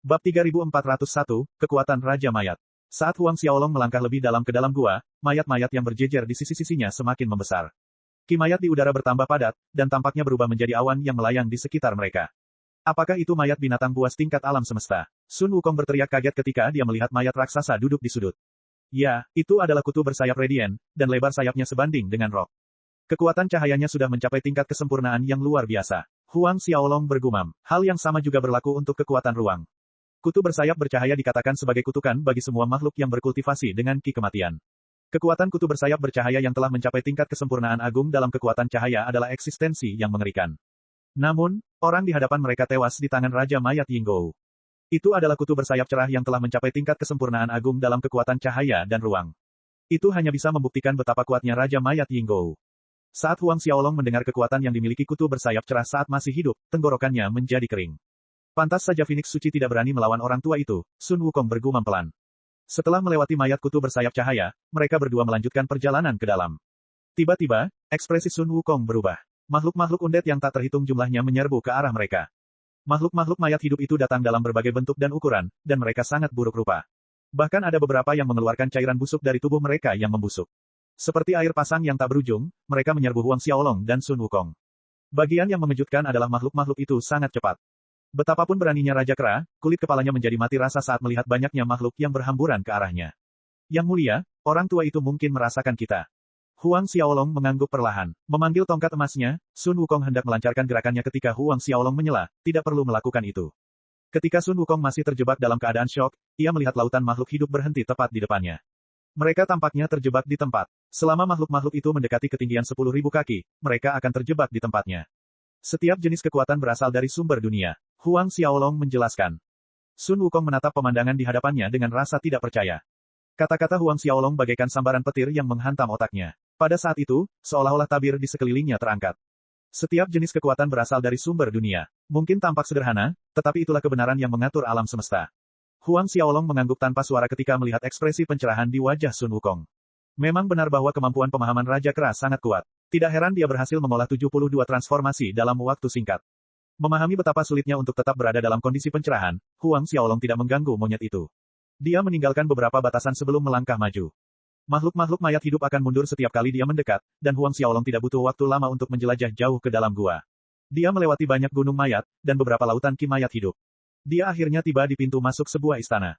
Bab 3401, Kekuatan Raja Mayat. Saat Huang Xiaolong melangkah lebih dalam ke dalam gua, mayat-mayat yang berjejer di sisi-sisinya semakin membesar. Ki mayat di udara bertambah padat, dan tampaknya berubah menjadi awan yang melayang di sekitar mereka. Apakah itu mayat binatang buas tingkat alam semesta? Sun Wukong berteriak kaget ketika dia melihat mayat raksasa duduk di sudut. Ya, itu adalah kutu bersayap Radiant, dan lebar sayapnya sebanding dengan rok. Kekuatan cahayanya sudah mencapai tingkat kesempurnaan yang luar biasa. Huang Xiaolong bergumam. Hal yang sama juga berlaku untuk kekuatan ruang. Kutu bersayap bercahaya dikatakan sebagai kutukan bagi semua makhluk yang berkultivasi dengan ki kematian. Kekuatan kutu bersayap bercahaya yang telah mencapai tingkat kesempurnaan agung dalam kekuatan cahaya adalah eksistensi yang mengerikan. Namun, orang di hadapan mereka tewas di tangan Raja Mayat Yinggou. Itu adalah kutu bersayap cerah yang telah mencapai tingkat kesempurnaan agung dalam kekuatan cahaya dan ruang. Itu hanya bisa membuktikan betapa kuatnya Raja Mayat Yinggou. Saat Huang Xiaolong mendengar kekuatan yang dimiliki kutu bersayap cerah saat masih hidup, tenggorokannya menjadi kering. Pantas saja Phoenix Suci tidak berani melawan orang tua itu, Sun Wukong bergumam pelan. Setelah melewati mayat kutu bersayap cahaya, mereka berdua melanjutkan perjalanan ke dalam. Tiba-tiba, ekspresi Sun Wukong berubah. Makhluk-makhluk undead yang tak terhitung jumlahnya menyerbu ke arah mereka. Makhluk-makhluk mayat hidup itu datang dalam berbagai bentuk dan ukuran, dan mereka sangat buruk rupa. Bahkan ada beberapa yang mengeluarkan cairan busuk dari tubuh mereka yang membusuk. Seperti air pasang yang tak berujung, mereka menyerbu Huang Xiaolong dan Sun Wukong. Bagian yang mengejutkan adalah makhluk-makhluk itu sangat cepat. Betapapun beraninya Raja Kera, kulit kepalanya menjadi mati rasa saat melihat banyaknya makhluk yang berhamburan ke arahnya. Yang mulia, orang tua itu mungkin merasakan kita. Huang Xiaolong mengangguk perlahan. Memanggil tongkat emasnya, Sun Wukong hendak melancarkan gerakannya ketika Huang Xiaolong menyela, tidak perlu melakukan itu. Ketika Sun Wukong masih terjebak dalam keadaan syok, ia melihat lautan makhluk hidup berhenti tepat di depannya. Mereka tampaknya terjebak di tempat. Selama makhluk-makhluk itu mendekati ketinggian 10.000 kaki, mereka akan terjebak di tempatnya. Setiap jenis kekuatan berasal dari sumber dunia. Huang Xiaolong menjelaskan. Sun Wukong menatap pemandangan di hadapannya dengan rasa tidak percaya. Kata-kata Huang Xiaolong bagaikan sambaran petir yang menghantam otaknya. Pada saat itu, seolah-olah tabir di sekelilingnya terangkat. Setiap jenis kekuatan berasal dari sumber dunia. Mungkin tampak sederhana, tetapi itulah kebenaran yang mengatur alam semesta. Huang Xiaolong mengangguk tanpa suara ketika melihat ekspresi pencerahan di wajah Sun Wukong. Memang benar bahwa kemampuan pemahaman Raja Kera sangat kuat. Tidak heran dia berhasil mengolah 72 transformasi dalam waktu singkat. Memahami betapa sulitnya untuk tetap berada dalam kondisi pencerahan, Huang Xiaolong tidak mengganggu monyet itu. Dia meninggalkan beberapa batasan sebelum melangkah maju. Makhluk-makhluk mayat hidup akan mundur setiap kali dia mendekat, dan Huang Xiaolong tidak butuh waktu lama untuk menjelajah jauh ke dalam gua. Dia melewati banyak gunung mayat, dan beberapa lautan ki mayat hidup. Dia akhirnya tiba di pintu masuk sebuah istana.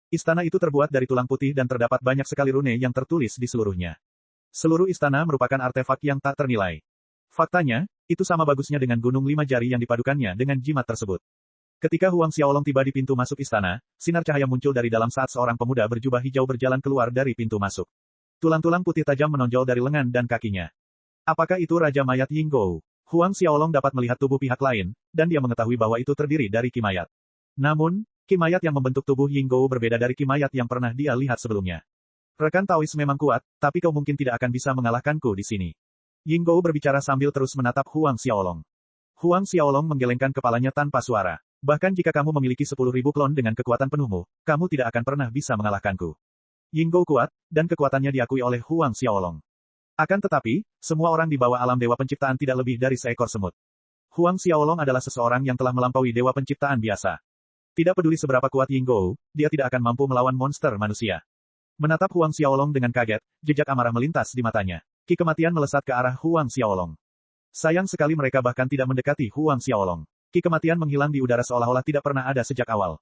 Istana itu terbuat dari tulang putih dan terdapat banyak sekali rune yang tertulis di seluruhnya. Seluruh istana merupakan artefak yang tak ternilai. Faktanya, itu sama bagusnya dengan gunung 5 jari yang dipadukannya dengan jimat tersebut. Ketika Huang Xiaolong tiba di pintu masuk istana, sinar cahaya muncul dari dalam saat seorang pemuda berjubah hijau berjalan keluar dari pintu masuk. Tulang-tulang putih tajam menonjol dari lengan dan kakinya. Apakah itu Raja Mayat Yinggou? Huang Xiaolong dapat melihat tubuh pihak lain, dan dia mengetahui bahwa itu terdiri dari ki mayat. Namun, ki mayat yang membentuk tubuh Yinggou berbeda dari ki mayat yang pernah dia lihat sebelumnya. Rekan Taois memang kuat, tapi kau mungkin tidak akan bisa mengalahkanku di sini. Yinggou berbicara sambil terus menatap Huang Xiaolong. Huang Xiaolong menggelengkan kepalanya tanpa suara. Bahkan jika kamu memiliki 10.000 klon dengan kekuatan penuhmu, kamu tidak akan pernah bisa mengalahkanku. Yinggou kuat, dan kekuatannya diakui oleh Huang Xiaolong. Akan tetapi, semua orang di bawah alam dewa penciptaan tidak lebih dari seekor semut. Huang Xiaolong adalah seseorang yang telah melampaui dewa penciptaan biasa. Tidak peduli seberapa kuat Yinggou, dia tidak akan mampu melawan monster manusia. Menatap Huang Xiaolong dengan kaget, jejak amarah melintas di matanya. Ki kematian melesat ke arah Huang Xiaolong. Sayang sekali mereka bahkan tidak mendekati Huang Xiaolong. Ki kematian menghilang di udara seolah-olah tidak pernah ada sejak awal.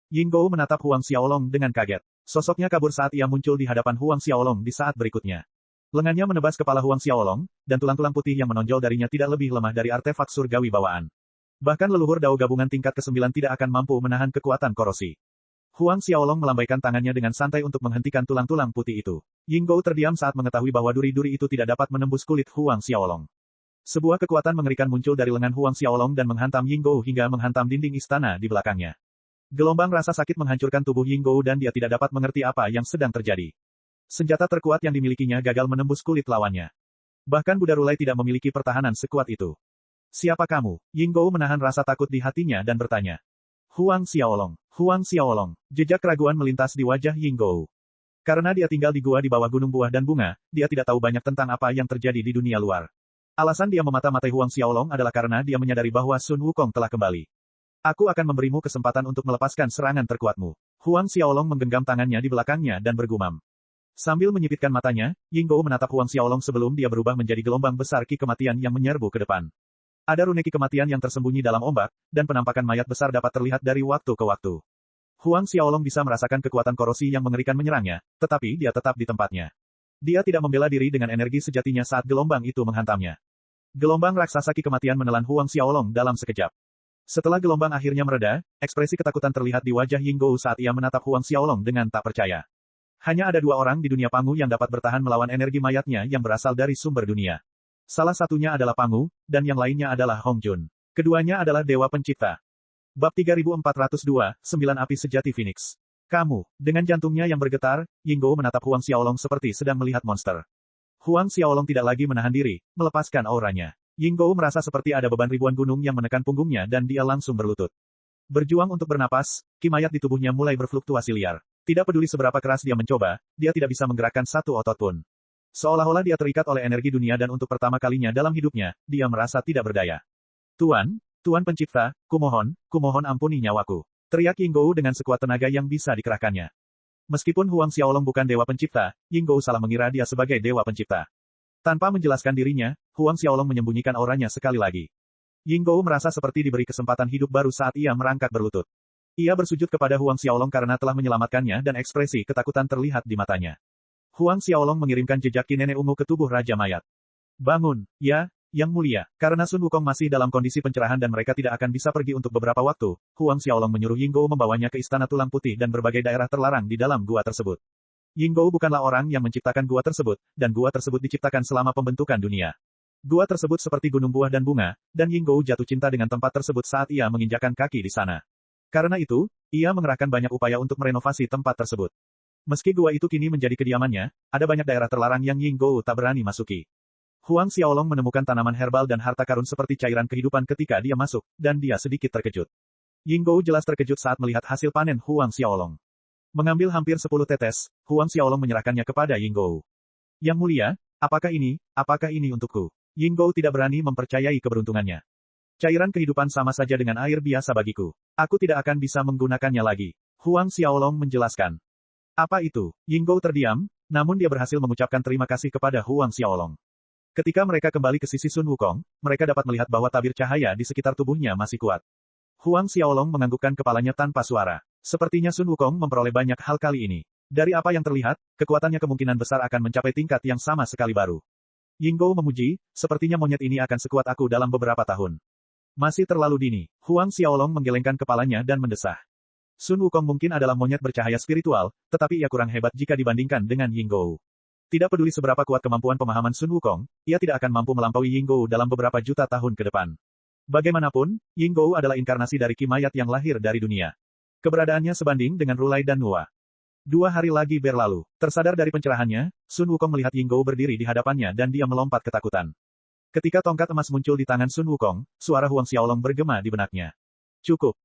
Yinggou menatap Huang Xiaolong dengan kaget. Sosoknya kabur saat ia muncul di hadapan Huang Xiaolong di saat berikutnya. Lengannya menebas kepala Huang Xiaolong, dan tulang-tulang putih yang menonjol darinya tidak lebih lemah dari artefak surgawi bawaan. Bahkan leluhur Dao gabungan tingkat ke-9 tidak akan mampu menahan kekuatan korosi. Huang Xiaolong melambaikan tangannya dengan santai untuk menghentikan tulang-tulang putih itu. Yinggou terdiam saat mengetahui bahwa duri-duri itu tidak dapat menembus kulit Huang Xiaolong. Sebuah kekuatan mengerikan muncul dari lengan Huang Xiaolong dan menghantam Yinggou hingga menghantam dinding istana di belakangnya. Gelombang rasa sakit menghancurkan tubuh Yinggou dan dia tidak dapat mengerti apa yang sedang terjadi. Senjata terkuat yang dimilikinya gagal menembus kulit lawannya. Bahkan Buddha Rulai tidak memiliki pertahanan sekuat itu. Siapa kamu? Yinggou menahan rasa takut di hatinya dan bertanya. Huang Xiaolong. Huang Xiaolong. Jejak keraguan melintas di wajah Yinggou. Karena dia tinggal di gua di bawah gunung buah dan bunga, dia tidak tahu banyak tentang apa yang terjadi di dunia luar. Alasan dia memata-matai Huang Xiaolong adalah karena dia menyadari bahwa Sun Wukong telah kembali. Aku akan memberimu kesempatan untuk melepaskan serangan terkuatmu. Huang Xiaolong menggenggam tangannya di belakangnya dan bergumam. Sambil menyipitkan matanya, Yinggou menatap Huang Xiaolong sebelum dia berubah menjadi gelombang besar ki kematian yang menyerbu ke depan. Ada rune ki kematian yang tersembunyi dalam ombak, dan penampakan mayat besar dapat terlihat dari waktu ke waktu. Huang Xiaolong bisa merasakan kekuatan korosi yang mengerikan menyerangnya, tetapi dia tetap di tempatnya. Dia tidak membela diri dengan energi sejatinya saat gelombang itu menghantamnya. Gelombang raksasa ki kematian menelan Huang Xiaolong dalam sekejap. Setelah gelombang akhirnya mereda, ekspresi ketakutan terlihat di wajah Yinggou saat ia menatap Huang Xiaolong dengan tak percaya. Hanya ada dua orang di dunia Pangu yang dapat bertahan melawan energi mayatnya yang berasal dari sumber dunia. Salah satunya adalah Pangu, dan yang lainnya adalah Hong Jun. Keduanya adalah Dewa Pencipta. Bab 3402, 9 Api Sejati Phoenix. Kamu, dengan jantungnya yang bergetar, Yinggou menatap Huang Xiaolong seperti sedang melihat monster. Huang Xiaolong tidak lagi menahan diri, melepaskan auranya. Yinggou merasa seperti ada beban ribuan gunung yang menekan punggungnya dan dia langsung berlutut. Berjuang untuk bernapas, ki mayat di tubuhnya mulai berfluktuasi liar. Tidak peduli seberapa keras dia mencoba, dia tidak bisa menggerakkan satu otot pun. Seolah-olah dia terikat oleh energi dunia dan untuk pertama kalinya dalam hidupnya, dia merasa tidak berdaya. Tuan Pencipta, kumohon ampuni nyawaku. Teriak Yinggou dengan sekuat tenaga yang bisa dikerahkannya. Meskipun Huang Xiaolong bukan Dewa Pencipta, Yinggou salah mengira dia sebagai Dewa Pencipta. Tanpa menjelaskan dirinya, Huang Xiaolong menyembunyikan auranya sekali lagi. Yinggou merasa seperti diberi kesempatan hidup baru saat ia merangkak berlutut. Ia bersujud kepada Huang Xiaolong karena telah menyelamatkannya dan ekspresi ketakutan terlihat di matanya. Huang Xiaolong mengirimkan jejak ki nenek ungu ke tubuh Raja Mayat. Bangun, ya, Yang Mulia. Karena Sun Wukong masih dalam kondisi pencerahan dan mereka tidak akan bisa pergi untuk beberapa waktu, Huang Xiaolong menyuruh Yinggou membawanya ke Istana Tulang Putih dan berbagai daerah terlarang di dalam gua tersebut. Yinggou bukanlah orang yang menciptakan gua tersebut, dan gua tersebut diciptakan selama pembentukan dunia. Gua tersebut seperti gunung buah dan bunga, dan Yinggou jatuh cinta dengan tempat tersebut saat ia menginjakan kaki di sana. Karena itu, ia mengerahkan banyak upaya untuk merenovasi tempat tersebut. Meski gua itu kini menjadi kediamannya, ada banyak daerah terlarang yang Yinggou tak berani masuki. Huang Xiaolong menemukan tanaman herbal dan harta karun seperti cairan kehidupan ketika dia masuk, dan dia sedikit terkejut. Yinggou jelas terkejut saat melihat hasil panen Huang Xiaolong. Mengambil hampir 10 tetes, Huang Xiaolong menyerahkannya kepada Yinggou. Yang Mulia, apakah ini untukku? Yinggou tidak berani mempercayai keberuntungannya. Cairan kehidupan sama saja dengan air biasa bagiku. Aku tidak akan bisa menggunakannya lagi. Huang Xiaolong menjelaskan. Apa itu? Yinggou terdiam, namun dia berhasil mengucapkan terima kasih kepada Huang Xiaolong. Ketika mereka kembali ke sisi Sun Wukong, mereka dapat melihat bahwa tabir cahaya di sekitar tubuhnya masih kuat. Huang Xiaolong menganggukkan kepalanya tanpa suara. Sepertinya Sun Wukong memperoleh banyak hal kali ini. Dari apa yang terlihat, kekuatannya kemungkinan besar akan mencapai tingkat yang sama sekali baru. Yinggou memuji, sepertinya monyet ini akan sekuat aku dalam beberapa tahun. Masih terlalu dini. Huang Xiaolong menggelengkan kepalanya dan mendesah. Sun Wukong mungkin adalah monyet bercahaya spiritual, tetapi ia kurang hebat jika dibandingkan dengan Yinggou. Tidak peduli seberapa kuat kemampuan pemahaman Sun Wukong, ia tidak akan mampu melampaui Yinggou dalam beberapa juta tahun ke depan. Bagaimanapun, Yinggou adalah inkarnasi dari ki mayat yang lahir dari dunia. Keberadaannya sebanding dengan Rulai dan Nuwa. 2 hari lagi berlalu. Tersadar dari pencerahannya, Sun Wukong melihat Yinggou berdiri di hadapannya dan dia melompat ketakutan. Ketika tongkat emas muncul di tangan Sun Wukong, suara Huang Xiaolong bergema di benaknya. Cukup.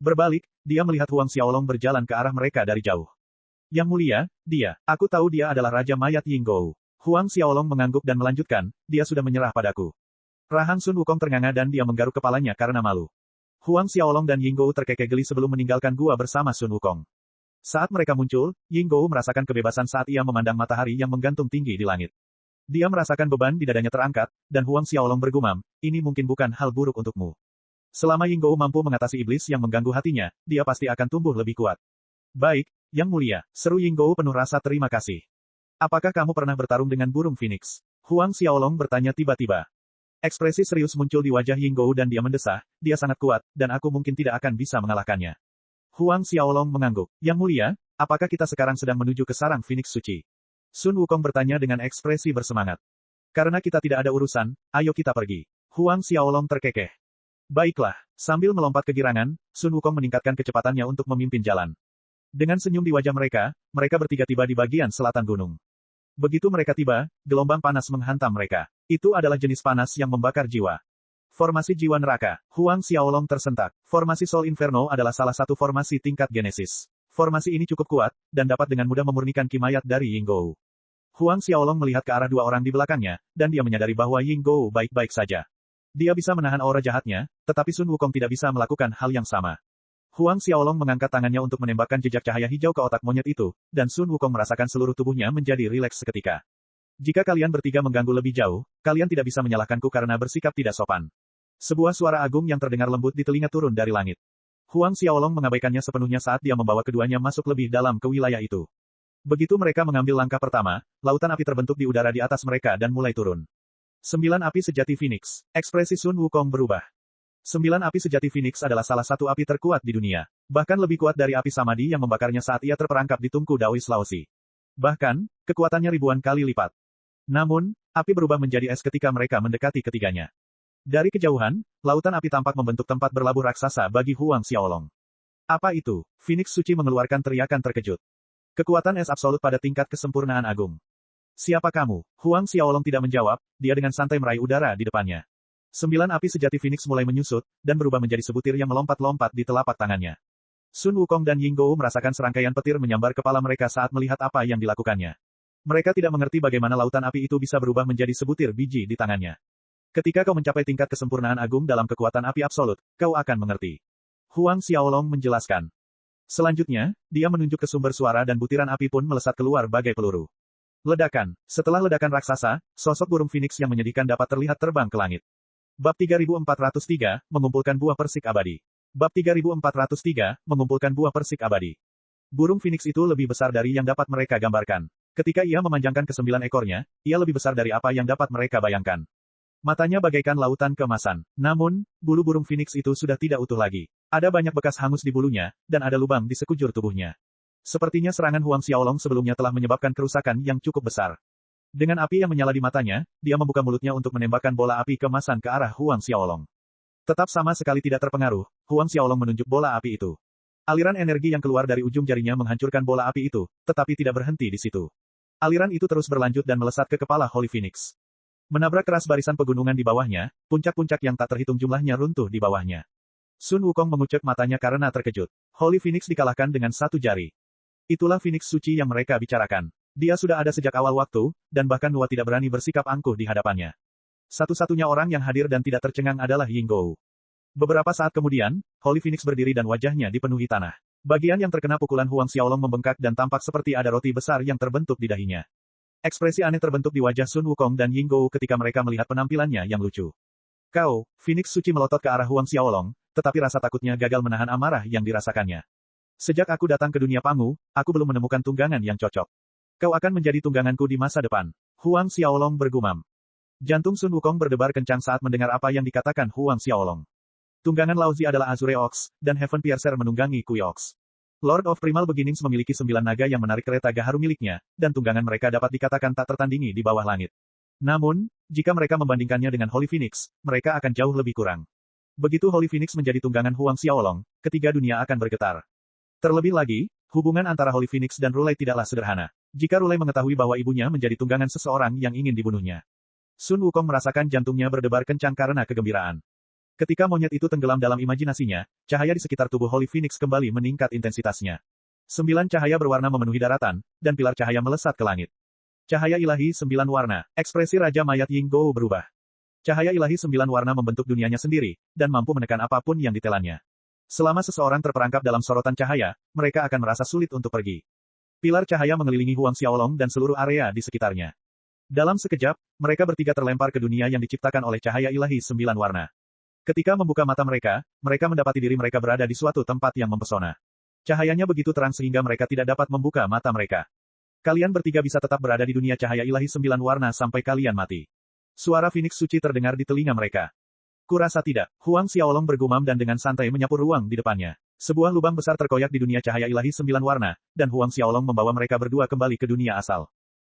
Berbalik, dia melihat Huang Xiaolong berjalan ke arah mereka dari jauh. Yang Mulia, aku tahu dia adalah Raja Mayat Yinggou. Huang Xiaolong mengangguk dan melanjutkan, dia sudah menyerah padaku. Rahang Sun Wukong ternganga dan dia menggaruk kepalanya karena malu. Huang Xiaolong dan Yinggou terkekeh geli sebelum meninggalkan gua bersama Sun Wukong. Saat mereka muncul, Yinggou merasakan kebebasan saat ia memandang matahari yang menggantung tinggi di langit. Dia merasakan beban di dadanya terangkat, dan Huang Xiaolong bergumam, ini mungkin bukan hal buruk untukmu. Selama Yinggou mampu mengatasi iblis yang mengganggu hatinya, dia pasti akan tumbuh lebih kuat. Baik, Yang Mulia, seru Yinggou penuh rasa terima kasih. Apakah kamu pernah bertarung dengan burung Phoenix? Huang Xiaolong bertanya tiba-tiba. Ekspresi serius muncul di wajah Yinggou dan dia mendesah, dia sangat kuat, dan aku mungkin tidak akan bisa mengalahkannya. Huang Xiaolong mengangguk. Yang Mulia, apakah kita sekarang sedang menuju ke sarang Phoenix Suci? Sun Wukong bertanya dengan ekspresi bersemangat. Karena kita tidak ada urusan, ayo kita pergi. Huang Xiaolong terkekeh. Baiklah, sambil melompat kegirangan, Sun Wukong meningkatkan kecepatannya untuk memimpin jalan. Dengan senyum di wajah mereka, mereka bertiga tiba di bagian selatan gunung. Begitu mereka tiba, gelombang panas menghantam mereka. Itu adalah jenis panas yang membakar jiwa. Formasi jiwa neraka. Huang Xiaolong tersentak. Formasi Soul Inferno adalah salah satu formasi tingkat genesis. Formasi ini cukup kuat, dan dapat dengan mudah memurnikan ki mayat dari Yinggou. Huang Xiaolong melihat ke arah dua orang di belakangnya, dan dia menyadari bahwa Yinggou baik-baik saja. Dia bisa menahan aura jahatnya, tetapi Sun Wukong tidak bisa melakukan hal yang sama. Huang Xiaolong mengangkat tangannya untuk menembakkan jejak cahaya hijau ke otak monyet itu, dan Sun Wukong merasakan seluruh tubuhnya menjadi rileks seketika. Jika kalian bertiga mengganggu lebih jauh, kalian tidak bisa menyalahkanku karena bersikap tidak sopan. Sebuah suara agung yang terdengar lembut di telinga turun dari langit. Huang Xiaolong mengabaikannya sepenuhnya saat dia membawa keduanya masuk lebih dalam ke wilayah itu. Begitu mereka mengambil langkah pertama, lautan api terbentuk di udara di atas mereka dan mulai turun. 9 api sejati Phoenix. Ekspresi Sun Wukong berubah. 9 api sejati Phoenix adalah salah satu api terkuat di dunia. Bahkan lebih kuat dari api Samadhi yang membakarnya saat ia terperangkap di tungku Daois Laozi. Bahkan, kekuatannya ribuan kali lipat. Namun, api berubah menjadi es ketika mereka mendekati ketiganya. Dari kejauhan, lautan api tampak membentuk tempat berlabuh raksasa bagi Huang Xiaolong. Apa itu? Phoenix Suci mengeluarkan teriakan terkejut. Kekuatan es absolut pada tingkat kesempurnaan agung. Siapa kamu? Huang Xiaolong tidak menjawab, dia dengan santai meraih udara di depannya. 9 api sejati Phoenix mulai menyusut, dan berubah menjadi sebutir yang melompat-lompat di telapak tangannya. Sun Wukong dan Yinggou merasakan serangkaian petir menyambar kepala mereka saat melihat apa yang dilakukannya. Mereka tidak mengerti bagaimana lautan api itu bisa berubah menjadi sebutir biji di tangannya. Ketika kau mencapai tingkat kesempurnaan agung dalam kekuatan api absolut, kau akan mengerti. Huang Xiaolong menjelaskan. Selanjutnya, dia menunjuk ke sumber suara dan butiran api pun melesat keluar bagai peluru. Ledakan. Setelah ledakan raksasa, sosok burung Phoenix yang menyedihkan dapat terlihat terbang ke langit. Bab 3403, mengumpulkan buah persik abadi. Bab 3403, mengumpulkan buah persik abadi. Burung Phoenix itu lebih besar dari yang dapat mereka gambarkan. Ketika ia memanjangkan ke-9 ekornya, ia lebih besar dari apa yang dapat mereka bayangkan. Matanya bagaikan lautan keemasan. Namun, bulu burung Phoenix itu sudah tidak utuh lagi. Ada banyak bekas hangus di bulunya, dan ada lubang di sekujur tubuhnya. Sepertinya serangan Huang Xiaolong sebelumnya telah menyebabkan kerusakan yang cukup besar. Dengan api yang menyala di matanya, dia membuka mulutnya untuk menembakkan bola api keemasan ke arah Huang Xiaolong. Tetap sama sekali tidak terpengaruh, Huang Xiaolong menunjuk bola api itu. Aliran energi yang keluar dari ujung jarinya menghancurkan bola api itu, tetapi tidak berhenti di situ. Aliran itu terus berlanjut dan melesat ke kepala Holy Phoenix. Menabrak keras barisan pegunungan di bawahnya, puncak-puncak yang tak terhitung jumlahnya runtuh di bawahnya. Sun Wukong mengucek matanya karena terkejut. Holy Phoenix dikalahkan dengan satu jari. Itulah Phoenix suci yang mereka bicarakan. Dia sudah ada sejak awal waktu, dan bahkan Nuwa tidak berani bersikap angkuh di hadapannya. Satu-satunya orang yang hadir dan tidak tercengang adalah Yinggou. Beberapa saat kemudian, Holy Phoenix berdiri dan wajahnya dipenuhi tanah. Bagian yang terkena pukulan Huang Xiaolong membengkak dan tampak seperti ada roti besar yang terbentuk di dahinya. Ekspresi aneh terbentuk di wajah Sun Wukong dan Yinggou ketika mereka melihat penampilannya yang lucu. Kau, Phoenix suci melotot ke arah Huang Xiaolong, tetapi rasa takutnya gagal menahan amarah yang dirasakannya. Sejak aku datang ke dunia Pangu, aku belum menemukan tunggangan yang cocok. Kau akan menjadi tungganganku di masa depan. Huang Xiaolong bergumam. Jantung Sun Wukong berdebar kencang saat mendengar apa yang dikatakan Huang Xiaolong. Tunggangan Laozi adalah Azure Ox, dan Heaven Piercer menunggangi Kui Ox. Lord of Primal Beginnings memiliki 9 naga yang menarik kereta gaharu miliknya, dan tunggangan mereka dapat dikatakan tak tertandingi di bawah langit. Namun, jika mereka membandingkannya dengan Holy Phoenix, mereka akan jauh lebih kurang. Begitu Holy Phoenix menjadi tunggangan Huang Xiaolong, ketiga dunia akan bergetar. Terlebih lagi, hubungan antara Holy Phoenix dan Rulei tidaklah sederhana. Jika Rulei mengetahui bahwa ibunya menjadi tunggangan seseorang yang ingin dibunuhnya. Sun Wukong merasakan jantungnya berdebar kencang karena kegembiraan. Ketika monyet itu tenggelam dalam imajinasinya, cahaya di sekitar tubuh Holy Phoenix kembali meningkat intensitasnya. 9 cahaya berwarna memenuhi daratan, dan pilar cahaya melesat ke langit. Cahaya ilahi 9 warna, ekspresi Raja Mayat Yinggou berubah. Cahaya ilahi 9 warna membentuk dunianya sendiri, dan mampu menekan apapun yang ditelannya. Selama seseorang terperangkap dalam sorotan cahaya, mereka akan merasa sulit untuk pergi. Pilar cahaya mengelilingi Huang Xiaolong dan seluruh area di sekitarnya. Dalam sekejap, mereka bertiga terlempar ke dunia yang diciptakan oleh cahaya ilahi 9 warna. Ketika membuka mata mereka, mereka mendapati diri mereka berada di suatu tempat yang mempesona. Cahayanya begitu terang sehingga mereka tidak dapat membuka mata mereka. Kalian bertiga bisa tetap berada di dunia cahaya ilahi 9 warna sampai kalian mati. Suara Phoenix suci terdengar di telinga mereka. Kurasa tidak, Huang Xiaolong bergumam dan dengan santai menyapu ruang di depannya. Sebuah lubang besar terkoyak di dunia cahaya ilahi 9 warna, dan Huang Xiaolong membawa mereka berdua kembali ke dunia asal.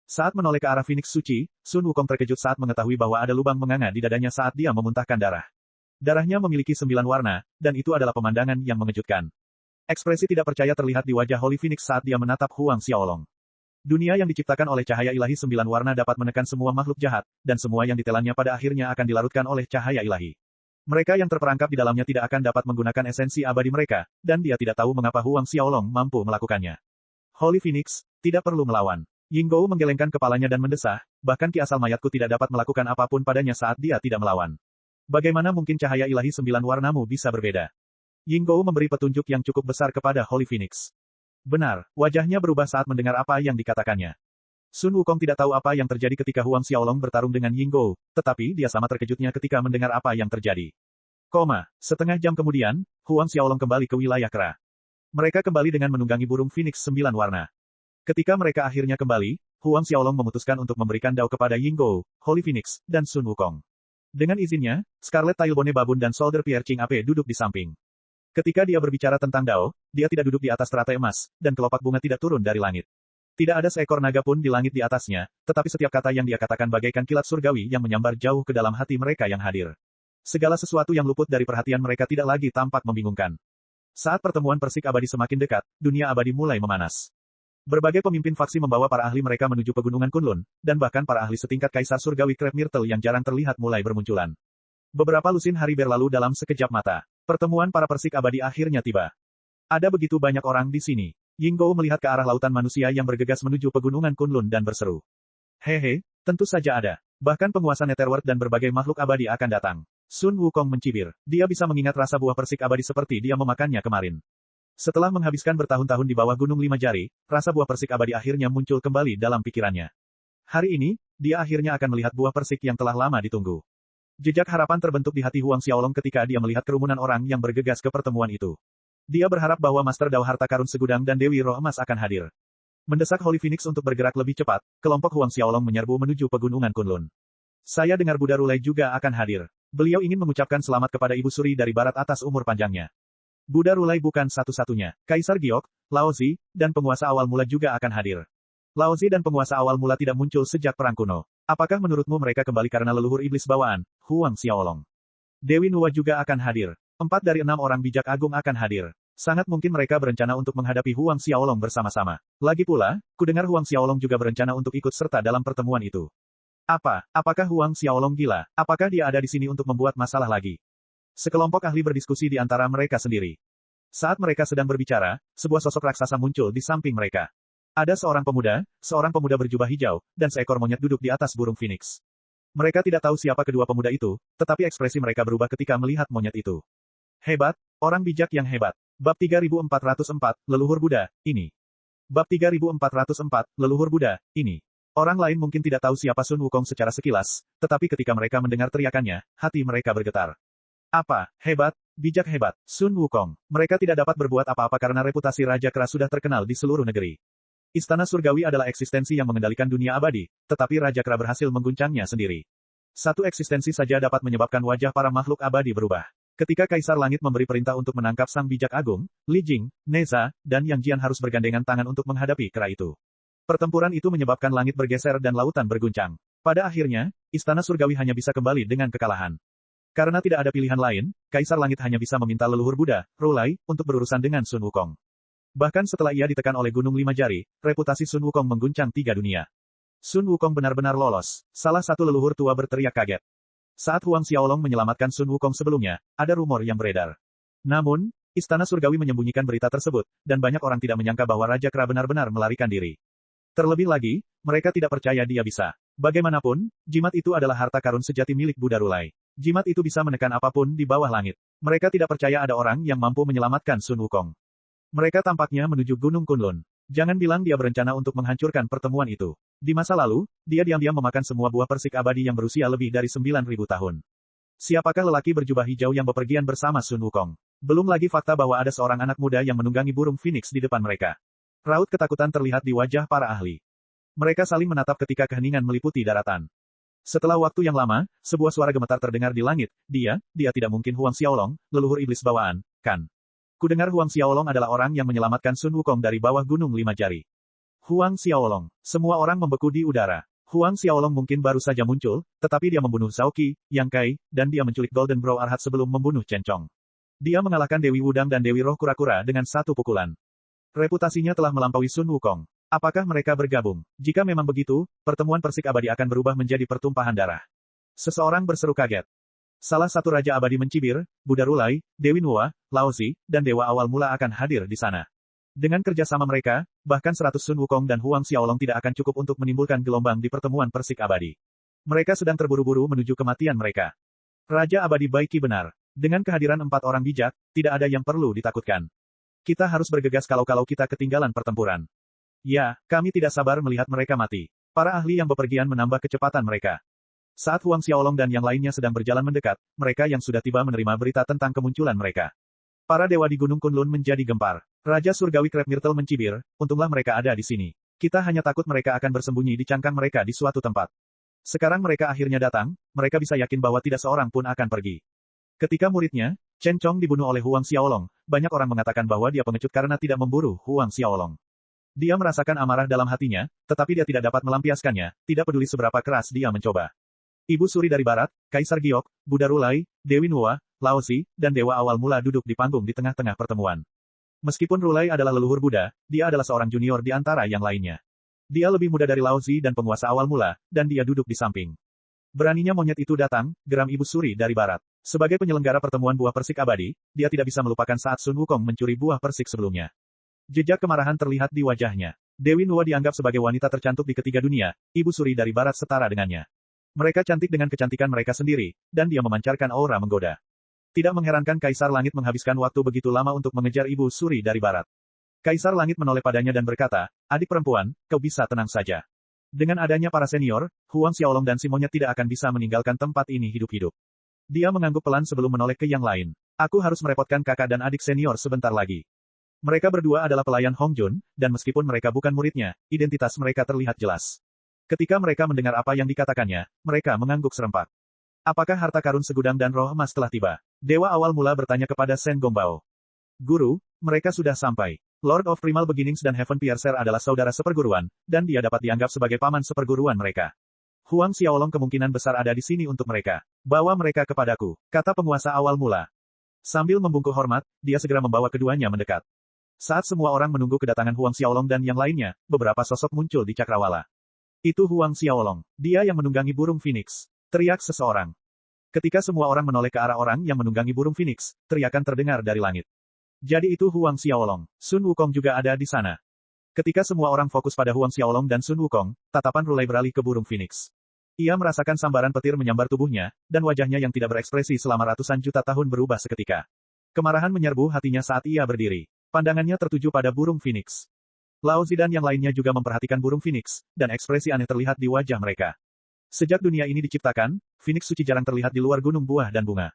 Saat menoleh ke arah Phoenix suci, Sun Wukong terkejut saat mengetahui bahwa ada lubang menganga di dadanya saat dia memuntahkan darah. Darahnya memiliki 9 warna, dan itu adalah pemandangan yang mengejutkan. Ekspresi tidak percaya terlihat di wajah Holy Phoenix saat dia menatap Huang Xiaolong. Dunia yang diciptakan oleh cahaya ilahi 9 warna dapat menekan semua makhluk jahat, dan semua yang ditelannya pada akhirnya akan dilarutkan oleh cahaya ilahi. Mereka yang terperangkap di dalamnya tidak akan dapat menggunakan esensi abadi mereka, dan dia tidak tahu mengapa Huang Xiaolong mampu melakukannya. Holy Phoenix, tidak perlu melawan. Yinggou menggelengkan kepalanya dan mendesah, bahkan ki asal mayatku tidak dapat melakukan apapun padanya saat dia tidak melawan. Bagaimana mungkin cahaya ilahi 9 warnamu bisa berbeda? Yinggou memberi petunjuk yang cukup besar kepada Holy Phoenix. Benar, wajahnya berubah saat mendengar apa yang dikatakannya. Sun Wukong tidak tahu apa yang terjadi ketika Huang Xiaolong bertarung dengan Yinggou, tetapi dia sama terkejutnya ketika mendengar apa yang terjadi. Setengah jam kemudian, Huang Xiaolong kembali ke wilayah Kera. Mereka kembali dengan menunggangi burung Phoenix 9 warna. Ketika mereka akhirnya kembali, Huang Xiaolong memutuskan untuk memberikan dao kepada Yinggou, Holy Phoenix, dan Sun Wukong. Dengan izinnya, Scarlet Tailbone Babun dan Soldier Pierre Ching Ape duduk di samping. Ketika dia berbicara tentang dao, dia tidak duduk di atas teratai emas, dan kelopak bunga tidak turun dari langit. Tidak ada seekor naga pun di langit di atasnya, tetapi setiap kata yang dia katakan bagaikan kilat surgawi yang menyambar jauh ke dalam hati mereka yang hadir. Segala sesuatu yang luput dari perhatian mereka tidak lagi tampak membingungkan. Saat pertemuan Persik Abadi semakin dekat, dunia abadi mulai memanas. Berbagai pemimpin faksi membawa para ahli mereka menuju pegunungan Kunlun, dan bahkan para ahli setingkat Kaisar Surgawi Crab Myrtle yang jarang terlihat mulai bermunculan. Beberapa lusin hari berlalu dalam sekejap mata. Pertemuan para Persik Abadi akhirnya tiba. Ada begitu banyak orang di sini. Yinggou melihat ke arah lautan manusia yang bergegas menuju pegunungan Kunlun dan berseru. Hehe, tentu saja ada. Bahkan penguasa Netherworld dan berbagai makhluk abadi akan datang. Sun Wukong mencibir. Dia bisa mengingat rasa buah persik abadi seperti dia memakannya kemarin. Setelah menghabiskan bertahun-tahun di bawah Gunung Lima Jari, rasa buah persik abadi akhirnya muncul kembali dalam pikirannya. Hari ini, dia akhirnya akan melihat buah persik yang telah lama ditunggu. Jejak harapan terbentuk di hati Huang Xiaolong ketika dia melihat kerumunan orang yang bergegas ke pertemuan itu. Dia berharap bahwa Master Dao Harta Karun Segudang dan Dewi Roh Emas akan hadir. Mendesak Holy Phoenix untuk bergerak lebih cepat, kelompok Huang Xiaolong menyerbu menuju pegunungan Kunlun. Saya dengar Buddha Rulai juga akan hadir. Beliau ingin mengucapkan selamat kepada Ibu Suri dari Barat atas umur panjangnya. Buddha Rulai bukan satu-satunya. Kaisar Giok, Lao Zi, dan penguasa awal mula juga akan hadir. Lao Zi dan penguasa awal mula tidak muncul sejak Perang Kuno. Apakah menurutmu mereka kembali karena leluhur iblis bawaan, Huang Xiaolong? Dewi Nuwa juga akan hadir. 4 dari 6 orang bijak agung akan hadir. Sangat mungkin mereka berencana untuk menghadapi Huang Xiaolong bersama-sama. Lagi pula, kudengar Huang Xiaolong juga berencana untuk ikut serta dalam pertemuan itu. Apakah Huang Xiaolong gila? Apakah dia ada di sini untuk membuat masalah lagi? Sekelompok ahli berdiskusi di antara mereka sendiri. Saat mereka sedang berbicara, sebuah sosok raksasa muncul di samping mereka. Ada seorang pemuda berjubah hijau, dan seekor monyet duduk di atas burung Phoenix. Mereka tidak tahu siapa kedua pemuda itu, tetapi ekspresi mereka berubah ketika melihat monyet itu. Hebat, orang bijak yang hebat. Bab 3404, Leluhur Buddha, ini. Bab 3404, Leluhur Buddha, ini. Orang lain mungkin tidak tahu siapa Sun Wukong secara sekilas, tetapi ketika mereka mendengar teriakannya, hati mereka bergetar. Hebat, bijak hebat, Sun Wukong. Mereka tidak dapat berbuat apa-apa karena reputasi Raja Kera sudah terkenal di seluruh negeri. Istana Surgawi adalah eksistensi yang mengendalikan dunia abadi, tetapi Raja Kera berhasil mengguncangnya sendiri. Satu eksistensi saja dapat menyebabkan wajah para makhluk abadi berubah. Ketika Kaisar Langit memberi perintah untuk menangkap Sang Bijak Agung, Li Jing, Neza, dan Yang Jian harus bergandengan tangan untuk menghadapi kera itu. Pertempuran itu menyebabkan langit bergeser dan lautan berguncang. Pada akhirnya, Istana Surgawi hanya bisa kembali dengan kekalahan. Karena tidak ada pilihan lain, Kaisar Langit hanya bisa meminta leluhur Buddha, Rulai, untuk berurusan dengan Sun Wukong. Bahkan setelah ia ditekan oleh Gunung Lima Jari, reputasi Sun Wukong mengguncang 3 dunia. Sun Wukong benar-benar lolos. Salah satu leluhur tua berteriak kaget. Saat Huang Xiaolong menyelamatkan Sun Wukong sebelumnya, ada rumor yang beredar. Namun, Istana Surgawi menyembunyikan berita tersebut, dan banyak orang tidak menyangka bahwa Raja Kera benar-benar melarikan diri. Terlebih lagi, mereka tidak percaya dia bisa. Bagaimanapun, jimat itu adalah harta karun sejati milik Buddha Rulai. Jimat itu bisa menekan apapun di bawah langit. Mereka tidak percaya ada orang yang mampu menyelamatkan Sun Wukong. Mereka tampaknya menuju Gunung Kunlun. Jangan bilang dia berencana untuk menghancurkan pertemuan itu. Di masa lalu, dia diam-diam memakan semua buah persik abadi yang berusia lebih dari 9.000 tahun. Siapakah lelaki berjubah hijau yang bepergian bersama Sun Wukong? Belum lagi fakta bahwa ada seorang anak muda yang menunggangi burung Phoenix di depan mereka. Raut ketakutan terlihat di wajah para ahli. Mereka saling menatap ketika keheningan meliputi daratan. Setelah waktu yang lama, sebuah suara gemetar terdengar di langit. Dia tidak mungkin Huang Xiaolong, leluhur iblis bawaan, kan? Kudengar Huang Xiaolong adalah orang yang menyelamatkan Sun Wukong dari bawah Gunung Lima Jari. Huang Xiaolong. Semua orang membeku di udara. Huang Xiaolong mungkin baru saja muncul, tetapi dia membunuh Zhao Qi, Yang Kai, dan dia menculik Golden Brow Arhat sebelum membunuh Chen Chong. Dia mengalahkan Dewi Wudang dan Dewi Roh Kura-Kura dengan satu pukulan. Reputasinya telah melampaui Sun Wukong. Apakah mereka bergabung? Jika memang begitu, pertemuan persik abadi akan berubah menjadi pertumpahan darah. Seseorang berseru kaget. Salah satu Raja Abadi mencibir, Buddha Rulai, Dewi Nuwa, Lao Zi, dan Dewa Awal Mula akan hadir di sana. Dengan kerjasama mereka, bahkan 100 Sun Wukong dan Huang Xiaolong tidak akan cukup untuk menimbulkan gelombang di pertemuan persik abadi. Mereka sedang terburu-buru menuju kematian mereka. Raja Abadi Baiki benar. Dengan kehadiran 4 orang bijak, tidak ada yang perlu ditakutkan. Kita harus bergegas kalau kita ketinggalan pertempuran. Ya, kami tidak sabar melihat mereka mati. Para ahli yang bepergian menambah kecepatan mereka. Saat Huang Xiaolong dan yang lainnya sedang berjalan mendekat, mereka yang sudah tiba menerima berita tentang kemunculan mereka. Para dewa di Gunung Kunlun menjadi gempar. Raja Surgawi Crab Myrtle mencibir, untunglah mereka ada di sini. Kita hanya takut mereka akan bersembunyi di cangkang mereka di suatu tempat. Sekarang mereka akhirnya datang, mereka bisa yakin bahwa tidak seorang pun akan pergi. Ketika muridnya, Chen Chong dibunuh oleh Huang Xiaolong, banyak orang mengatakan bahwa dia pengecut karena tidak memburu Huang Xiaolong. Dia merasakan amarah dalam hatinya, tetapi dia tidak dapat melampiaskannya, tidak peduli seberapa keras dia mencoba. Ibu Suri dari Barat, Kaisar Giok, Buddha Rulai, Dewi Nuwa, Laozi, dan Dewa Awal Mula duduk di panggung di tengah-tengah pertemuan. Meskipun Rulai adalah leluhur Buddha, dia adalah seorang junior di antara yang lainnya. Dia lebih muda dari Laozi dan penguasa Awal Mula, dan dia duduk di samping. Beraninya monyet itu datang, geram Ibu Suri dari Barat. Sebagai penyelenggara pertemuan buah persik abadi, dia tidak bisa melupakan saat Sun Wukong mencuri buah persik sebelumnya. Jejak kemarahan terlihat di wajahnya. Dewi Nuwa dianggap sebagai wanita tercantik di ketiga dunia, Ibu Suri dari Barat setara dengannya. Mereka cantik dengan kecantikan mereka sendiri, dan dia memancarkan aura menggoda. Tidak mengherankan Kaisar Langit menghabiskan waktu begitu lama untuk mengejar Ibu Suri dari Barat. Kaisar Langit menoleh padanya dan berkata, adik perempuan, kau bisa tenang saja. Dengan adanya para senior, Huang Xiaolong dan si monyet tidak akan bisa meninggalkan tempat ini hidup-hidup. Dia mengangguk pelan sebelum menoleh ke yang lain. Aku harus merepotkan kakak dan adik senior sebentar lagi. Mereka berdua adalah pelayan Hong Jun, dan meskipun mereka bukan muridnya, identitas mereka terlihat jelas. Ketika mereka mendengar apa yang dikatakannya, mereka mengangguk serempak. Apakah harta karun segudang dan roh emas telah tiba? Dewa Awal Mula bertanya kepada Shen Gongbao. Guru, mereka sudah sampai. Lord of Primal Beginnings dan Heaven Piercer adalah saudara seperguruan, dan dia dapat dianggap sebagai paman seperguruan mereka. Huang Xiaolong kemungkinan besar ada di sini untuk mereka. Bawa mereka kepadaku, kata penguasa Awal Mula. Sambil membungkuk hormat, dia segera membawa keduanya mendekat. Saat semua orang menunggu kedatangan Huang Xiaolong dan yang lainnya, beberapa sosok muncul di cakrawala. Itu Huang Xiaolong. Dia yang menunggangi burung Phoenix. Teriak seseorang. Ketika semua orang menoleh ke arah orang yang menunggangi burung Phoenix, teriakan terdengar dari langit. Jadi itu Huang Xiaolong. Sun Wukong juga ada di sana. Ketika semua orang fokus pada Huang Xiaolong dan Sun Wukong, tatapan Rulai beralih ke burung Phoenix. Ia merasakan sambaran petir menyambar tubuhnya, dan wajahnya yang tidak berekspresi selama ratusan juta tahun berubah seketika. Kemarahan menyerbu hatinya saat ia berdiri. Pandangannya tertuju pada burung Phoenix. Laozi dan yang lainnya juga memperhatikan burung Phoenix, dan ekspresi aneh terlihat di wajah mereka. Sejak dunia ini diciptakan, Phoenix suci jarang terlihat di luar gunung buah dan bunga.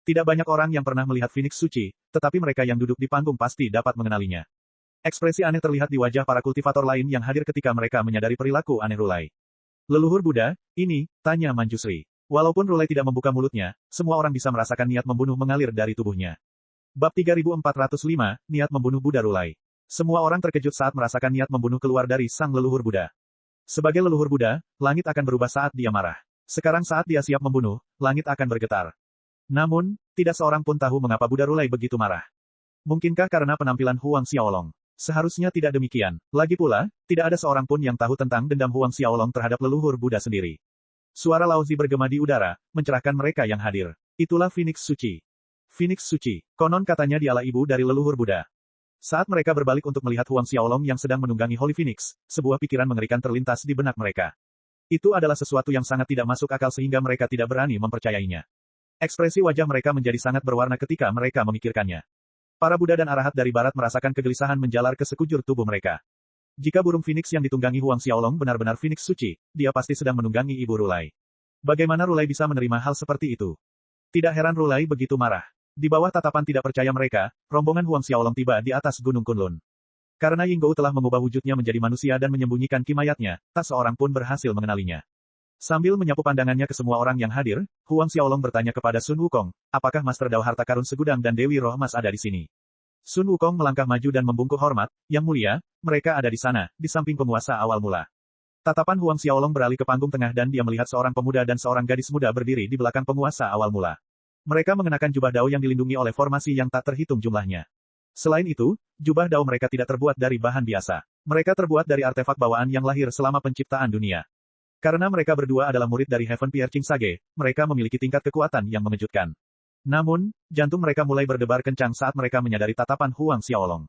Tidak banyak orang yang pernah melihat Phoenix suci, tetapi mereka yang duduk di panggung pasti dapat mengenalinya. Ekspresi aneh terlihat di wajah para kultivator lain yang hadir ketika mereka menyadari perilaku aneh Rulai. Leluhur Buddha, ini, tanya Manjusri. Walaupun Rulai tidak membuka mulutnya, semua orang bisa merasakan niat membunuh mengalir dari tubuhnya. Bab 3405, Niat Membunuh Buddha Rulai. Semua orang terkejut saat merasakan niat membunuh keluar dari sang leluhur Buddha. Sebagai leluhur Buddha, langit akan berubah saat dia marah. Sekarang saat dia siap membunuh, langit akan bergetar. Namun, tidak seorang pun tahu mengapa Buddha Rulai begitu marah. Mungkinkah karena penampilan Huang Xiaolong? Seharusnya tidak demikian. Lagi pula, tidak ada seorang pun yang tahu tentang dendam Huang Xiaolong terhadap leluhur Buddha sendiri. Suara Laozi bergema di udara, mencerahkan mereka yang hadir. Itulah Phoenix Suci. Phoenix Suci. Konon katanya dialah ibu dari leluhur Buddha. Saat mereka berbalik untuk melihat Huang Xiaolong yang sedang menunggangi Holy Phoenix, sebuah pikiran mengerikan terlintas di benak mereka. Itu adalah sesuatu yang sangat tidak masuk akal sehingga mereka tidak berani mempercayainya. Ekspresi wajah mereka menjadi sangat berwarna ketika mereka memikirkannya. Para Buddha dan Arahat dari Barat merasakan kegelisahan menjalar ke sekujur tubuh mereka. Jika burung Phoenix yang ditunggangi Huang Xiaolong benar-benar Phoenix suci, dia pasti sedang menunggangi Ibu Rulai. Bagaimana Rulai bisa menerima hal seperti itu? Tidak heran Rulai begitu marah. Di bawah tatapan tidak percaya mereka, rombongan Huang Xiaolong tiba di atas Gunung Kunlun. Karena Yinggou telah mengubah wujudnya menjadi manusia dan menyembunyikan kimayatnya, tak seorang pun berhasil mengenalinya. Sambil menyapu pandangannya ke semua orang yang hadir, Huang Xiaolong bertanya kepada Sun Wukong, apakah Master Dao Harta Karun Segudang dan Dewi Roh Emas ada di sini? Sun Wukong melangkah maju dan membungkuk hormat, Yang Mulia, mereka ada di sana, di samping penguasa Awal Mula. Tatapan Huang Xiaolong beralih ke panggung tengah dan dia melihat seorang pemuda dan seorang gadis muda berdiri di belakang penguasa Awal Mula. Mereka mengenakan jubah dao yang dilindungi oleh formasi yang tak terhitung jumlahnya. Selain itu, jubah dao mereka tidak terbuat dari bahan biasa. Mereka terbuat dari artefak bawaan yang lahir selama penciptaan dunia. Karena mereka berdua adalah murid dari Heaven Piercing Sage, mereka memiliki tingkat kekuatan yang mengejutkan. Namun, jantung mereka mulai berdebar kencang saat mereka menyadari tatapan Huang Xiaolong.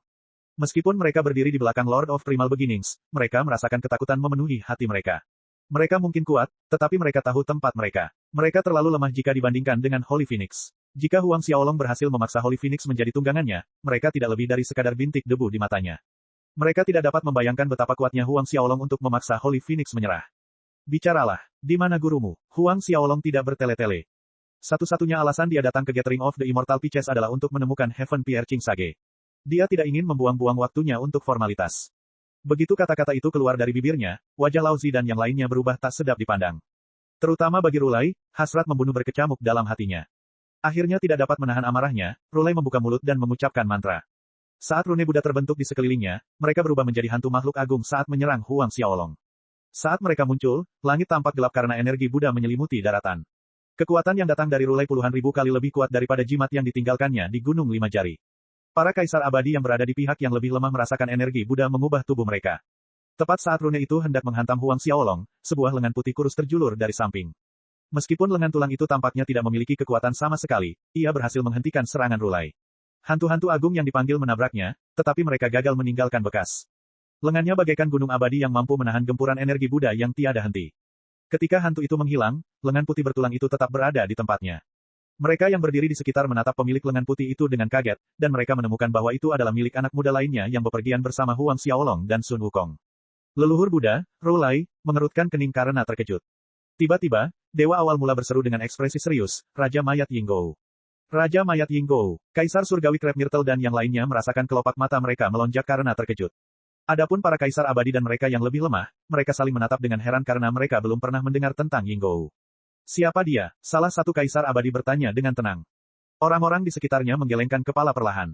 Meskipun mereka berdiri di belakang Lord of Primal Beginnings, mereka merasakan ketakutan memenuhi hati mereka. Mereka mungkin kuat, tetapi mereka tahu tempat mereka. Mereka terlalu lemah jika dibandingkan dengan Holy Phoenix. Jika Huang Xiaolong berhasil memaksa Holy Phoenix menjadi tunggangannya, mereka tidak lebih dari sekadar bintik debu di matanya. Mereka tidak dapat membayangkan betapa kuatnya Huang Xiaolong untuk memaksa Holy Phoenix menyerah. Bicaralah, di mana gurumu? Huang Xiaolong tidak bertele-tele. Satu-satunya alasan dia datang ke Gathering of the Immortal Pitches adalah untuk menemukan Heaven Piercing Sage. Dia tidak ingin membuang-buang waktunya untuk formalitas. Begitu kata-kata itu keluar dari bibirnya, wajah Lao Zi dan yang lainnya berubah tak sedap dipandang. Terutama bagi Rulai, hasrat membunuh berkecamuk dalam hatinya. Akhirnya tidak dapat menahan amarahnya, Rulai membuka mulut dan mengucapkan mantra. Saat rune Buddha terbentuk di sekelilingnya, mereka berubah menjadi hantu makhluk agung saat menyerang Huang Xiaolong. Saat mereka muncul, langit tampak gelap karena energi Buddha menyelimuti daratan. Kekuatan yang datang dari Rulai puluhan ribu kali lebih kuat daripada jimat yang ditinggalkannya di Gunung Lima Jari. Para kaisar abadi yang berada di pihak yang lebih lemah merasakan energi Buddha mengubah tubuh mereka. Tepat saat rune itu hendak menghantam Huang Xiaolong, sebuah lengan putih kurus terjulur dari samping. Meskipun lengan tulang itu tampaknya tidak memiliki kekuatan sama sekali, ia berhasil menghentikan serangan Rulai. Hantu-hantu agung yang dipanggil menabraknya, tetapi mereka gagal meninggalkan bekas. Lengannya bagaikan gunung abadi yang mampu menahan gempuran energi Buddha yang tiada henti. Ketika hantu itu menghilang, lengan putih bertulang itu tetap berada di tempatnya. Mereka yang berdiri di sekitar menatap pemilik lengan putih itu dengan kaget, dan mereka menemukan bahwa itu adalah milik anak muda lainnya yang bepergian bersama Huang Xiaolong dan Sun Wukong. Leluhur Buddha, Rulai, mengerutkan kening karena terkejut. Tiba-tiba, dewa awal mula berseru dengan ekspresi serius, Raja Mayat Yinggou. Raja Mayat Yinggou, Kaisar Surgawi Crab Myrtle dan yang lainnya merasakan kelopak mata mereka melonjak karena terkejut. Adapun para kaisar abadi dan mereka yang lebih lemah, mereka saling menatap dengan heran karena mereka belum pernah mendengar tentang Yinggou. Siapa dia? Salah satu kaisar abadi bertanya dengan tenang. Orang-orang di sekitarnya menggelengkan kepala perlahan.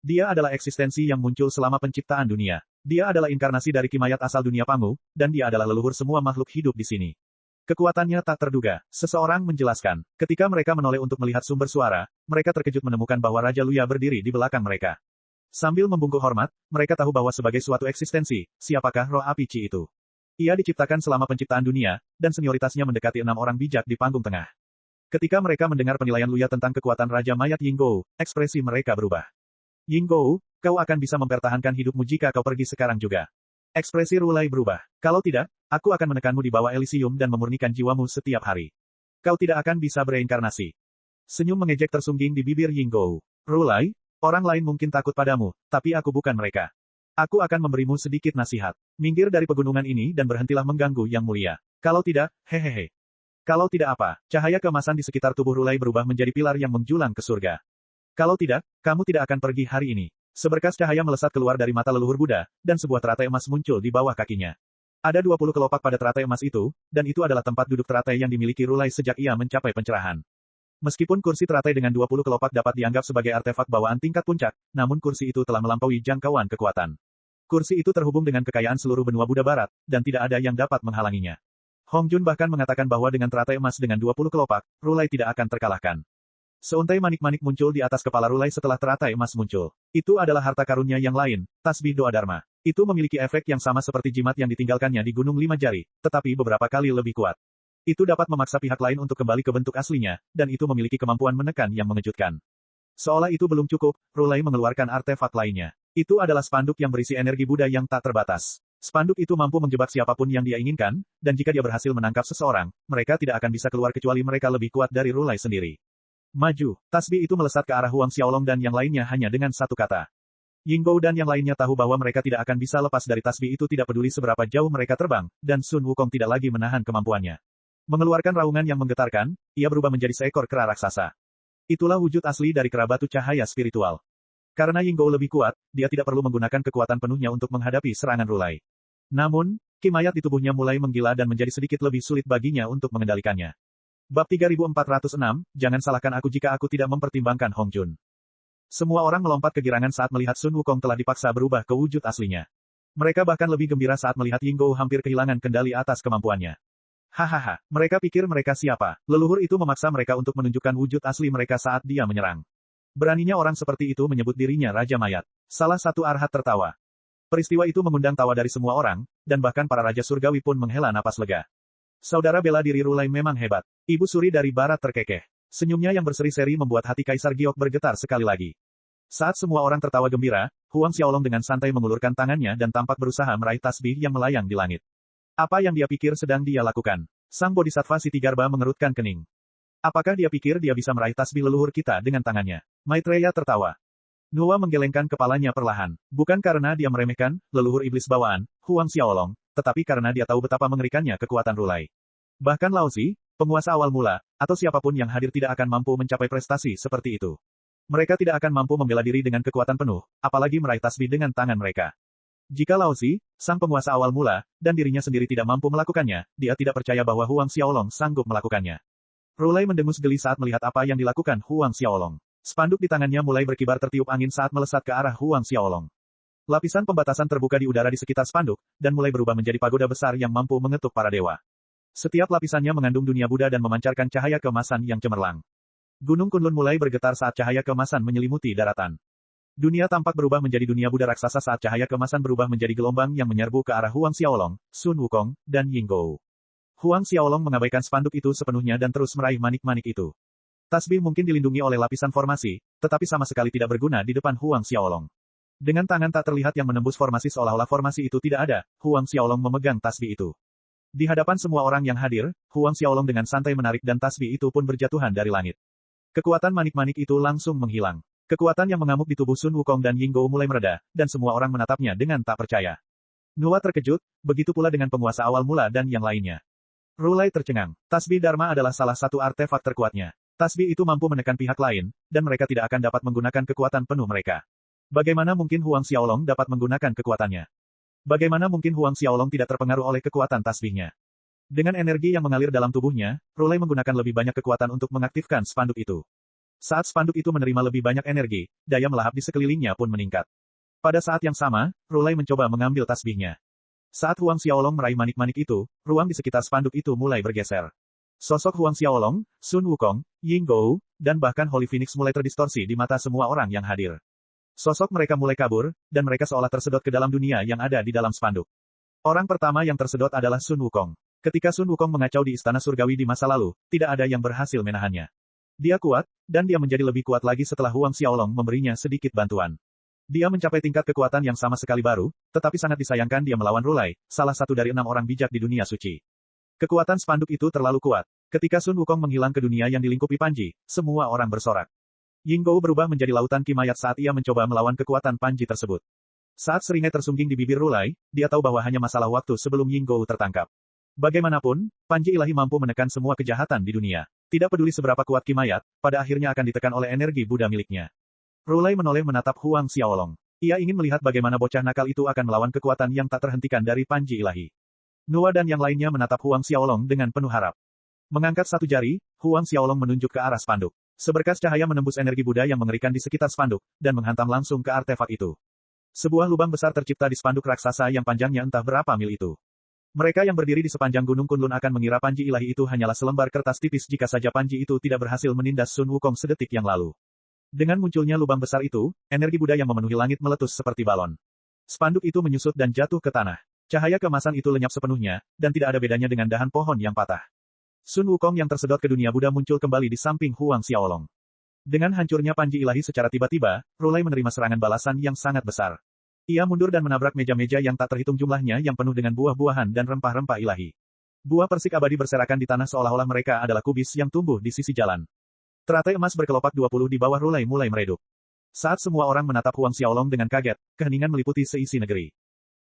Dia adalah eksistensi yang muncul selama penciptaan dunia. Dia adalah inkarnasi dari Kimayat asal dunia Pangu, dan dia adalah leluhur semua makhluk hidup di sini. Kekuatannya tak terduga, seseorang menjelaskan. Ketika mereka menoleh untuk melihat sumber suara, mereka terkejut menemukan bahwa Raja Luya berdiri di belakang mereka. Sambil membungkuk hormat, mereka tahu bahwa sebagai suatu eksistensi, siapakah roh api Qi itu? Ia diciptakan selama penciptaan dunia, dan senioritasnya mendekati 6 orang bijak di panggung tengah. Ketika mereka mendengar penilaian Luya tentang kekuatan Raja Mayat Yinggou, ekspresi mereka berubah. Yinggou, kau akan bisa mempertahankan hidupmu jika kau pergi sekarang juga. Ekspresi Rulai berubah. Kalau tidak, aku akan menekanmu di bawah Elysium dan memurnikan jiwamu setiap hari. Kau tidak akan bisa bereinkarnasi. Senyum mengejek tersungging di bibir Yinggou. Rulai, orang lain mungkin takut padamu, tapi aku bukan mereka. Aku akan memberimu sedikit nasihat. Minggir dari pegunungan ini dan berhentilah mengganggu Yang Mulia. Kalau tidak, hehehe. Kalau tidak apa, cahaya keemasan di sekitar tubuh Rulai berubah menjadi pilar yang menjulang ke surga. Kalau tidak, kamu tidak akan pergi hari ini. Seberkas cahaya melesat keluar dari mata leluhur Buddha, dan sebuah teratai emas muncul di bawah kakinya. Ada 20 kelopak pada teratai emas itu, dan itu adalah tempat duduk teratai yang dimiliki Rulai sejak ia mencapai pencerahan. Meskipun kursi teratai dengan 20 kelopak dapat dianggap sebagai artefak bawaan tingkat puncak, namun kursi itu telah melampaui jangkauan kekuatan. Kursi itu terhubung dengan kekayaan seluruh benua Buddha Barat, dan tidak ada yang dapat menghalanginya. Hong Jun bahkan mengatakan bahwa dengan teratai emas dengan 20 kelopak, Rulai tidak akan terkalahkan. Seuntai manik-manik muncul di atas kepala Rulai setelah teratai emas muncul. Itu adalah harta karunnya yang lain, tasbih doa dharma. Itu memiliki efek yang sama seperti jimat yang ditinggalkannya di Gunung Lima Jari, tetapi beberapa kali lebih kuat. Itu dapat memaksa pihak lain untuk kembali ke bentuk aslinya, dan itu memiliki kemampuan menekan yang mengejutkan. Seolah itu belum cukup, Rulai mengeluarkan artefak lainnya. Itu adalah spanduk yang berisi energi Buddha yang tak terbatas. Spanduk itu mampu menjebak siapapun yang dia inginkan, dan jika dia berhasil menangkap seseorang, mereka tidak akan bisa keluar kecuali mereka lebih kuat dari Rulai sendiri. Maju, tasbih itu melesat ke arah Huang Xiaolong dan yang lainnya hanya dengan satu kata. Yinggou dan yang lainnya tahu bahwa mereka tidak akan bisa lepas dari tasbih itu tidak peduli seberapa jauh mereka terbang, dan Sun Wukong tidak lagi menahan kemampuannya. Mengeluarkan raungan yang menggetarkan, ia berubah menjadi seekor kera raksasa. Itulah wujud asli dari kera batu cahaya spiritual. Karena Yinggou lebih kuat, dia tidak perlu menggunakan kekuatan penuhnya untuk menghadapi serangan Rulai. Namun, kimayat di tubuhnya mulai menggila dan menjadi sedikit lebih sulit baginya untuk mengendalikannya. Bab 3406, jangan salahkan aku jika aku tidak mempertimbangkan Hong Jun. Semua orang melompat kegirangan saat melihat Sun Wukong telah dipaksa berubah ke wujud aslinya. Mereka bahkan lebih gembira saat melihat Yinggou hampir kehilangan kendali atas kemampuannya. Hahaha, mereka pikir mereka siapa? Leluhur itu memaksa mereka untuk menunjukkan wujud asli mereka saat dia menyerang. Beraninya orang seperti itu menyebut dirinya Raja Mayat. Salah satu arhat tertawa. Peristiwa itu mengundang tawa dari semua orang, dan bahkan para Raja Surgawi pun menghela napas lega. Saudara bela diri Rulai memang hebat. Ibu Suri dari Barat terkekeh. Senyumnya yang berseri-seri membuat hati Kaisar Giok bergetar sekali lagi. Saat semua orang tertawa gembira, Huang Xiaolong dengan santai mengulurkan tangannya dan tampak berusaha meraih tasbih yang melayang di langit. Apa yang dia pikir sedang dia lakukan? Sang Bodhisattva Sitigarba mengerutkan kening. Apakah dia pikir dia bisa meraih tasbih leluhur kita dengan tangannya? Maitreya tertawa. Nuwa menggelengkan kepalanya perlahan. Bukan karena dia meremehkan leluhur iblis bawaan, Huang Xiaolong, tetapi karena dia tahu betapa mengerikannya kekuatan Rulai. Bahkan Lao Zi, penguasa awal mula, atau siapapun yang hadir tidak akan mampu mencapai prestasi seperti itu. Mereka tidak akan mampu membela diri dengan kekuatan penuh, apalagi meraih tasbih dengan tangan mereka. Jika Lao Zi, sang penguasa awal mula, dan dirinya sendiri tidak mampu melakukannya, dia tidak percaya bahwa Huang Xiaolong sanggup melakukannya. Rulai mendengus geli saat melihat apa yang dilakukan Huang Xiaolong. Spanduk di tangannya mulai berkibar tertiup angin saat melesat ke arah Huang Xiaolong. Lapisan pembatasan terbuka di udara di sekitar spanduk, dan mulai berubah menjadi pagoda besar yang mampu mengetuk para dewa. Setiap lapisannya mengandung dunia Buddha dan memancarkan cahaya keemasan yang cemerlang. Gunung Kunlun mulai bergetar saat cahaya keemasan menyelimuti daratan. Dunia tampak berubah menjadi dunia Buddha raksasa saat cahaya keemasan berubah menjadi gelombang yang menyerbu ke arah Huang Xiaolong, Sun Wukong, dan Yinggou. Huang Xiaolong mengabaikan spanduk itu sepenuhnya dan terus meraih manik-manik itu. Tasbih mungkin dilindungi oleh lapisan formasi, tetapi sama sekali tidak berguna di depan Huang Xiaolong. Dengan tangan tak terlihat yang menembus formasi seolah-olah formasi itu tidak ada, Huang Xiaolong memegang tasbih itu. Di hadapan semua orang yang hadir, Huang Xiaolong dengan santai menarik dan tasbih itu pun berjatuhan dari langit. Kekuatan manik-manik itu langsung menghilang. Kekuatan yang mengamuk di tubuh Sun Wukong dan Yinggou mulai mereda, dan semua orang menatapnya dengan tak percaya. Nuwa terkejut, begitu pula dengan penguasa awal mula dan yang lainnya. Rulai tercengang. Tasbih Dharma adalah salah satu artefak terkuatnya. Tasbih itu mampu menekan pihak lain, dan mereka tidak akan dapat menggunakan kekuatan penuh mereka. Bagaimana mungkin Huang Xiaolong dapat menggunakan kekuatannya? Bagaimana mungkin Huang Xiaolong tidak terpengaruh oleh kekuatan tasbihnya? Dengan energi yang mengalir dalam tubuhnya, Rulai menggunakan lebih banyak kekuatan untuk mengaktifkan spanduk itu. Saat spanduk itu menerima lebih banyak energi, daya melahap di sekelilingnya pun meningkat. Pada saat yang sama, Rulai mencoba mengambil tasbihnya. Saat Huang Xiaolong meraih manik-manik itu, ruang di sekitar spanduk itu mulai bergeser. Sosok Huang Xiaolong, Sun Wukong, Yinggou, dan bahkan Holy Phoenix mulai terdistorsi di mata semua orang yang hadir. Sosok mereka mulai kabur, dan mereka seolah tersedot ke dalam dunia yang ada di dalam spanduk. Orang pertama yang tersedot adalah Sun Wukong. Ketika Sun Wukong mengacau di Istana Surgawi di masa lalu, tidak ada yang berhasil menahannya. Dia kuat, dan dia menjadi lebih kuat lagi setelah Huang Xiaolong memberinya sedikit bantuan. Dia mencapai tingkat kekuatan yang sama sekali baru, tetapi sangat disayangkan dia melawan Rulai, salah satu dari 6 orang bijak di dunia suci. Kekuatan spanduk itu terlalu kuat. Ketika Sun Wukong menghilang ke dunia yang dilingkupi Panji, semua orang bersorak. Yinggou berubah menjadi lautan kimayat saat ia mencoba melawan kekuatan Panji tersebut. Saat seringai tersungging di bibir Rulai, dia tahu bahwa hanya masalah waktu sebelum Yinggou tertangkap. Bagaimanapun, Panji ilahi mampu menekan semua kejahatan di dunia. Tidak peduli seberapa kuat kimayat, pada akhirnya akan ditekan oleh energi Buddha miliknya. Rulai menoleh menatap Huang Xiaolong. Ia ingin melihat bagaimana bocah nakal itu akan melawan kekuatan yang tak terhentikan dari Panji ilahi. Nuwa dan yang lainnya menatap Huang Xiaolong dengan penuh harap. Mengangkat satu jari, Huang Xiaolong menunjuk ke arah spanduk. Seberkas cahaya menembus energi Buddha yang mengerikan di sekitar spanduk, dan menghantam langsung ke artefak itu. Sebuah lubang besar tercipta di spanduk raksasa yang panjangnya entah berapa mil itu. Mereka yang berdiri di sepanjang Gunung Kunlun akan mengira Panji ilahi itu hanyalah selembar kertas tipis jika saja Panji itu tidak berhasil menindas Sun Wukong sedetik yang lalu. Dengan munculnya lubang besar itu, energi Buddha yang memenuhi langit meletus seperti balon. Spanduk itu menyusut dan jatuh ke tanah. Cahaya keemasan itu lenyap sepenuhnya, dan tidak ada bedanya dengan dahan pohon yang patah. Sun Wukong yang tersedot ke dunia Buddha muncul kembali di samping Huang Xiaolong. Dengan hancurnya Panji ilahi secara tiba-tiba, Rulai menerima serangan balasan yang sangat besar. Ia mundur dan menabrak meja-meja yang tak terhitung jumlahnya yang penuh dengan buah-buahan dan rempah-rempah ilahi. Buah persik abadi berserakan di tanah seolah-olah mereka adalah kubis yang tumbuh di sisi jalan. Teratai emas berkelopak 20 di bawah Rulai mulai meredup. Saat semua orang menatap Huang Xiaolong dengan kaget, keheningan meliputi seisi negeri.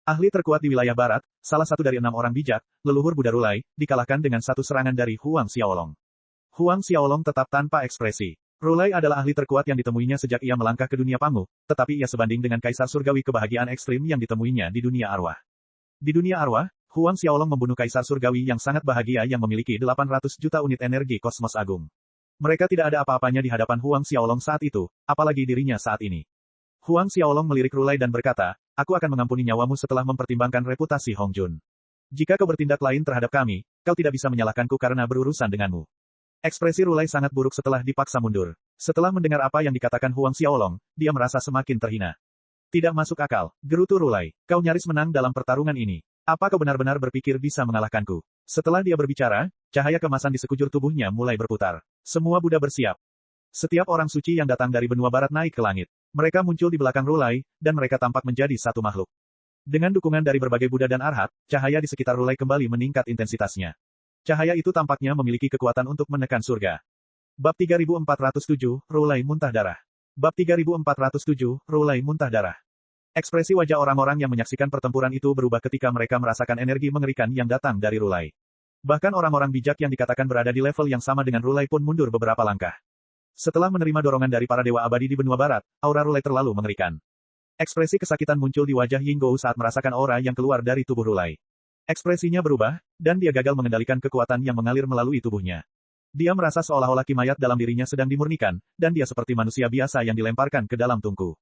Ahli terkuat di wilayah barat, salah satu dari 6 orang bijak, leluhur Buddha Rulai, dikalahkan dengan satu serangan dari Huang Xiaolong. Huang Xiaolong tetap tanpa ekspresi. Rulai adalah ahli terkuat yang ditemuinya sejak ia melangkah ke dunia Pangu, tetapi ia sebanding dengan Kaisar Surgawi kebahagiaan ekstrim yang ditemuinya di dunia arwah. Di dunia arwah, Huang Xiaolong membunuh Kaisar Surgawi yang sangat bahagia yang memiliki 800 juta unit energi kosmos agung. Mereka tidak ada apa-apanya di hadapan Huang Xiaolong saat itu, apalagi dirinya saat ini. Huang Xiaolong melirik Rulai dan berkata, "Aku akan mengampuni nyawamu setelah mempertimbangkan reputasi Hong Jun. Jika kau bertindak lain terhadap kami, kau tidak bisa menyalahkanku karena berurusan denganmu." Ekspresi Rulai sangat buruk setelah dipaksa mundur. Setelah mendengar apa yang dikatakan Huang Xiaolong, dia merasa semakin terhina. Tidak masuk akal, gerutu Rulai. Kau nyaris menang dalam pertarungan ini. Apa kau benar-benar berpikir bisa mengalahkanku? Setelah dia berbicara, cahaya kemasan di sekujur tubuhnya mulai berputar. Semua Buddha bersiap. Setiap orang suci yang datang dari benua barat naik ke langit. Mereka muncul di belakang Rulai, dan mereka tampak menjadi satu makhluk. Dengan dukungan dari berbagai Buddha dan Arhat, cahaya di sekitar Rulai kembali meningkat intensitasnya. Cahaya itu tampaknya memiliki kekuatan untuk menekan surga. Bab 3407, Rulai muntah darah. Bab 3407, Rulai muntah darah. Ekspresi wajah orang-orang yang menyaksikan pertempuran itu berubah ketika mereka merasakan energi mengerikan yang datang dari Rulai. Bahkan orang-orang bijak yang dikatakan berada di level yang sama dengan Rulai pun mundur beberapa langkah. Setelah menerima dorongan dari para dewa abadi di benua barat, aura Rulai terlalu mengerikan. Ekspresi kesakitan muncul di wajah Yinggou saat merasakan aura yang keluar dari tubuh Rulai. Ekspresinya berubah, dan dia gagal mengendalikan kekuatan yang mengalir melalui tubuhnya. Dia merasa seolah-olah kimayat dalam dirinya sedang dimurnikan, dan dia seperti manusia biasa yang dilemparkan ke dalam tungku.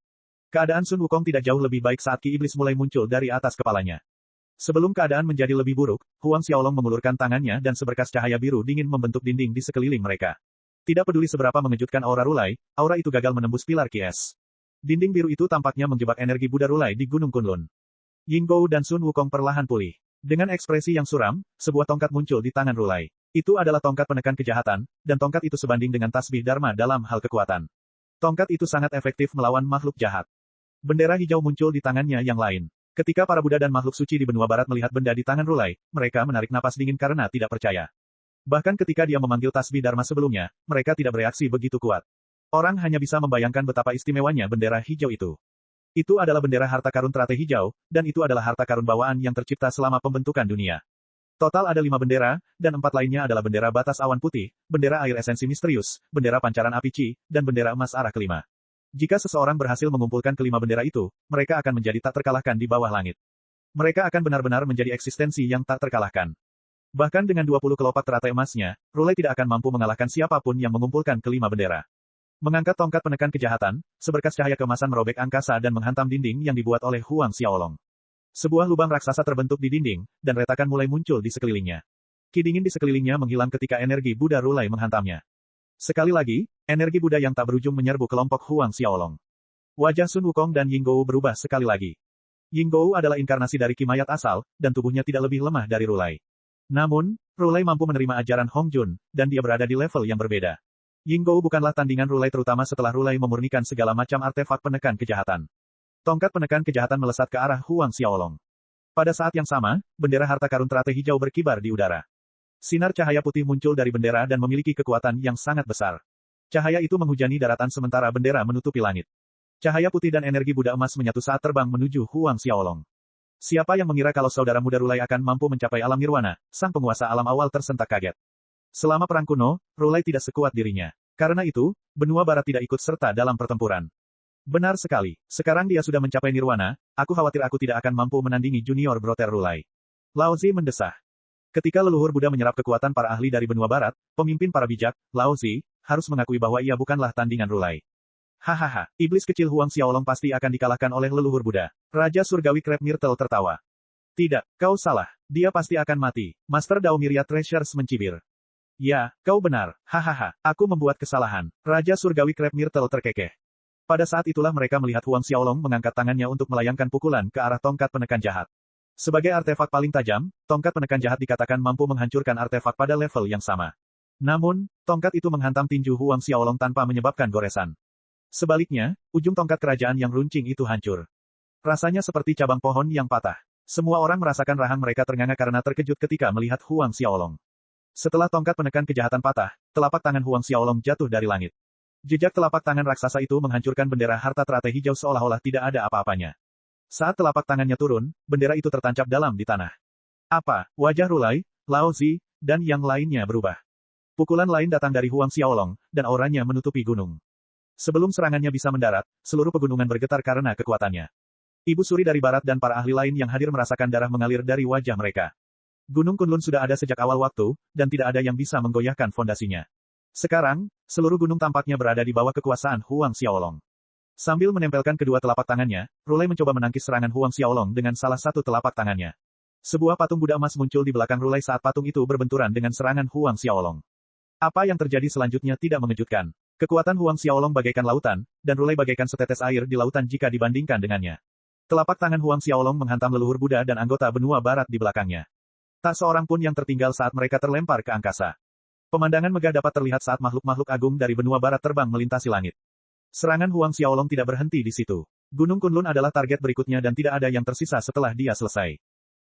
Keadaan Sun Wukong tidak jauh lebih baik saat Ki Iblis mulai muncul dari atas kepalanya. Sebelum keadaan menjadi lebih buruk, Huang Xiaolong mengulurkan tangannya dan seberkas cahaya biru dingin membentuk dinding di sekeliling mereka. Tidak peduli seberapa mengejutkan aura Rulai, aura itu gagal menembus pilar Ki Es. Dinding biru itu tampaknya menjebak energi Buddha Rulai di Gunung Kunlun. Yinggou dan Sun Wukong perlahan pulih. Dengan ekspresi yang suram, sebuah tongkat muncul di tangan Rulai. Itu adalah tongkat penekan kejahatan, dan tongkat itu sebanding dengan tasbih Dharma dalam hal kekuatan. Tongkat itu sangat efektif melawan makhluk jahat. Bendera hijau muncul di tangannya yang lain. Ketika para Buddha dan makhluk suci di benua barat melihat benda di tangan Rulai, mereka menarik napas dingin karena tidak percaya. Bahkan ketika dia memanggil tasbih Dharma sebelumnya, mereka tidak bereaksi begitu kuat. Orang hanya bisa membayangkan betapa istimewanya bendera hijau itu. Itu adalah bendera harta karun teratai hijau, dan itu adalah harta karun bawaan yang tercipta selama pembentukan dunia. Total ada 5 bendera, dan 4 lainnya adalah bendera batas awan putih, bendera air esensi misterius, bendera pancaran api Qi, dan bendera emas arah kelima. Jika seseorang berhasil mengumpulkan kelima bendera itu, mereka akan menjadi tak terkalahkan di bawah langit. Mereka akan benar-benar menjadi eksistensi yang tak terkalahkan. Bahkan dengan 20 kelopak teratai emasnya, Rulai tidak akan mampu mengalahkan siapapun yang mengumpulkan kelima bendera. Mengangkat tongkat penekan kejahatan, seberkas cahaya keemasan merobek angkasa dan menghantam dinding yang dibuat oleh Huang Xiaolong. Sebuah lubang raksasa terbentuk di dinding, dan retakan mulai muncul di sekelilingnya. Ki dingin di sekelilingnya menghilang ketika energi Buddha Rulai menghantamnya. Sekali lagi, energi Buddha yang tak berujung menyerbu kelompok Huang Xiaolong. Wajah Sun Wukong dan Yinggou berubah sekali lagi. Yinggou adalah inkarnasi dari kimayat asal, dan tubuhnya tidak lebih lemah dari Rulai. Namun, Rulai mampu menerima ajaran Hong Jun, dan dia berada di level yang berbeda. Yinggou bukanlah tandingan Rulai terutama setelah Rulai memurnikan segala macam artefak penekan kejahatan. Tongkat penekan kejahatan melesat ke arah Huang Xiaolong. Pada saat yang sama, bendera harta karun teratai hijau berkibar di udara. Sinar cahaya putih muncul dari bendera dan memiliki kekuatan yang sangat besar. Cahaya itu menghujani daratan sementara bendera menutupi langit. Cahaya putih dan energi Buddha emas menyatu saat terbang menuju Huang Xiaolong. Siapa yang mengira kalau saudara muda Rulai akan mampu mencapai alam nirwana, sang penguasa alam awal tersentak kaget. Selama perang kuno, Rulai tidak sekuat dirinya. Karena itu, benua barat tidak ikut serta dalam pertempuran. Benar sekali, sekarang dia sudah mencapai nirwana, aku khawatir aku tidak akan mampu menandingi junior broter Rulai. Lao Zi mendesah. Ketika leluhur Buddha menyerap kekuatan para ahli dari benua barat, pemimpin para bijak, Lao Zi, harus mengakui bahwa ia bukanlah tandingan Rulai. Hahaha, iblis kecil Huang Xiaolong pasti akan dikalahkan oleh leluhur Buddha. Raja Surgawi Crab Myrtle tertawa. Tidak, kau salah. Dia pasti akan mati. Master Dao Myriad Treasures mencibir. Ya, kau benar. Hahaha, aku membuat kesalahan. Raja Surgawi Crab Myrtle terkekeh. Pada saat itulah mereka melihat Huang Xiaolong mengangkat tangannya untuk melayangkan pukulan ke arah tongkat penekan jahat. Sebagai artefak paling tajam, tongkat penekan jahat dikatakan mampu menghancurkan artefak pada level yang sama. Namun, tongkat itu menghantam tinju Huang Xiaolong tanpa menyebabkan goresan. Sebaliknya, ujung tongkat kerajaan yang runcing itu hancur. Rasanya seperti cabang pohon yang patah. Semua orang merasakan rahang mereka ternganga karena terkejut ketika melihat Huang Xiaolong. Setelah tongkat penekan kejahatan patah, telapak tangan Huang Xiaolong jatuh dari langit. Jejak telapak tangan raksasa itu menghancurkan bendera harta teratai hijau seolah-olah tidak ada apa-apanya. Saat telapak tangannya turun, bendera itu tertancap dalam di tanah. Apa, wajah Rulai, Lao Zi, dan yang lainnya berubah. Pukulan lain datang dari Huang Xiaolong, dan auranya menutupi gunung. Sebelum serangannya bisa mendarat, seluruh pegunungan bergetar karena kekuatannya. Ibu suri dari barat dan para ahli lain yang hadir merasakan darah mengalir dari wajah mereka. Gunung Kunlun sudah ada sejak awal waktu, dan tidak ada yang bisa menggoyahkan fondasinya. Sekarang, seluruh gunung tampaknya berada di bawah kekuasaan Huang Xiaolong. Sambil menempelkan kedua telapak tangannya, Rulai mencoba menangkis serangan Huang Xiaolong dengan salah satu telapak tangannya. Sebuah patung Buddha emas muncul di belakang Rulai saat patung itu berbenturan dengan serangan Huang Xiaolong. Apa yang terjadi selanjutnya tidak mengejutkan. Kekuatan Huang Xiaolong bagaikan lautan, dan Rulai bagaikan setetes air di lautan jika dibandingkan dengannya. Telapak tangan Huang Xiaolong menghantam leluhur Buddha dan anggota benua barat di belakangnya. Tak seorang pun yang tertinggal saat mereka terlempar ke angkasa. Pemandangan megah dapat terlihat saat makhluk-makhluk agung dari benua barat terbang melintasi langit. Serangan Huang Xiaolong tidak berhenti di situ. Gunung Kunlun adalah target berikutnya dan tidak ada yang tersisa setelah dia selesai.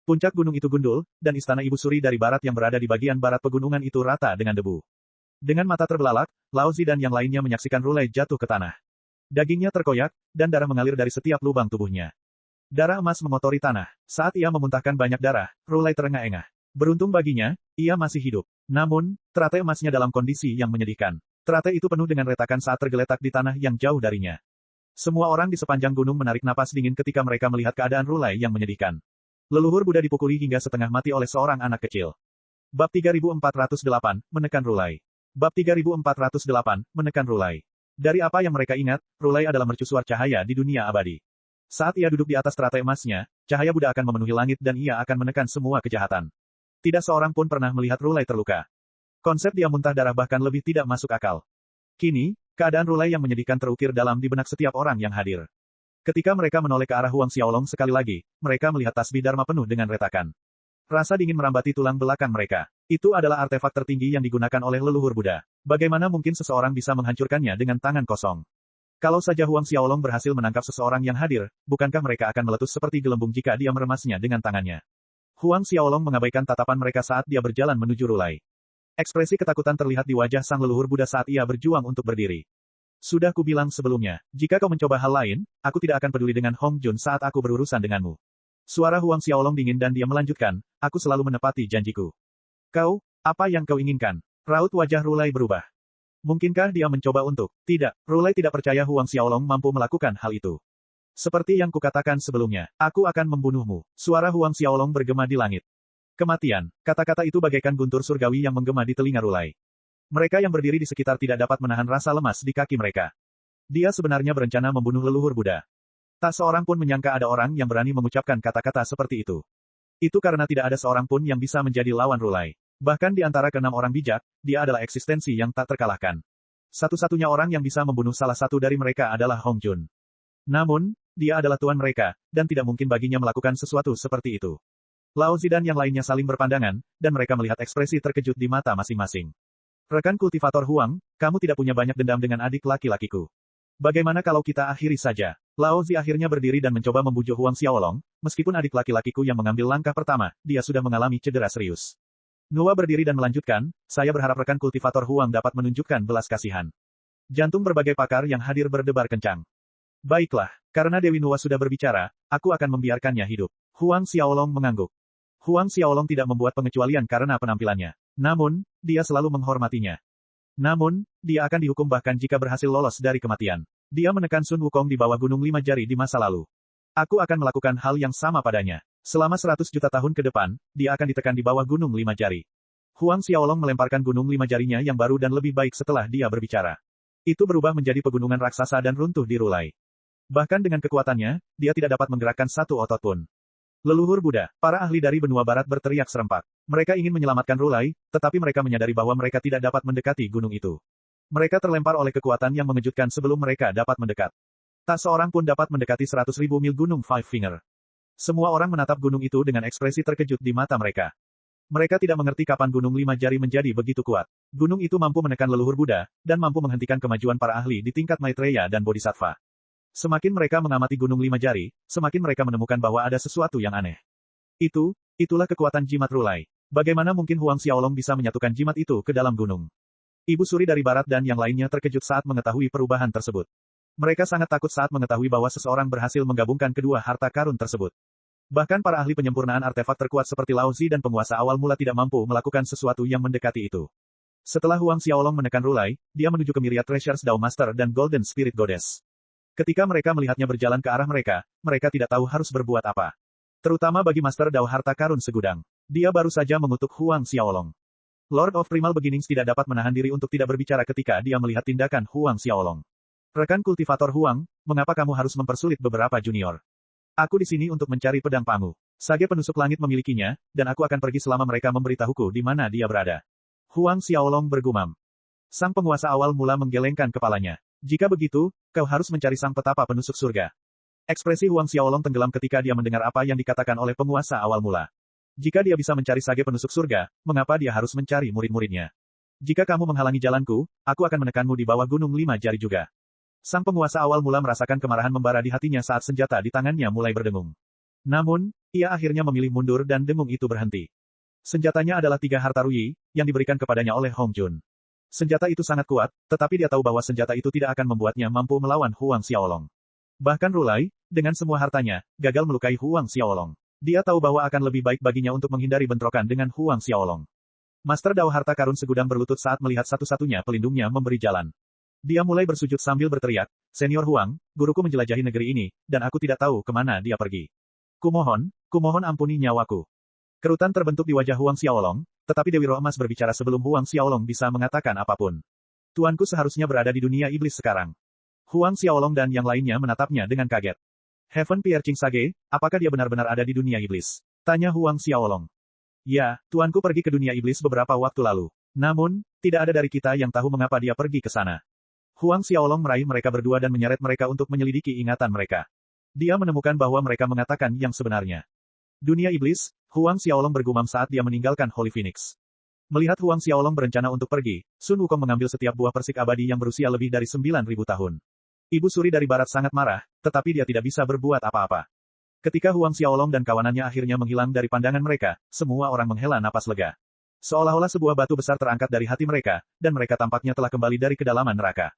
Puncak gunung itu gundul, dan istana Ibu Suri dari barat yang berada di bagian barat pegunungan itu rata dengan debu. Dengan mata terbelalak, Lao Zi dan yang lainnya menyaksikan Rulai jatuh ke tanah. Dagingnya terkoyak, dan darah mengalir dari setiap lubang tubuhnya. Darah emas mengotori tanah. Saat ia memuntahkan banyak darah, Rulai terengah-engah. Beruntung baginya, ia masih hidup. Namun, teratai emasnya dalam kondisi yang menyedihkan. Teratai itu penuh dengan retakan saat tergeletak di tanah yang jauh darinya. Semua orang di sepanjang gunung menarik napas dingin ketika mereka melihat keadaan Rulai yang menyedihkan. Leluhur Buddha dipukuli hingga setengah mati oleh seorang anak kecil. Bab 3408, menekan Rulai. Bab 3408, menekan Rulai. Dari apa yang mereka ingat, Rulai adalah mercusuar cahaya di dunia abadi. Saat ia duduk di atas teratai emasnya, cahaya Buddha akan memenuhi langit dan ia akan menekan semua kejahatan. Tidak seorang pun pernah melihat Rulai terluka. Konsep dia muntah darah bahkan lebih tidak masuk akal. Kini, keadaan Rulai yang menyedihkan terukir dalam di benak setiap orang yang hadir. Ketika mereka menoleh ke arah Huang Xiaolong sekali lagi, mereka melihat tasbih Dharma penuh dengan retakan. Rasa dingin merambati tulang belakang mereka. Itu adalah artefak tertinggi yang digunakan oleh leluhur Buddha. Bagaimana mungkin seseorang bisa menghancurkannya dengan tangan kosong? Kalau saja Huang Xiaolong berhasil menangkap seseorang yang hadir, bukankah mereka akan meletus seperti gelembung jika dia meremasnya dengan tangannya? Huang Xiaolong mengabaikan tatapan mereka saat dia berjalan menuju Rulai. Ekspresi ketakutan terlihat di wajah sang leluhur Buddha saat ia berjuang untuk berdiri. Sudah kubilang sebelumnya, jika kau mencoba hal lain, aku tidak akan peduli dengan Hong Jun saat aku berurusan denganmu. Suara Huang Xiaolong dingin dan dia melanjutkan, aku selalu menepati janjiku. Kau, apa yang kau inginkan? Raut wajah Rulai berubah. Mungkinkah dia mencoba untuk? Tidak, Rulai tidak percaya Huang Xiaolong mampu melakukan hal itu. Seperti yang kukatakan sebelumnya, aku akan membunuhmu. Suara Huang Xiaolong bergema di langit. Kematian, kata-kata itu bagaikan guntur surgawi yang menggema di telinga Rulai. Mereka yang berdiri di sekitar tidak dapat menahan rasa lemas di kaki mereka. Dia sebenarnya berencana membunuh leluhur Buddha. Tak seorang pun menyangka ada orang yang berani mengucapkan kata-kata seperti itu. Itu karena tidak ada seorang pun yang bisa menjadi lawan Rulai. Bahkan di antara keenam orang bijak, dia adalah eksistensi yang tak terkalahkan. Satu-satunya orang yang bisa membunuh salah satu dari mereka adalah Hong Jun. Namun, dia adalah tuan mereka, dan tidak mungkin baginya melakukan sesuatu seperti itu. Lao Zi dan yang lainnya saling berpandangan, dan mereka melihat ekspresi terkejut di mata masing-masing. Rekan kultivator Huang, kamu tidak punya banyak dendam dengan adik laki-lakiku. Bagaimana kalau kita akhiri saja? Lao Zi akhirnya berdiri dan mencoba membujuk Huang Xiaolong, meskipun adik laki-lakiku yang mengambil langkah pertama, dia sudah mengalami cedera serius. Nuwa berdiri dan melanjutkan, saya berharap rekan kultivator Huang dapat menunjukkan belas kasihan. Jantung berbagai pakar yang hadir berdebar kencang. Baiklah, karena Dewi Nuwa sudah berbicara, aku akan membiarkannya hidup. Huang Xiaolong mengangguk. Huang Xiaolong tidak membuat pengecualian karena penampilannya. Namun, dia selalu menghormatinya. Namun, dia akan dihukum bahkan jika berhasil lolos dari kematian. Dia menekan Sun Wukong di bawah Gunung Lima Jari di masa lalu. Aku akan melakukan hal yang sama padanya. Selama 100 juta tahun ke depan, dia akan ditekan di bawah Gunung Lima Jari. Huang Xiaolong melemparkan Gunung Lima Jarinya yang baru dan lebih baik setelah dia berbicara. Itu berubah menjadi pegunungan raksasa dan runtuh di Rulai. Bahkan dengan kekuatannya, dia tidak dapat menggerakkan satu otot pun. Leluhur Buddha, para ahli dari benua barat berteriak serempak. Mereka ingin menyelamatkan Rulai, tetapi mereka menyadari bahwa mereka tidak dapat mendekati gunung itu. Mereka terlempar oleh kekuatan yang mengejutkan sebelum mereka dapat mendekat. Tak seorang pun dapat mendekati 100.000 mil gunung Five Finger. Semua orang menatap gunung itu dengan ekspresi terkejut di mata mereka. Mereka tidak mengerti kapan gunung Lima Jari menjadi begitu kuat. Gunung itu mampu menekan leluhur Buddha, dan mampu menghentikan kemajuan para ahli di tingkat Maitreya dan Bodhisattva. Semakin mereka mengamati Gunung Lima Jari, semakin mereka menemukan bahwa ada sesuatu yang aneh. Itulah kekuatan jimat Rulai. Bagaimana mungkin Huang Xiaolong bisa menyatukan jimat itu ke dalam gunung? Ibu Suri dari barat dan yang lainnya terkejut saat mengetahui perubahan tersebut. Mereka sangat takut saat mengetahui bahwa seseorang berhasil menggabungkan kedua harta karun tersebut. Bahkan para ahli penyempurnaan artefak terkuat seperti Lao Zi dan penguasa awal mula tidak mampu melakukan sesuatu yang mendekati itu. Setelah Huang Xiaolong menekan Rulai, dia menuju ke Myriad Treasures Dao Master dan Golden Spirit Goddess. Ketika mereka melihatnya berjalan ke arah mereka, mereka tidak tahu harus berbuat apa. Terutama bagi Master Dao harta karun segudang. Dia baru saja mengutuk Huang Xiaolong. Lord of Primal Beginnings tidak dapat menahan diri untuk tidak berbicara ketika dia melihat tindakan Huang Xiaolong. Rekan kultivator Huang, mengapa kamu harus mempersulit beberapa junior? Aku di sini untuk mencari pedang Pangu. Sage penusuk langit memilikinya, dan aku akan pergi selama mereka memberitahuku di mana dia berada. Huang Xiaolong bergumam. Sang penguasa awal mula menggelengkan kepalanya. Jika begitu, kau harus mencari sang petapa penusuk surga. Ekspresi Huang Xiaolong tenggelam ketika dia mendengar apa yang dikatakan oleh penguasa awal mula. Jika dia bisa mencari sage penusuk surga, mengapa dia harus mencari murid-muridnya? Jika kamu menghalangi jalanku, aku akan menekanmu di bawah Gunung Lima Jari juga. Sang penguasa awal mula merasakan kemarahan membara di hatinya saat senjata di tangannya mulai berdengung. Namun, ia akhirnya memilih mundur dan dengung itu berhenti. Senjatanya adalah 3 harta Ruyi, yang diberikan kepadanya oleh Hong Jun. Senjata itu sangat kuat, tetapi dia tahu bahwa senjata itu tidak akan membuatnya mampu melawan Huang Xiaolong. Bahkan Rulai, dengan semua hartanya, gagal melukai Huang Xiaolong. Dia tahu bahwa akan lebih baik baginya untuk menghindari bentrokan dengan Huang Xiaolong. Master Dao harta karun segudang berlutut saat melihat satu-satunya pelindungnya memberi jalan. Dia mulai bersujud sambil berteriak, "Senior Huang, guruku menjelajahi negeri ini, dan aku tidak tahu kemana dia pergi. Kumohon ampuni nyawaku." Kerutan terbentuk di wajah Huang Xiaolong, tetapi Dewi Roh Emas berbicara sebelum Huang Xiaolong bisa mengatakan apapun. "Tuanku seharusnya berada di dunia iblis sekarang." Huang Xiaolong dan yang lainnya menatapnya dengan kaget. "Heaven Piercing Sage, apakah dia benar-benar ada di dunia iblis?" Tanya Huang Xiaolong. "Ya, tuanku pergi ke dunia iblis beberapa waktu lalu. Namun, tidak ada dari kita yang tahu mengapa dia pergi ke sana." Huang Xiaolong meraih mereka berdua dan menyeret mereka untuk menyelidiki ingatan mereka. Dia menemukan bahwa mereka mengatakan yang sebenarnya. Dunia iblis, Huang Xiaolong bergumam saat dia meninggalkan Holy Phoenix. Melihat Huang Xiaolong berencana untuk pergi, Sun Wukong mengambil setiap buah persik abadi yang berusia lebih dari 9.000 tahun. Ibu suri dari barat sangat marah, tetapi dia tidak bisa berbuat apa-apa. Ketika Huang Xiaolong dan kawanannya akhirnya menghilang dari pandangan mereka, semua orang menghela napas lega. Seolah-olah sebuah batu besar terangkat dari hati mereka, dan mereka tampaknya telah kembali dari kedalaman neraka.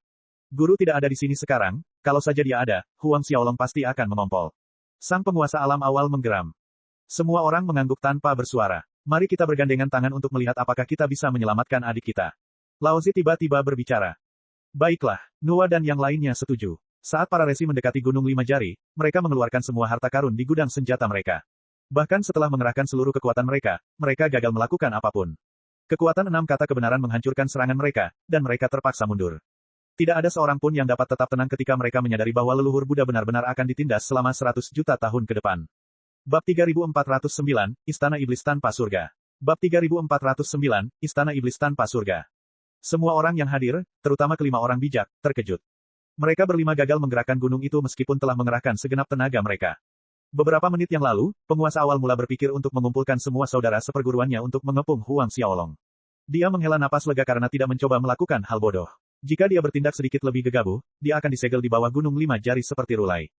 Guru tidak ada di sini sekarang, kalau saja dia ada, Huang Xiaolong pasti akan mengompol. Sang penguasa alam awal menggeram. Semua orang mengangguk tanpa bersuara. Mari kita bergandengan tangan untuk melihat apakah kita bisa menyelamatkan adik kita. Lao Zi tiba-tiba berbicara. Baiklah, Nuwa dan yang lainnya setuju. Saat para resi mendekati Gunung Lima Jari, mereka mengeluarkan semua harta karun di gudang senjata mereka. Bahkan setelah mengerahkan seluruh kekuatan mereka, mereka gagal melakukan apapun. Kekuatan 6 kata kebenaran menghancurkan serangan mereka, dan mereka terpaksa mundur. Tidak ada seorang pun yang dapat tetap tenang ketika mereka menyadari bahwa leluhur Buddha benar-benar akan ditindas selama 100 juta tahun ke depan. Bab 3409, Istana Iblis Tanpa Surga. Bab 3409, Istana Iblis Tanpa Surga. Semua orang yang hadir, terutama kelima orang bijak, terkejut. Mereka berlima gagal menggerakkan gunung itu meskipun telah mengerahkan segenap tenaga mereka. Beberapa menit yang lalu, penguasa awal mula berpikir untuk mengumpulkan semua saudara seperguruannya untuk mengepung Huang Xiaolong. Dia menghela napas lega karena tidak mencoba melakukan hal bodoh. Jika dia bertindak sedikit lebih gegabah, dia akan disegel di bawah gunung 5 jari seperti Rulai.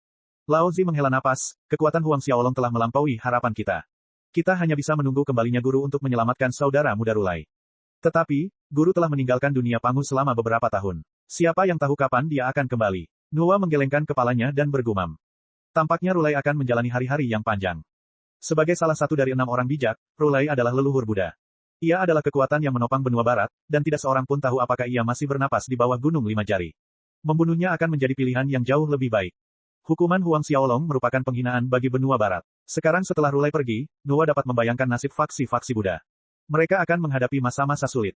Lao Zi menghela napas, kekuatan Huang Xiaolong telah melampaui harapan kita. Kita hanya bisa menunggu kembalinya guru untuk menyelamatkan saudara muda Rulai. Tetapi, guru telah meninggalkan dunia Pangu selama beberapa tahun. Siapa yang tahu kapan dia akan kembali? Nuwa menggelengkan kepalanya dan bergumam. Tampaknya Rulai akan menjalani hari-hari yang panjang. Sebagai salah satu dari 6 orang bijak, Rulai adalah leluhur Buddha. Ia adalah kekuatan yang menopang benua barat, dan tidak seorang pun tahu apakah ia masih bernapas di bawah gunung 5 jari. Membunuhnya akan menjadi pilihan yang jauh lebih baik. Hukuman Huang Xiaolong merupakan penghinaan bagi benua barat. Sekarang setelah Rulai pergi, Nuwa dapat membayangkan nasib faksi-faksi Buddha. Mereka akan menghadapi masa-masa sulit.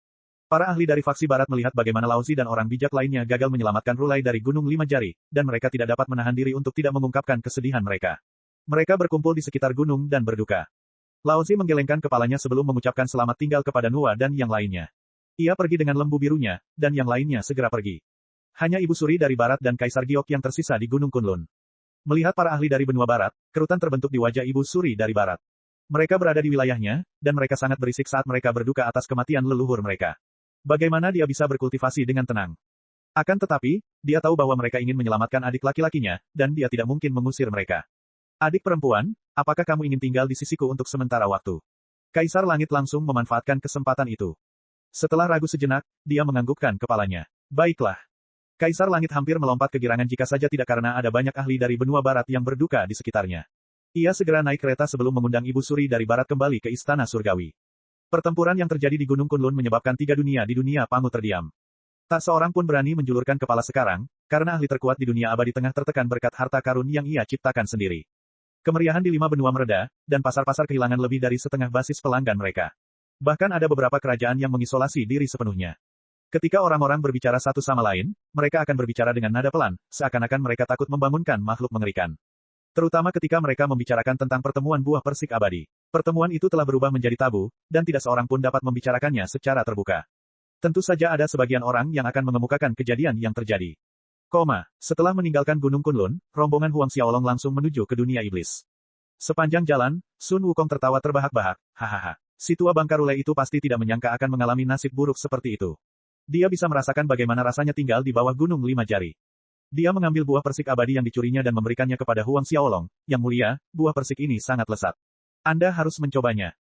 Para ahli dari faksi barat melihat bagaimana Lao Zi dan orang bijak lainnya gagal menyelamatkan Rulai dari gunung 5 jari, dan mereka tidak dapat menahan diri untuk tidak mengungkapkan kesedihan mereka. Mereka berkumpul di sekitar gunung dan berduka. Lao Zi menggelengkan kepalanya sebelum mengucapkan selamat tinggal kepada Nuwa dan yang lainnya. Ia pergi dengan lembu birunya, dan yang lainnya segera pergi. Hanya Ibu Suri dari barat dan Kaisar Giok yang tersisa di Gunung Kunlun. Melihat para ahli dari benua barat, kerutan terbentuk di wajah Ibu Suri dari barat. Mereka berada di wilayahnya, dan mereka sangat berisik saat mereka berduka atas kematian leluhur mereka. Bagaimana dia bisa berkultivasi dengan tenang? Akan tetapi, dia tahu bahwa mereka ingin menyelamatkan adik laki-lakinya, dan dia tidak mungkin mengusir mereka. Adik perempuan, apakah kamu ingin tinggal di sisiku untuk sementara waktu? Kaisar Langit langsung memanfaatkan kesempatan itu. Setelah ragu sejenak, dia menganggukkan kepalanya. Baiklah. Kaisar Langit hampir melompat kegirangan jika saja tidak karena ada banyak ahli dari benua barat yang berduka di sekitarnya. Ia segera naik kereta sebelum mengundang Ibu Suri dari barat kembali ke Istana Surgawi. Pertempuran yang terjadi di Gunung Kunlun menyebabkan 3 dunia di dunia Pangu terdiam. Tak seorang pun berani menjulurkan kepala sekarang, karena ahli terkuat di dunia abadi tengah tertekan berkat harta karun yang ia ciptakan sendiri. Kemeriahan di 5 benua mereda, dan pasar-pasar kehilangan lebih dari setengah basis pelanggan mereka. Bahkan ada beberapa kerajaan yang mengisolasi diri sepenuhnya. Ketika orang-orang berbicara satu sama lain, mereka akan berbicara dengan nada pelan, seakan-akan mereka takut membangunkan makhluk mengerikan. Terutama ketika mereka membicarakan tentang pertemuan buah persik abadi. Pertemuan itu telah berubah menjadi tabu, dan tidak seorang pun dapat membicarakannya secara terbuka. Tentu saja ada sebagian orang yang akan mengemukakan kejadian yang terjadi. Setelah meninggalkan Gunung Kunlun, rombongan Huang Xiaolong langsung menuju ke dunia iblis. Sepanjang jalan, Sun Wukong tertawa terbahak-bahak, hahaha. Si tua bangka Rulai itu pasti tidak menyangka akan mengalami nasib buruk seperti itu. Dia bisa merasakan bagaimana rasanya tinggal di bawah Gunung 5 Jari. Dia mengambil buah persik abadi yang dicurinya dan memberikannya kepada Huang Xiaolong. Yang mulia, buah persik ini sangat lezat. Anda harus mencobanya.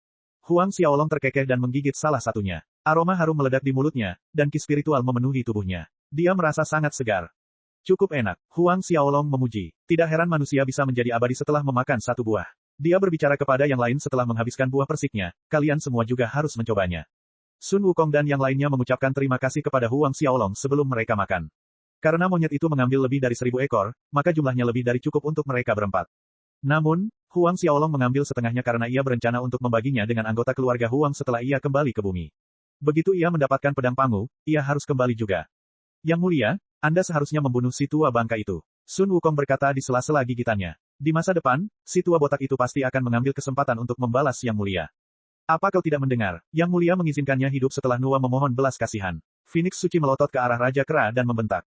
Huang Xiaolong terkekeh dan menggigit salah satunya. Aroma harum meledak di mulutnya, dan ki spiritual memenuhi tubuhnya. Dia merasa sangat segar. Cukup enak, Huang Xiaolong memuji. Tidak heran manusia bisa menjadi abadi setelah memakan satu buah. Dia berbicara kepada yang lain setelah menghabiskan buah persiknya, kalian semua juga harus mencobanya. Sun Wukong dan yang lainnya mengucapkan terima kasih kepada Huang Xiaolong sebelum mereka makan. Karena monyet itu mengambil lebih dari 1000 ekor, maka jumlahnya lebih dari cukup untuk mereka berempat. Namun, Huang Xiaolong mengambil setengahnya karena ia berencana untuk membaginya dengan anggota keluarga Huang setelah ia kembali ke bumi. Begitu ia mendapatkan pedang Pangu, ia harus kembali juga. Yang mulia, Anda seharusnya membunuh si tua bangka itu. Sun Wukong berkata di sela-sela gigitannya. Di masa depan, si tua botak itu pasti akan mengambil kesempatan untuk membalas Yang Mulia. Apa kau tidak mendengar? Yang Mulia mengizinkannya hidup setelah Nuwa memohon belas kasihan. Phoenix Suci melotot ke arah Raja Kera dan membentak.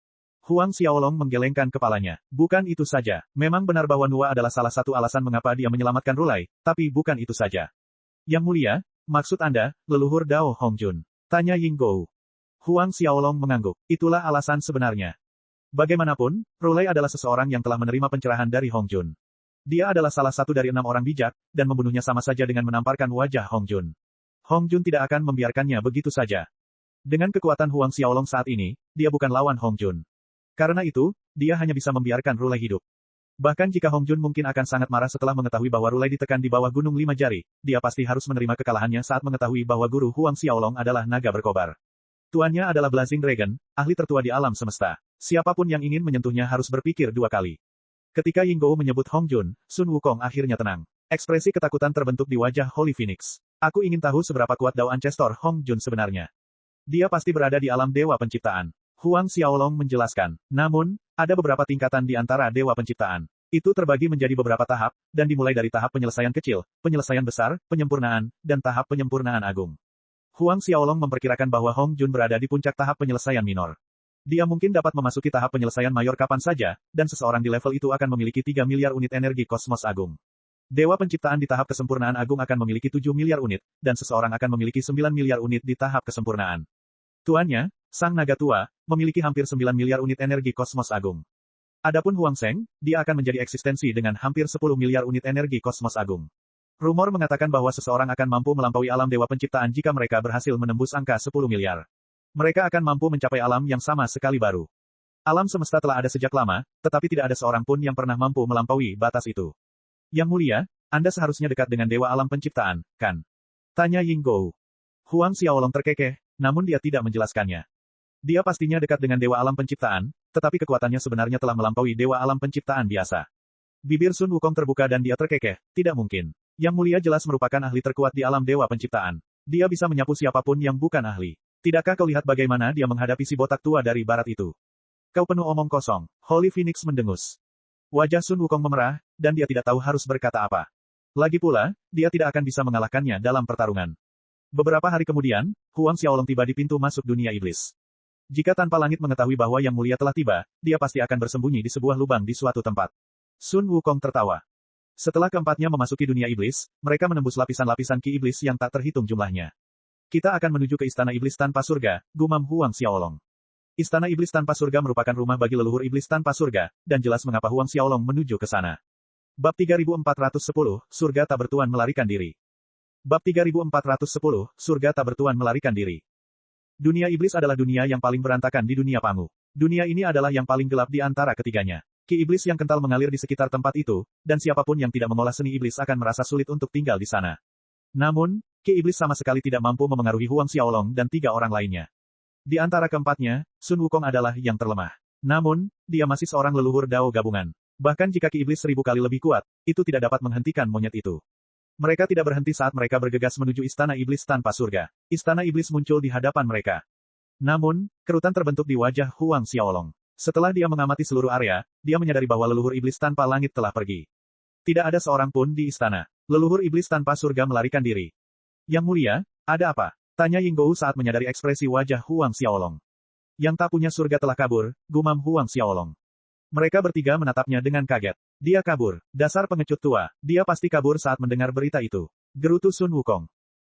Huang Xiaolong menggelengkan kepalanya. Bukan itu saja. Memang benar bahwa Nuwa adalah salah satu alasan mengapa dia menyelamatkan Rulai, tapi bukan itu saja. Yang Mulia, maksud Anda, leluhur Dao Hongjun. Tanya Yinggou. Huang Xiaolong mengangguk. Itulah alasan sebenarnya. Bagaimanapun, Rulai adalah seseorang yang telah menerima pencerahan dari Hongjun. Dia adalah salah satu dari 6 orang bijak, dan membunuhnya sama saja dengan menamparkan wajah Hongjun. Hongjun tidak akan membiarkannya begitu saja. Dengan kekuatan Huang Xiaolong saat ini, dia bukan lawan Hongjun. Karena itu, dia hanya bisa membiarkan Rulai hidup. Bahkan jika Hongjun mungkin akan sangat marah setelah mengetahui bahwa Rulai ditekan di bawah Gunung Lima Jari, dia pasti harus menerima kekalahannya saat mengetahui bahwa guru Huang Xiaolong adalah naga berkobar. Tuannya adalah Blazing Dragon, ahli tertua di alam semesta. Siapapun yang ingin menyentuhnya harus berpikir 2 kali. Ketika Yinggou menyebut Hongjun, Sun Wukong akhirnya tenang. Ekspresi ketakutan terbentuk di wajah Holy Phoenix. Aku ingin tahu seberapa kuat Dao Ancestor Hongjun sebenarnya. Dia pasti berada di alam Dewa Penciptaan. Huang Xiaolong menjelaskan. Namun, ada beberapa tingkatan di antara Dewa Penciptaan. Itu terbagi menjadi beberapa tahap, dan dimulai dari tahap penyelesaian kecil, penyelesaian besar, penyempurnaan, dan tahap penyempurnaan agung. Huang Xiaolong memperkirakan bahwa Hongjun berada di puncak tahap penyelesaian minor. Dia mungkin dapat memasuki tahap penyelesaian mayor kapan saja, dan seseorang di level itu akan memiliki 3 miliar unit energi kosmos agung. Dewa penciptaan di tahap kesempurnaan agung akan memiliki 7 miliar unit, dan seseorang akan memiliki 9 miliar unit di tahap kesempurnaan. Tuannya, Sang Naga Tua, memiliki hampir 9 miliar unit energi kosmos agung. Adapun Huang Sheng, dia akan menjadi eksistensi dengan hampir 10 miliar unit energi kosmos agung. Rumor mengatakan bahwa seseorang akan mampu melampaui alam Dewa Penciptaan jika mereka berhasil menembus angka 10 miliar. Mereka akan mampu mencapai alam yang sama sekali baru. Alam semesta telah ada sejak lama, tetapi tidak ada seorang pun yang pernah mampu melampaui batas itu. Yang mulia, Anda seharusnya dekat dengan Dewa Alam Penciptaan, kan? Tanya Yinggou. Huang Xiaolong terkekeh, namun dia tidak menjelaskannya. Dia pastinya dekat dengan Dewa Alam Penciptaan, tetapi kekuatannya sebenarnya telah melampaui Dewa Alam Penciptaan biasa. Bibir Sun Wukong terbuka dan dia terkekeh, tidak mungkin. Yang mulia jelas merupakan ahli terkuat di alam Dewa Penciptaan. Dia bisa menyapu siapapun yang bukan ahli. Tidakkah kau lihat bagaimana dia menghadapi si botak tua dari barat itu? Kau penuh omong kosong. Holy Phoenix mendengus. Wajah Sun Wukong memerah, dan dia tidak tahu harus berkata apa. Lagi pula, dia tidak akan bisa mengalahkannya dalam pertarungan. Beberapa hari kemudian, Huang Xiaolong tiba di pintu masuk dunia iblis. Jika tanpa langit mengetahui bahwa Yang Mulia telah tiba, dia pasti akan bersembunyi di sebuah lubang di suatu tempat. Sun Wukong tertawa. Setelah keempatnya memasuki dunia iblis, mereka menembus lapisan-lapisan ki iblis yang tak terhitung jumlahnya. Kita akan menuju ke Istana Iblis Tanpa Surga, gumam Huang Xiaolong. Istana Iblis Tanpa Surga merupakan rumah bagi leluhur iblis tanpa surga, dan jelas mengapa Huang Xiaolong menuju ke sana. Bab 3410, Surga Tak Bertuan Melarikan Diri. Bab 3410, Surga Tak Bertuan Melarikan Diri. Dunia iblis adalah dunia yang paling berantakan di dunia Pangu. Dunia ini adalah yang paling gelap di antara ketiganya. Ki iblis yang kental mengalir di sekitar tempat itu, dan siapapun yang tidak mengolah seni iblis akan merasa sulit untuk tinggal di sana. Namun, Ki iblis sama sekali tidak mampu memengaruhi Huang Xiaolong dan 3 orang lainnya. Di antara keempatnya, Sun Wukong adalah yang terlemah. Namun, dia masih seorang leluhur Dao gabungan. Bahkan jika Ki iblis 1000 kali lebih kuat, itu tidak dapat menghentikan monyet itu. Mereka tidak berhenti saat mereka bergegas menuju Istana Iblis Tanpa Surga. Istana Iblis muncul di hadapan mereka. Namun, kerutan terbentuk di wajah Huang Xiaolong. Setelah dia mengamati seluruh area, dia menyadari bahwa leluhur iblis tanpa langit telah pergi. Tidak ada seorang pun di istana. Leluhur iblis tanpa surga melarikan diri. Yang mulia, ada apa? Tanya Yinggou saat menyadari ekspresi wajah Huang Xiaolong. Yang tak punya surga telah kabur, gumam Huang Xiaolong. Mereka bertiga menatapnya dengan kaget. Dia kabur. Dasar pengecut tua. Dia pasti kabur saat mendengar berita itu. Gerutu Sun Wukong.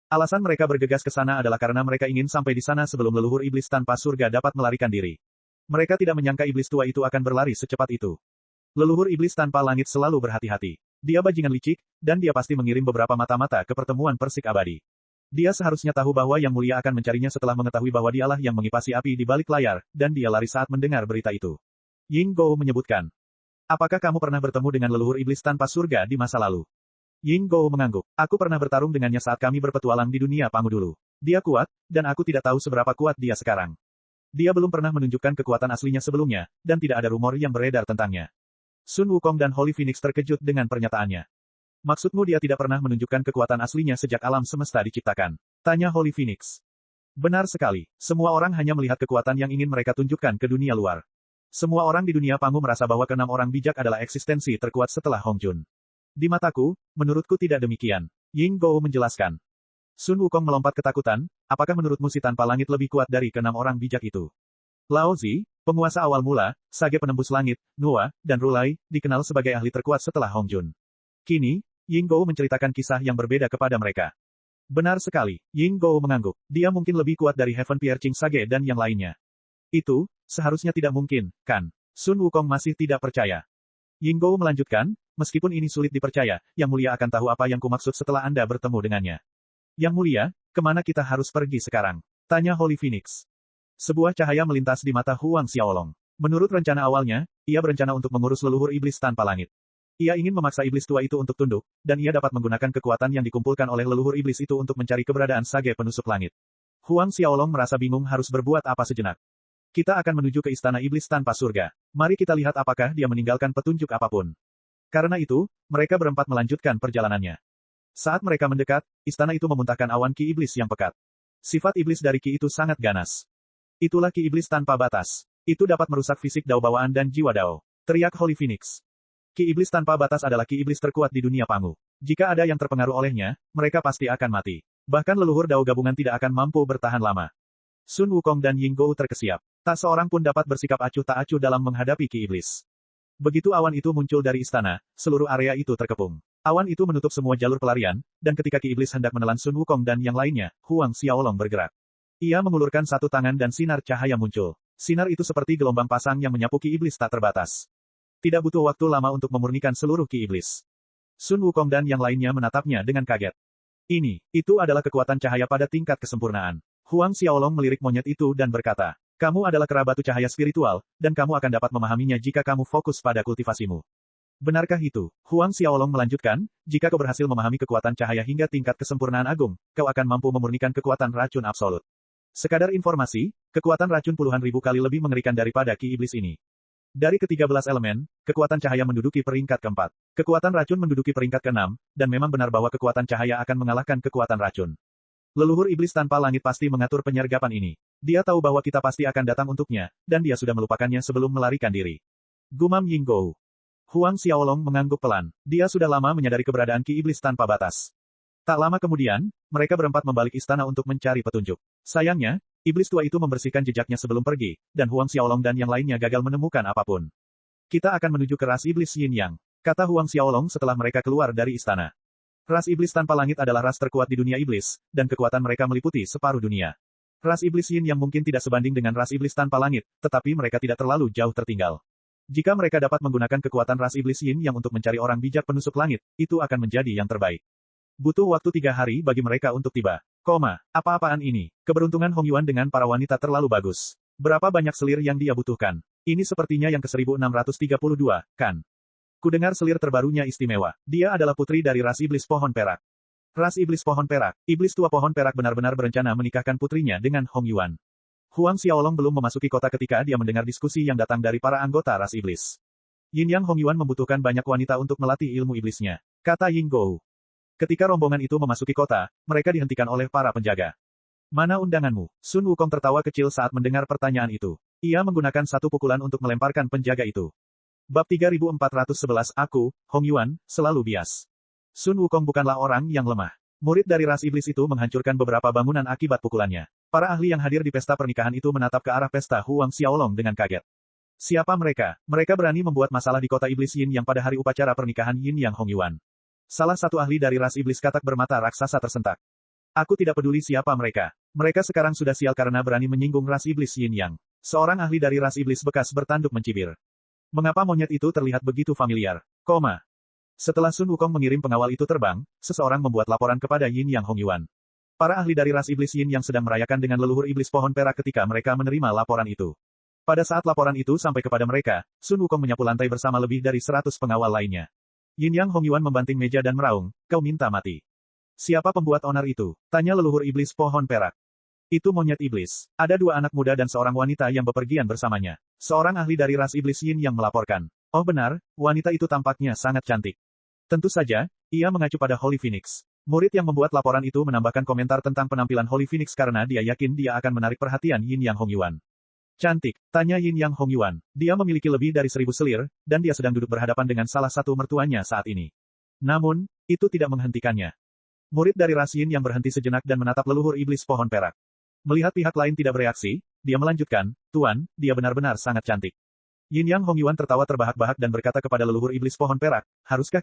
Alasan mereka bergegas ke sana adalah karena mereka ingin sampai di sana sebelum leluhur iblis tanpa surga dapat melarikan diri. Mereka tidak menyangka iblis tua itu akan berlari secepat itu. Leluhur iblis tanpa langit selalu berhati-hati. Dia bajingan licik, dan dia pasti mengirim beberapa mata-mata ke pertemuan persik abadi. Dia seharusnya tahu bahwa Yang Mulia akan mencarinya setelah mengetahui bahwa dialah yang mengipasi api di balik layar, dan dia lari saat mendengar berita itu. Ying Gou menyebutkan. Apakah kamu pernah bertemu dengan leluhur iblis tanpa surga di masa lalu? Ying Gou mengangguk. Aku pernah bertarung dengannya saat kami berpetualang di dunia Pangu dulu. Dia kuat, dan aku tidak tahu seberapa kuat dia sekarang. Dia belum pernah menunjukkan kekuatan aslinya sebelumnya, dan tidak ada rumor yang beredar tentangnya. Sun Wukong dan Holy Phoenix terkejut dengan pernyataannya. Maksudmu dia tidak pernah menunjukkan kekuatan aslinya sejak alam semesta diciptakan? Tanya Holy Phoenix. Benar sekali. Semua orang hanya melihat kekuatan yang ingin mereka tunjukkan ke dunia luar. Semua orang di dunia Pangu merasa bahwa keenam orang bijak adalah eksistensi terkuat setelah Hong Jun. Di mataku, menurutku tidak demikian. Ying Gou menjelaskan. Sun Wukong melompat ketakutan, apakah menurutmu si tanpa langit lebih kuat dari keenam orang bijak itu? Lao Zi, penguasa awal mula, Sage penembus langit, Nua, dan Rulai, dikenal sebagai ahli terkuat setelah Hong Jun. Kini, Ying Gou menceritakan kisah yang berbeda kepada mereka. Benar sekali, Ying Gou mengangguk. Dia mungkin lebih kuat dari Heaven Piercing Sage dan yang lainnya. Itu, seharusnya tidak mungkin, kan? Sun Wukong masih tidak percaya. Ying Gou melanjutkan, meskipun ini sulit dipercaya, Yang Mulia akan tahu apa yang kumaksud setelah Anda bertemu dengannya. Yang Mulia, kemana kita harus pergi sekarang? Tanya Holy Phoenix. Sebuah cahaya melintas di mata Huang Xiaolong. Menurut rencana awalnya, ia berencana untuk mengurus leluhur iblis tanpa langit. Ia ingin memaksa iblis tua itu untuk tunduk, dan ia dapat menggunakan kekuatan yang dikumpulkan oleh leluhur iblis itu untuk mencari keberadaan Sage penusuk langit. Huang Xiaolong merasa bingung harus berbuat apa sejenak. Kita akan menuju ke istana iblis tanpa surga. Mari kita lihat apakah dia meninggalkan petunjuk apapun. Karena itu, mereka berempat melanjutkan perjalanannya. Saat mereka mendekat, istana itu memuntahkan awan ki iblis yang pekat. Sifat iblis dari ki itu sangat ganas. Itulah ki iblis tanpa batas. Itu dapat merusak fisik dao bawaan dan jiwa dao. Teriak Holy Phoenix. Ki iblis tanpa batas adalah ki iblis terkuat di dunia Pangu. Jika ada yang terpengaruh olehnya, mereka pasti akan mati. Bahkan leluhur dao gabungan tidak akan mampu bertahan lama. Sun Wukong dan Ying Gou terkesiap. Tak seorang pun dapat bersikap acuh tak acuh dalam menghadapi ki iblis. Begitu awan itu muncul dari istana, seluruh area itu terkepung. Awan itu menutup semua jalur pelarian, dan ketika ki iblis hendak menelan Sun Wukong dan yang lainnya, Huang Xiaolong bergerak. Ia mengulurkan satu tangan dan sinar cahaya muncul. Sinar itu seperti gelombang pasang yang menyapu ki iblis tak terbatas. Tidak butuh waktu lama untuk memurnikan seluruh ki iblis. Sun Wukong dan yang lainnya menatapnya dengan kaget. Itu adalah kekuatan cahaya pada tingkat kesempurnaan. Huang Xiaolong melirik monyet itu dan berkata, kamu adalah kerabatu cahaya spiritual, dan kamu akan dapat memahaminya jika kamu fokus pada kultivasimu. Benarkah itu? Huang Xiaolong melanjutkan, jika kau berhasil memahami kekuatan cahaya hingga tingkat kesempurnaan agung, kau akan mampu memurnikan kekuatan racun absolut. Sekadar informasi, kekuatan racun puluhan ribu kali lebih mengerikan daripada ki iblis ini. Dari ke-13 elemen, kekuatan cahaya menduduki peringkat keempat. Kekuatan racun menduduki peringkat keenam, dan memang benar bahwa kekuatan cahaya akan mengalahkan kekuatan racun. Leluhur iblis tanpa langit pasti mengatur penyergapan ini. Dia tahu bahwa kita pasti akan datang untuknya, dan dia sudah melupakannya sebelum melarikan diri. Gumam Ying Gou. Huang Xiaolong mengangguk pelan. Dia sudah lama menyadari keberadaan ki iblis tanpa batas. Tak lama kemudian, mereka berempat membalik istana untuk mencari petunjuk. Sayangnya, iblis tua itu membersihkan jejaknya sebelum pergi, dan Huang Xiaolong dan yang lainnya gagal menemukan apapun. Kita akan menuju ke ras iblis Yin Yang, kata Huang Xiaolong setelah mereka keluar dari istana. Ras iblis tanpa langit adalah ras terkuat di dunia iblis, dan kekuatan mereka meliputi separuh dunia. Ras iblis Yin yang mungkin tidak sebanding dengan ras iblis tanpa langit, tetapi mereka tidak terlalu jauh tertinggal. Jika mereka dapat menggunakan kekuatan ras iblis Yin yang untuk mencari orang bijak penusuk langit, itu akan menjadi yang terbaik. Butuh waktu 3 hari bagi mereka untuk tiba. Apa-apaan ini? Keberuntungan Hong Yuan dengan para wanita terlalu bagus. Berapa banyak selir yang dia butuhkan? Ini sepertinya yang ke-1632, kan? Kudengar selir terbarunya istimewa. Dia adalah putri dari ras iblis pohon perak. Ras iblis pohon perak. Iblis tua pohon perak benar-benar berencana menikahkan putrinya dengan Hong Yuan. Huang Xiaolong belum memasuki kota ketika dia mendengar diskusi yang datang dari para anggota ras iblis. Yin Yang Hong Yuan membutuhkan banyak wanita untuk melatih ilmu iblisnya, kata Ying Gou. Ketika rombongan itu memasuki kota, mereka dihentikan oleh para penjaga. Mana undanganmu? Sun Wukong tertawa kecil saat mendengar pertanyaan itu. Ia menggunakan satu pukulan untuk melemparkan penjaga itu. Bab 3411 Aku, Hong Yuan, selalu bias. Sun Wukong bukanlah orang yang lemah. Murid dari ras iblis itu menghancurkan beberapa bangunan akibat pukulannya. Para ahli yang hadir di pesta pernikahan itu menatap ke arah pesta Huang Xiaolong dengan kaget. Siapa mereka? Mereka berani membuat masalah di kota iblis Yin yang pada hari upacara pernikahan Yin Yang Hong Yuan. Salah satu ahli dari ras iblis katak bermata raksasa tersentak. Aku tidak peduli siapa mereka. Mereka sekarang sudah sial karena berani menyinggung ras iblis Yin Yang. Seorang ahli dari ras iblis bekas bertanduk mencibir. Mengapa monyet itu terlihat begitu familiar? Setelah Sun Wukong mengirim pengawal itu terbang, seseorang membuat laporan kepada Yin Yang Hongyuan. Para ahli dari ras iblis Yin Yang sedang merayakan dengan leluhur iblis pohon perak ketika mereka menerima laporan itu. Pada saat laporan itu sampai kepada mereka, Sun Wukong menyapu lantai bersama lebih dari 100 pengawal lainnya. Yin Yang Hongyuan membanting meja dan meraung, "Kau minta mati." "Siapa pembuat onar itu?" tanya leluhur iblis pohon perak. "Itu monyet iblis. Ada 2 anak muda dan seorang wanita yang bepergian bersamanya." Seorang ahli dari ras iblis Yin Yang melaporkan. "Oh benar, wanita itu tampaknya sangat cantik." Tentu saja, ia mengacu pada Holy Phoenix. Murid yang membuat laporan itu menambahkan komentar tentang penampilan Holy Phoenix karena dia yakin dia akan menarik perhatian Yin Yang Hongyuan. "Cantik?" tanya Yin Yang Hongyuan. Dia memiliki lebih dari 1000 selir, dan dia sedang duduk berhadapan dengan salah satu mertuanya saat ini. Namun, itu tidak menghentikannya. Murid dari ras Yin Yang berhenti sejenak dan menatap leluhur iblis pohon perak. Melihat pihak lain tidak bereaksi, dia melanjutkan, "Tuan, dia benar-benar sangat cantik." Yin Yang Hongyuan tertawa terbahak-bahak dan berkata kepada leluhur iblis pohon perak, haruskah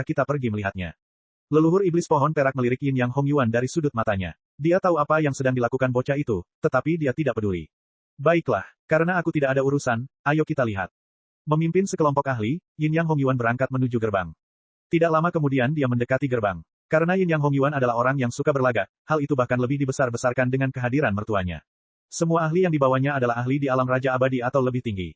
kita pergi melihatnya?" Leluhur iblis pohon perak melirik Yin Yang Hongyuan dari sudut matanya. Dia tahu apa yang sedang dilakukan bocah itu, tetapi dia tidak peduli. "Baiklah, karena aku tidak ada urusan, ayo kita lihat." Memimpin sekelompok ahli, Yin Yang Hongyuan berangkat menuju gerbang. Tidak lama kemudian dia mendekati gerbang. Karena Yin Yang Hongyuan adalah orang yang suka berlagak, hal itu bahkan lebih dibesar-besarkan dengan kehadiran mertuanya. Semua ahli yang dibawanya adalah ahli di alam raja abadi atau lebih tinggi.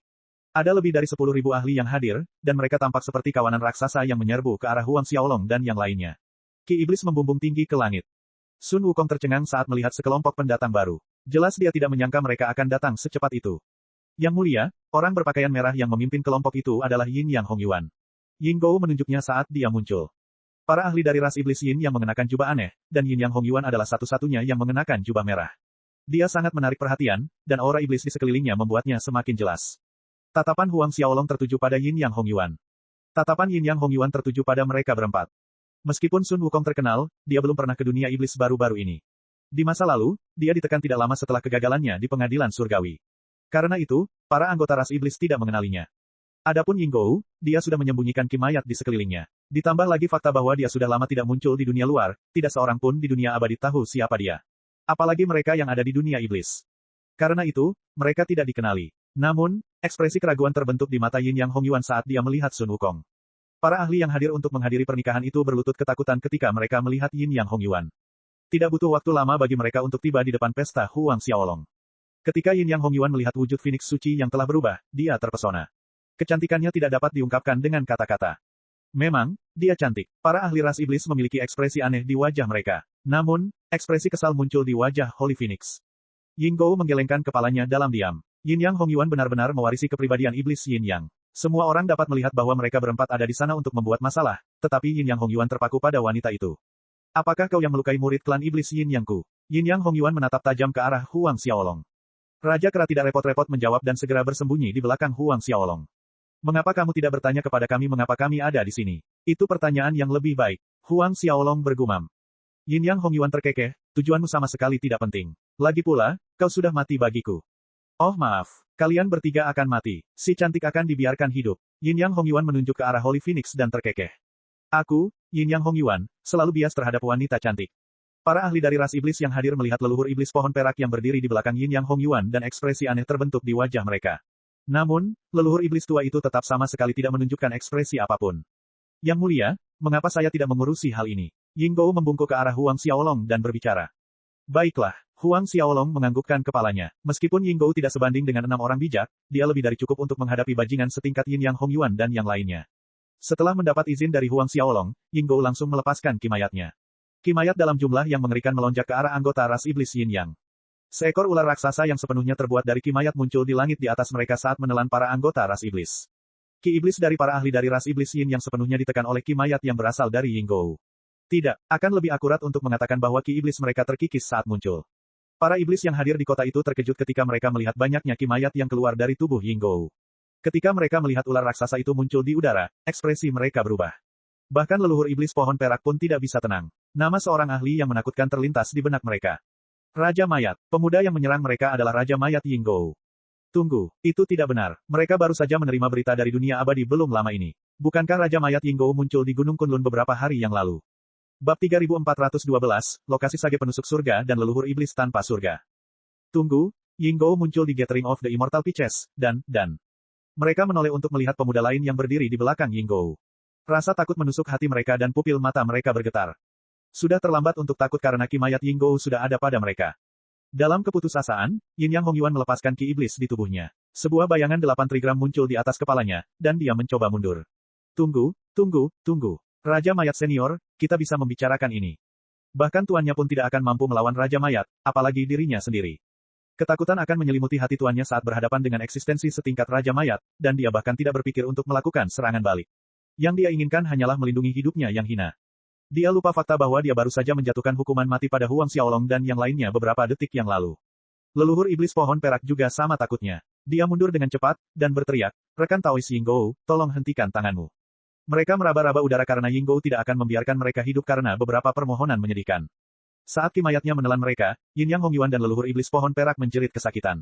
Ada lebih dari 10.000 ahli yang hadir, dan mereka tampak seperti kawanan raksasa yang menyerbu ke arah Huang Xiaolong dan yang lainnya. Ki iblis membumbung tinggi ke langit. Sun Wukong tercengang saat melihat sekelompok pendatang baru. Jelas dia tidak menyangka mereka akan datang secepat itu. "Yang mulia, orang berpakaian merah yang memimpin kelompok itu adalah Yin Yang Hongyuan." Yinggou menunjuknya saat dia muncul. Para ahli dari ras iblis Yin yang mengenakan jubah aneh, dan Yin Yang Hongyuan adalah satu-satunya yang mengenakan jubah merah. Dia sangat menarik perhatian, dan aura iblis di sekelilingnya membuatnya semakin jelas. Tatapan Huang Xiaolong tertuju pada Yin Yang Hongyuan. Tatapan Yin Yang Hongyuan tertuju pada mereka berempat. Meskipun Sun Wukong terkenal, dia belum pernah ke dunia iblis baru-baru ini. Di masa lalu, dia ditekan tidak lama setelah kegagalannya di pengadilan surgawi. Karena itu, para anggota ras iblis tidak mengenalinya. Adapun Yinggou, dia sudah menyembunyikan Ki mayat di sekelilingnya. Ditambah lagi fakta bahwa dia sudah lama tidak muncul di dunia luar, tidak seorang pun di dunia abadi tahu siapa dia. Apalagi mereka yang ada di dunia iblis. Karena itu, mereka tidak dikenali. Namun, ekspresi keraguan terbentuk di mata Yin Yang Hongyuan saat dia melihat Sun Wukong. Para ahli yang hadir untuk menghadiri pernikahan itu berlutut ketakutan ketika mereka melihat Yin Yang Hongyuan. Tidak butuh waktu lama bagi mereka untuk tiba di depan pesta Huang Xiaolong. Ketika Yin Yang Hongyuan melihat wujud Phoenix suci yang telah berubah, dia terpesona. Kecantikannya tidak dapat diungkapkan dengan kata-kata. Memang, dia cantik. Para ahli ras iblis memiliki ekspresi aneh di wajah mereka. Namun, ekspresi kesal muncul di wajah Holy Phoenix. Yinggou menggelengkan kepalanya dalam diam. Yin Yang Hongyuan benar-benar mewarisi kepribadian iblis Yin Yang. Semua orang dapat melihat bahwa mereka berempat ada di sana untuk membuat masalah, tetapi Yin Yang Hongyuan terpaku pada wanita itu. "Apakah kau yang melukai murid klan iblis Yin Yang-ku?" Yin Yang Hongyuan menatap tajam ke arah Huang Xiaolong. Raja Kera tidak repot-repot menjawab dan segera bersembunyi di belakang Huang Xiaolong. "Mengapa kamu tidak bertanya kepada kami mengapa kami ada di sini? Itu pertanyaan yang lebih baik." Huang Xiaolong bergumam. Yin Yang Hongyuan terkekeh, "Tujuanmu sama sekali tidak penting. Lagi pula, kau sudah mati bagiku." "Oh maaf, kalian bertiga akan mati. Si cantik akan dibiarkan hidup." Yin Yang Hongyuan menunjuk ke arah Holy Phoenix dan terkekeh. "Aku, Yin Yang Hongyuan, selalu bias terhadap wanita cantik." Para ahli dari ras iblis yang hadir melihat leluhur iblis pohon perak yang berdiri di belakang Yin Yang Hongyuan dan ekspresi aneh terbentuk di wajah mereka. Namun, leluhur iblis tua itu tetap sama sekali tidak menunjukkan ekspresi apapun. "Yang mulia, mengapa saya tidak mengurusi hal ini?" Yinggou membungkuk ke arah Huang Xiaolong dan berbicara. "Baiklah." Huang Xiaolong menganggukkan kepalanya. Meskipun Yinggou tidak sebanding dengan 6 orang bijak, dia lebih dari cukup untuk menghadapi bajingan setingkat Yin Yang Hongyuan dan yang lainnya. Setelah mendapat izin dari Huang Xiaolong, Yinggou langsung melepaskan Ki mayatnya. Ki mayat dalam jumlah yang mengerikan melonjak ke arah anggota ras iblis Yin Yang. Seekor ular raksasa yang sepenuhnya terbuat dari Ki mayat muncul di langit di atas mereka saat menelan para anggota ras iblis. Ki iblis dari para ahli dari ras iblis Yin yang sepenuhnya ditekan oleh Ki mayat yang berasal dari Yinggou. Tidak, akan lebih akurat untuk mengatakan bahwa Ki iblis mereka terkikis saat muncul. Para iblis yang hadir di kota itu terkejut ketika mereka melihat banyaknya Ki mayat yang keluar dari tubuh Yinggou. Ketika mereka melihat ular raksasa itu muncul di udara, ekspresi mereka berubah. Bahkan leluhur iblis pohon perak pun tidak bisa tenang. Nama seorang ahli yang menakutkan terlintas di benak mereka. Raja Mayat. Pemuda yang menyerang mereka adalah Raja Mayat Yinggou. Tunggu, itu tidak benar. Mereka baru saja menerima berita dari dunia abadi belum lama ini. Bukankah Raja Mayat Yinggou muncul di Gunung Kunlun beberapa hari yang lalu? Bab 3412, Lokasi Sage Penusuk Surga dan Leluhur Iblis Tanpa Surga. Tunggu, Yinggou muncul di Gathering of the Immortal Pitches, dan mereka menoleh untuk melihat pemuda lain yang berdiri di belakang Yinggou. Rasa takut menusuk hati mereka dan pupil mata mereka bergetar. Sudah terlambat untuk takut karena ki mayat Yinggou sudah ada pada mereka. Dalam keputusasaan, Yin Yang Hongyuan melepaskan ki iblis di tubuhnya. Sebuah bayangan 8 trigram muncul di atas kepalanya, dan dia mencoba mundur. Tunggu. Raja Mayat Senior, kita bisa membicarakan ini. Bahkan tuannya pun tidak akan mampu melawan Raja Mayat, apalagi dirinya sendiri. Ketakutan akan menyelimuti hati tuannya saat berhadapan dengan eksistensi setingkat Raja Mayat, dan dia bahkan tidak berpikir untuk melakukan serangan balik. Yang dia inginkan hanyalah melindungi hidupnya yang hina. Dia lupa fakta bahwa dia baru saja menjatuhkan hukuman mati pada Huang Xiaolong dan yang lainnya beberapa detik yang lalu. Leluhur iblis pohon perak juga sama takutnya. Dia mundur dengan cepat, dan berteriak, "Rekan Taois Yinggou, tolong hentikan tanganmu." Mereka meraba-raba udara karena Yinggou tidak akan membiarkan mereka hidup karena beberapa permohonan menyedihkan. Saat ki mayatnya menelan mereka, Yin Yang Hongyuan dan leluhur iblis pohon perak menjerit kesakitan.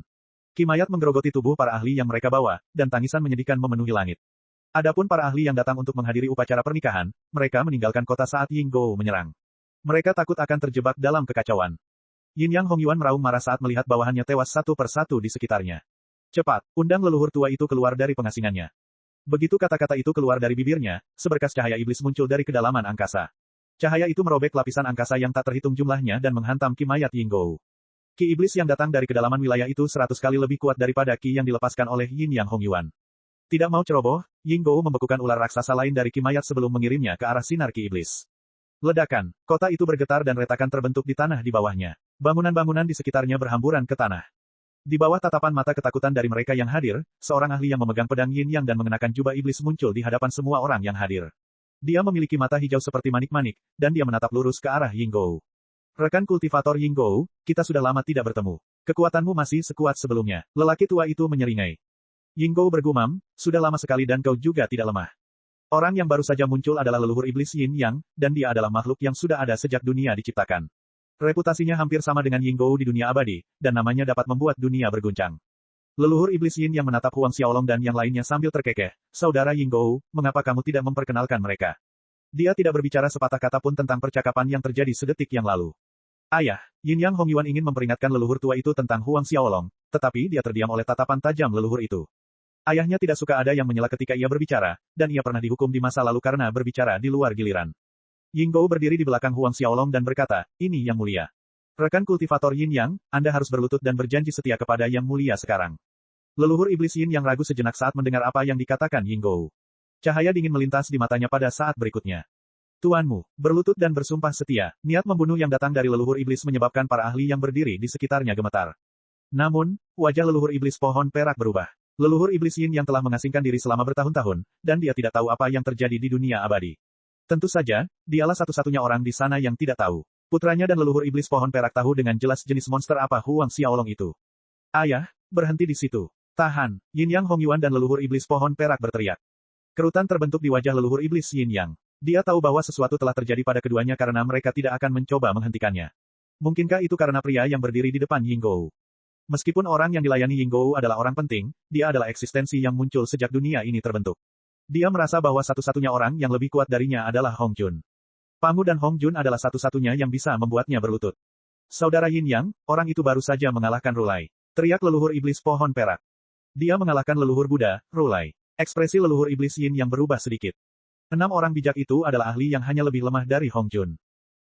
Ki mayat menggerogoti tubuh para ahli yang mereka bawa, dan tangisan menyedihkan memenuhi langit. Adapun para ahli yang datang untuk menghadiri upacara pernikahan, mereka meninggalkan kota saat Yinggou menyerang. Mereka takut akan terjebak dalam kekacauan. Yin Yang Hongyuan meraung marah saat melihat bawahannya tewas satu persatu di sekitarnya. "Cepat, undang leluhur tua itu keluar dari pengasingannya." Begitu kata-kata itu keluar dari bibirnya, seberkas cahaya iblis muncul dari kedalaman angkasa. Cahaya itu merobek lapisan angkasa yang tak terhitung jumlahnya dan menghantam ki mayat Yinggou. Ki iblis yang datang dari kedalaman wilayah itu 100 kali lebih kuat daripada ki yang dilepaskan oleh Yin Yang Hongyuan. Tidak mau ceroboh, Yinggou membekukan ular raksasa lain dari ki mayat sebelum mengirimnya ke arah sinar ki iblis. Ledakan, kota itu bergetar dan retakan terbentuk di tanah di bawahnya. Bangunan-bangunan di sekitarnya berhamburan ke tanah. Di bawah tatapan mata ketakutan dari mereka yang hadir, seorang ahli yang memegang pedang Yin Yang dan mengenakan jubah iblis muncul di hadapan semua orang yang hadir. Dia memiliki mata hijau seperti manik-manik, dan dia menatap lurus ke arah Yinggou. "Rekan kultivator Yinggou, kita sudah lama tidak bertemu. Kekuatanmu masih sekuat sebelumnya." Lelaki tua itu menyeringai. Yinggou bergumam, "Sudah lama sekali dan kau juga tidak lemah." Orang yang baru saja muncul adalah leluhur iblis Yin Yang, dan dia adalah makhluk yang sudah ada sejak dunia diciptakan. Reputasinya hampir sama dengan Yinggou di dunia abadi, dan namanya dapat membuat dunia berguncang. Leluhur iblis Yin yang menatap Huang Xiaolong dan yang lainnya sambil terkekeh, "Saudara Yinggou, mengapa kamu tidak memperkenalkan mereka?" Dia tidak berbicara sepatah kata pun tentang percakapan yang terjadi sedetik yang lalu. "Ayah," Yin Yang Hongyuan ingin memperingatkan leluhur tua itu tentang Huang Xiaolong, tetapi dia terdiam oleh tatapan tajam leluhur itu. Ayahnya tidak suka ada yang menyela ketika ia berbicara, dan ia pernah dihukum di masa lalu karena berbicara di luar giliran. Yinggou berdiri di belakang Huang Xiaolong dan berkata, "Ini Yang Mulia. Rekan kultivator Yin Yang, Anda harus berlutut dan berjanji setia kepada Yang Mulia sekarang." Leluhur iblis Yin Yang ragu sejenak saat mendengar apa yang dikatakan Yinggou. Cahaya dingin melintas di matanya pada saat berikutnya. "Tuanmu, berlutut dan bersumpah setia." Niat membunuh yang datang dari leluhur iblis menyebabkan para ahli yang berdiri di sekitarnya gemetar. Namun, wajah leluhur iblis pohon perak berubah. Leluhur iblis Yin yang telah mengasingkan diri selama bertahun-tahun, dan dia tidak tahu apa yang terjadi di dunia abadi. Tentu saja, dialah satu-satunya orang di sana yang tidak tahu. Putranya dan leluhur iblis pohon perak tahu dengan jelas jenis monster apa Huang Xiaolong itu. "Ayah, berhenti di situ. Tahan!" Yin Yang Hongyuan dan leluhur iblis pohon perak berteriak. Kerutan terbentuk di wajah leluhur iblis Yin Yang. Dia tahu bahwa sesuatu telah terjadi pada keduanya karena mereka tidak akan mencoba menghentikannya. Mungkinkah itu karena pria yang berdiri di depan Yinggou? Meskipun orang yang dilayani Yinggou adalah orang penting, dia adalah eksistensi yang muncul sejak dunia ini terbentuk. Dia merasa bahwa satu-satunya orang yang lebih kuat darinya adalah Hong Jun. Pangu dan Hong Jun adalah satu-satunya yang bisa membuatnya berlutut. "Saudara Yin Yang, orang itu baru saja mengalahkan Rulai," teriak leluhur iblis pohon perak. "Dia mengalahkan leluhur Buddha, Rulai." Ekspresi leluhur iblis Yin yang berubah sedikit. 6 orang bijak itu adalah ahli yang hanya lebih lemah dari Hong Jun.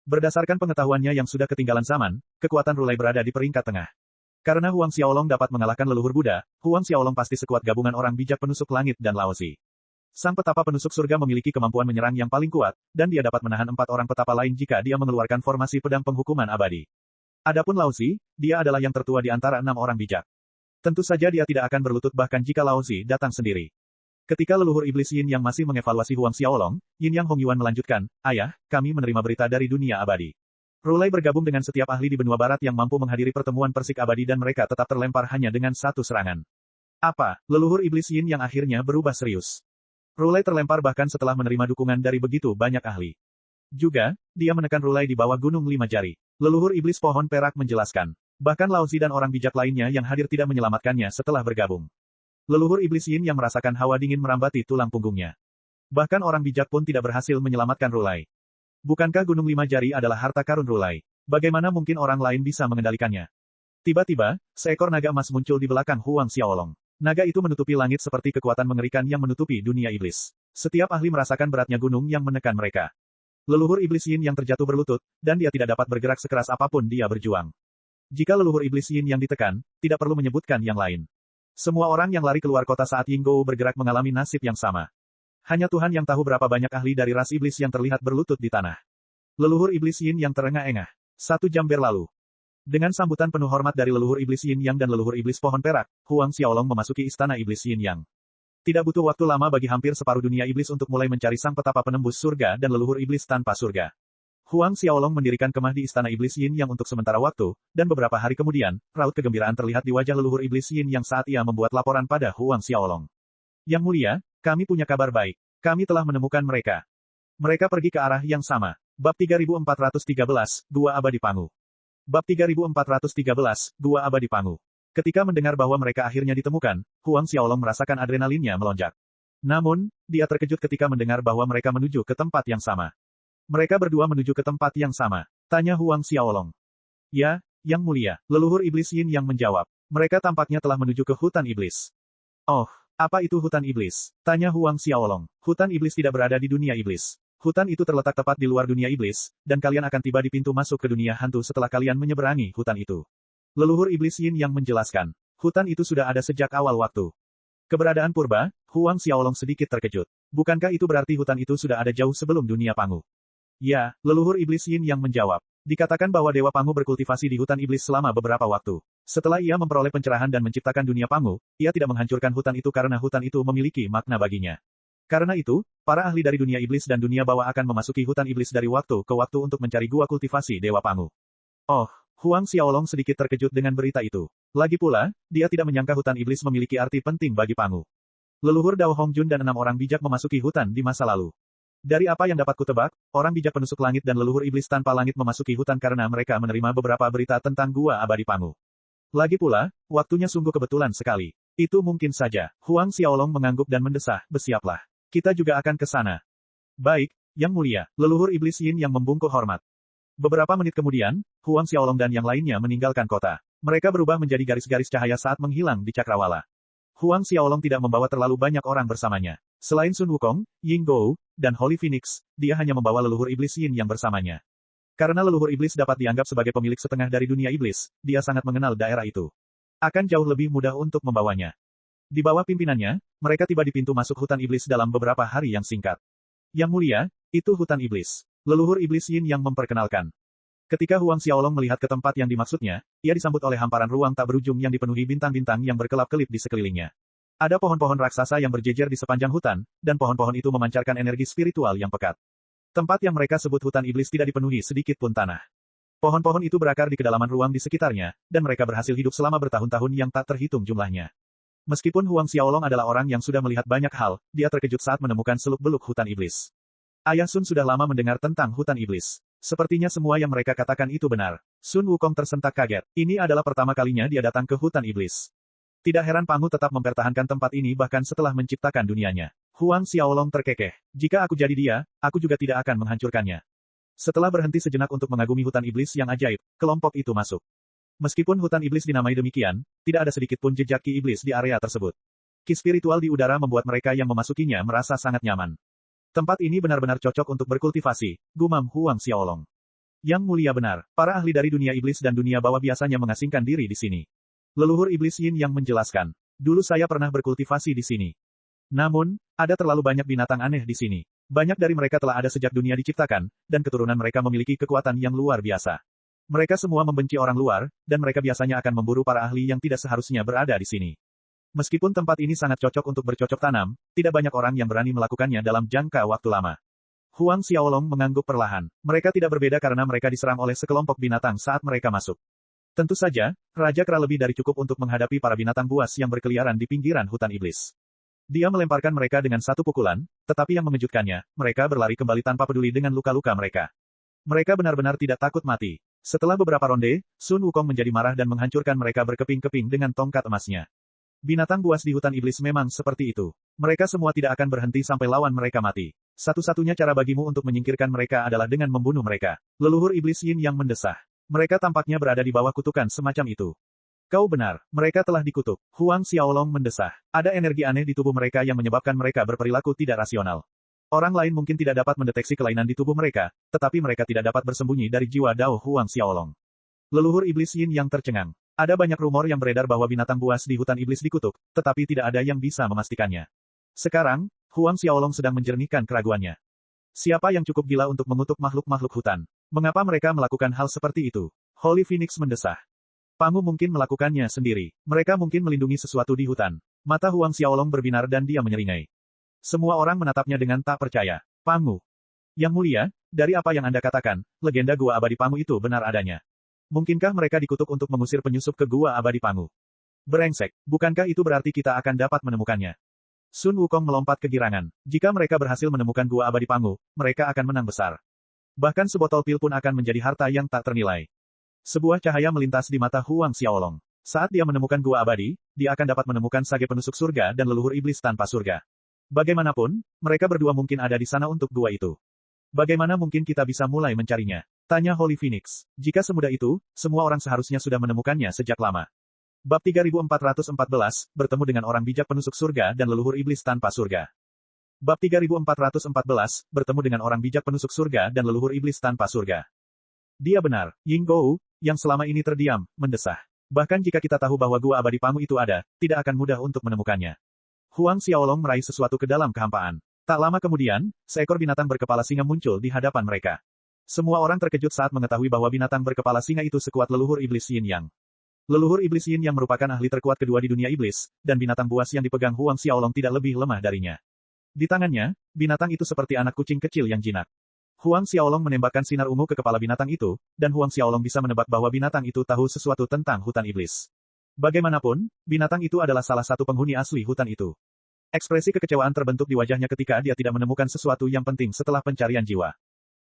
Berdasarkan pengetahuannya yang sudah ketinggalan zaman, kekuatan Rulai berada di peringkat tengah. Karena Huang Xiaolong dapat mengalahkan leluhur Buddha, Huang Xiaolong pasti sekuat gabungan orang bijak penusuk langit dan Laozi. Sang petapa penusuk surga memiliki kemampuan menyerang yang paling kuat, dan dia dapat menahan 4 orang petapa lain jika dia mengeluarkan formasi pedang penghukuman abadi. Adapun Laozi, dia adalah yang tertua di antara 6 orang bijak. Tentu saja dia tidak akan berlutut bahkan jika Laozi datang sendiri. Ketika leluhur iblis Yin yang masih mengevaluasi Huang Xiaolong, Yin Yang Hongyuan melanjutkan, "Ayah, kami menerima berita dari dunia abadi. Rulai bergabung dengan setiap ahli di benua barat yang mampu menghadiri pertemuan persik abadi dan mereka tetap terlempar hanya dengan satu serangan." "Apa?" Leluhur iblis Yin yang akhirnya berubah serius. Rulai terlempar bahkan setelah menerima dukungan dari begitu banyak ahli. Juga, dia menekan Rulai di bawah gunung 5 jari. Leluhur iblis pohon perak menjelaskan. Bahkan Laozi dan orang bijak lainnya yang hadir tidak menyelamatkannya setelah bergabung. Leluhur iblis Yin yang merasakan hawa dingin merambati tulang punggungnya. Bahkan orang bijak pun tidak berhasil menyelamatkan Rulai. Bukankah gunung 5 jari adalah harta karun Rulai? Bagaimana mungkin orang lain bisa mengendalikannya? Tiba-tiba, seekor naga emas muncul di belakang Huang Xiaolong. Naga itu menutupi langit seperti kekuatan mengerikan yang menutupi dunia iblis. Setiap ahli merasakan beratnya gunung yang menekan mereka. Leluhur iblis Yin yang terjatuh berlutut, dan dia tidak dapat bergerak sekeras apapun dia berjuang. Jika leluhur iblis Yin yang ditekan, tidak perlu menyebutkan yang lain. Semua orang yang lari keluar kota saat Yinggou bergerak mengalami nasib yang sama. Hanya Tuhan yang tahu berapa banyak ahli dari ras iblis yang terlihat berlutut di tanah. Leluhur iblis Yin yang terengah-engah. 1 jam berlalu. Dengan sambutan penuh hormat dari leluhur iblis Yin Yang dan leluhur iblis pohon perak, Huang Xiaolong memasuki istana iblis Yin Yang. Tidak butuh waktu lama bagi hampir separuh dunia iblis untuk mulai mencari sang petapa penembus surga dan leluhur iblis tanpa surga. Huang Xiaolong mendirikan kemah di istana iblis Yin Yang untuk sementara waktu, dan beberapa hari kemudian, raut kegembiraan terlihat di wajah leluhur iblis Yin Yang saat ia membuat laporan pada Huang Xiaolong. Yang mulia, kami punya kabar baik. Kami telah menemukan mereka. Mereka pergi ke arah yang sama. Bab 3413, Gua Abadi Pangu. Bab 3413, Gua Abadi Pangu. Ketika mendengar bahwa mereka akhirnya ditemukan, Huang Xiaolong merasakan adrenalinnya melonjak. Namun, dia terkejut ketika mendengar bahwa mereka menuju ke tempat yang sama. Mereka berdua menuju ke tempat yang sama. Tanya Huang Xiaolong. Ya, Yang Mulia, leluhur iblis Yin Yang menjawab. Mereka tampaknya telah menuju ke hutan iblis. Oh, apa itu hutan iblis? Tanya Huang Xiaolong. Hutan iblis tidak berada di dunia iblis. Hutan itu terletak tepat di luar dunia iblis, dan kalian akan tiba di pintu masuk ke dunia hantu setelah kalian menyeberangi hutan itu. Leluhur iblis Yin Yang menjelaskan. Hutan itu sudah ada sejak awal waktu. Keberadaan purba, Huang Xiaolong sedikit terkejut. Bukankah itu berarti hutan itu sudah ada jauh sebelum dunia Pangu? Ya, leluhur iblis Yin Yang menjawab. Dikatakan bahwa Dewa Pangu berkultivasi di hutan iblis selama beberapa waktu. Setelah ia memperoleh pencerahan dan menciptakan dunia Pangu, ia tidak menghancurkan hutan itu karena hutan itu memiliki makna baginya. Karena itu, para ahli dari dunia iblis dan dunia bawah akan memasuki hutan iblis dari waktu ke waktu untuk mencari gua kultivasi Dewa Pangu. Oh, Huang Xiaolong sedikit terkejut dengan berita itu. Lagi pula, dia tidak menyangka hutan iblis memiliki arti penting bagi Pangu. Leluhur Dao Hongjun dan 6 orang bijak memasuki hutan di masa lalu. Dari apa yang dapat kutebak, orang bijak penusuk langit dan leluhur iblis tanpa langit memasuki hutan karena mereka menerima beberapa berita tentang gua abadi Pangu. Lagi pula, waktunya sungguh kebetulan sekali. Itu mungkin saja. Huang Xiaolong mengangguk dan mendesah, bersiaplah. Kita juga akan ke sana. Baik, Yang Mulia, leluhur iblis Yin Yang membungkuk hormat. Beberapa menit kemudian, Huang Xiaolong dan yang lainnya meninggalkan kota. Mereka berubah menjadi garis-garis cahaya saat menghilang di cakrawala. Huang Xiaolong tidak membawa terlalu banyak orang bersamanya. Selain Sun Wukong, Yinggou, dan Holy Phoenix, dia hanya membawa leluhur iblis Yin Yang bersamanya. Karena leluhur iblis dapat dianggap sebagai pemilik setengah dari dunia iblis, dia sangat mengenal daerah itu. Akan jauh lebih mudah untuk membawanya. Di bawah pimpinannya, mereka tiba di pintu masuk hutan iblis dalam beberapa hari yang singkat. Yang Mulia, itu hutan iblis. Leluhur iblis Yin Yang memperkenalkan. Ketika Huang Xiaolong melihat ke tempat yang dimaksudnya, ia disambut oleh hamparan ruang tak berujung yang dipenuhi bintang-bintang yang berkelap-kelip di sekelilingnya. Ada pohon-pohon raksasa yang berjejer di sepanjang hutan, dan pohon-pohon itu memancarkan energi spiritual yang pekat. Tempat yang mereka sebut hutan iblis tidak dipenuhi sedikit pun tanah. Pohon-pohon itu berakar di kedalaman ruang di sekitarnya, dan mereka berhasil hidup selama bertahun-tahun yang tak terhitung jumlahnya. Meskipun Huang Xiaolong adalah orang yang sudah melihat banyak hal, dia terkejut saat menemukan seluk-beluk hutan iblis. Ayah Sun sudah lama mendengar tentang hutan iblis. Sepertinya semua yang mereka katakan itu benar. Sun Wukong tersentak kaget. Ini adalah pertama kalinya dia datang ke hutan iblis. Tidak heran Pangu tetap mempertahankan tempat ini bahkan setelah menciptakan dunianya. Huang Xiaolong terkekeh. Jika aku jadi dia, aku juga tidak akan menghancurkannya. Setelah berhenti sejenak untuk mengagumi hutan iblis yang ajaib, kelompok itu masuk. Meskipun hutan iblis dinamai demikian, tidak ada sedikit pun jejak ki iblis di area tersebut. Ki spiritual di udara membuat mereka yang memasukinya merasa sangat nyaman. Tempat ini benar-benar cocok untuk berkultivasi, gumam Huang Xiaolong. Yang Mulia benar, para ahli dari dunia iblis dan dunia bawah biasanya mengasingkan diri di sini. Leluhur iblis Yin Yang menjelaskan. Dulu saya pernah berkultivasi di sini. Namun, ada terlalu banyak binatang aneh di sini. Banyak dari mereka telah ada sejak dunia diciptakan, dan keturunan mereka memiliki kekuatan yang luar biasa. Mereka semua membenci orang luar, dan mereka biasanya akan memburu para ahli yang tidak seharusnya berada di sini. Meskipun tempat ini sangat cocok untuk bercocok tanam, tidak banyak orang yang berani melakukannya dalam jangka waktu lama. Huang Xiaolong mengangguk perlahan. Mereka tidak berbeda karena mereka diserang oleh sekelompok binatang saat mereka masuk. Tentu saja, Raja Kera lebih dari cukup untuk menghadapi para binatang buas yang berkeliaran di pinggiran hutan iblis. Dia melemparkan mereka dengan satu pukulan, tetapi yang mengejutkannya, mereka berlari kembali tanpa peduli dengan luka-luka mereka. Mereka benar-benar tidak takut mati. Setelah beberapa ronde, Sun Wukong menjadi marah dan menghancurkan mereka berkeping-keping dengan tongkat emasnya. Binatang buas di hutan iblis memang seperti itu. Mereka semua tidak akan berhenti sampai lawan mereka mati. Satu-satunya cara bagimu untuk menyingkirkan mereka adalah dengan membunuh mereka. Leluhur iblis Yin Yang mendesah. Mereka tampaknya berada di bawah kutukan semacam itu. Kau benar, mereka telah dikutuk. Huang Xiaolong mendesah. Ada energi aneh di tubuh mereka yang menyebabkan mereka berperilaku tidak rasional. Orang lain mungkin tidak dapat mendeteksi kelainan di tubuh mereka, tetapi mereka tidak dapat bersembunyi dari jiwa Dao Huang Xiaolong. Leluhur iblis Yin yang tercengang. Ada banyak rumor yang beredar bahwa binatang buas di hutan iblis dikutuk, tetapi tidak ada yang bisa memastikannya. Sekarang, Huang Xiaolong sedang menjernihkan keraguannya. Siapa yang cukup gila untuk mengutuk makhluk-makhluk hutan? Mengapa mereka melakukan hal seperti itu? Holy Phoenix mendesah. Pangu mungkin melakukannya sendiri. Mereka mungkin melindungi sesuatu di hutan. Mata Huang Xiaolong berbinar dan dia menyeringai. Semua orang menatapnya dengan tak percaya. Pangu. Yang mulia, dari apa yang Anda katakan, legenda Gua Abadi Pangu itu benar adanya. Mungkinkah mereka dikutuk untuk mengusir penyusup ke Gua Abadi Pangu? Brengsek, bukankah itu berarti kita akan dapat menemukannya? Sun Wukong melompat kegirangan. Jika mereka berhasil menemukan Gua Abadi Pangu, mereka akan menang besar. Bahkan sebotol pil pun akan menjadi harta yang tak ternilai. Sebuah cahaya melintas di mata Huang Xiaolong. Saat dia menemukan Gua Abadi, dia akan dapat menemukan sage penusuk surga dan leluhur iblis tanpa surga. Bagaimanapun, mereka berdua mungkin ada di sana untuk gua itu. Bagaimana mungkin kita bisa mulai mencarinya? Tanya Holy Phoenix. Jika semudah itu, semua orang seharusnya sudah menemukannya sejak lama. Bab 3414, bertemu dengan orang bijak penusuk surga dan leluhur iblis tanpa surga. Bab 3414, bertemu dengan orang bijak penusuk surga dan leluhur iblis tanpa surga. Dia benar, Ying Gou, yang selama ini terdiam, mendesah. Bahkan jika kita tahu bahwa Gua Abadi Pangu itu ada, tidak akan mudah untuk menemukannya. Huang Xiaolong meraih sesuatu ke dalam kehampaan. Tak lama kemudian, seekor binatang berkepala singa muncul di hadapan mereka. Semua orang terkejut saat mengetahui bahwa binatang berkepala singa itu sekuat leluhur iblis Yin Yang. Leluhur iblis Yin Yang merupakan ahli terkuat kedua di dunia iblis, dan binatang buas yang dipegang Huang Xiaolong tidak lebih lemah darinya. Di tangannya, binatang itu seperti anak kucing kecil yang jinak. Huang Xiaolong menembakkan sinar ungu ke kepala binatang itu, dan Huang Xiaolong bisa menebak bahwa binatang itu tahu sesuatu tentang hutan iblis. Bagaimanapun, binatang itu adalah salah satu penghuni asli hutan itu. Ekspresi kekecewaan terbentuk di wajahnya ketika dia tidak menemukan sesuatu yang penting setelah pencarian jiwa.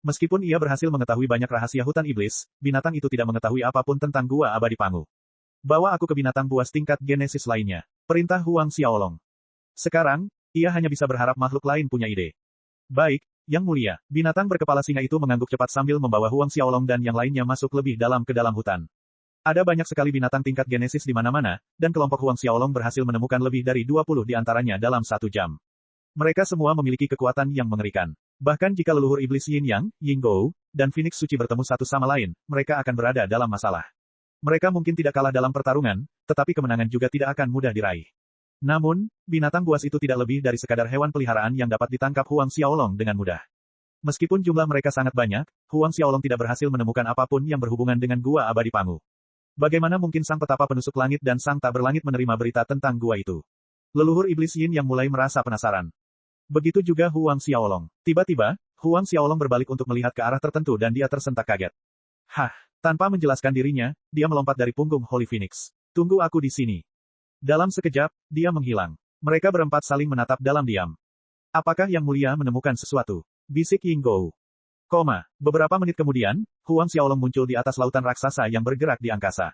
Meskipun ia berhasil mengetahui banyak rahasia hutan iblis, binatang itu tidak mengetahui apapun tentang Gua Abadi Pangu. Bawa aku ke binatang buas tingkat genesis lainnya. Perintah Huang Xiaolong. Sekarang, ia hanya bisa berharap makhluk lain punya ide. Baik, Yang Mulia, binatang berkepala singa itu mengangguk cepat sambil membawa Huang Xiaolong dan yang lainnya masuk lebih dalam ke dalam hutan. Ada banyak sekali binatang tingkat genesis di mana-mana, dan kelompok Huang Xiaolong berhasil menemukan lebih dari 20 di antaranya dalam 1 jam. Mereka semua memiliki kekuatan yang mengerikan. Bahkan jika leluhur iblis Yin Yang, Ying Gou, dan Phoenix Suci bertemu satu sama lain, mereka akan berada dalam masalah. Mereka mungkin tidak kalah dalam pertarungan, tetapi kemenangan juga tidak akan mudah diraih. Namun, binatang buas itu tidak lebih dari sekadar hewan peliharaan yang dapat ditangkap Huang Xiaolong dengan mudah. Meskipun jumlah mereka sangat banyak, Huang Xiaolong tidak berhasil menemukan apapun yang berhubungan dengan Gua Abadi Pangu. Bagaimana mungkin sang petapa penusuk langit dan sang tak berlangit menerima berita tentang gua itu? Leluhur iblis Yin yang mulai merasa penasaran. Begitu juga Huang Xiaolong. Tiba-tiba, Huang Xiaolong berbalik untuk melihat ke arah tertentu dan dia tersentak kaget. Hah, tanpa menjelaskan dirinya, dia melompat dari punggung Holy Phoenix. Tunggu aku di sini. Dalam sekejap, dia menghilang. Mereka berempat saling menatap dalam diam. Apakah Yang Mulia menemukan sesuatu? Bisik Ying Gou. Beberapa menit kemudian, Huang Xiaolong muncul di atas lautan raksasa yang bergerak di angkasa.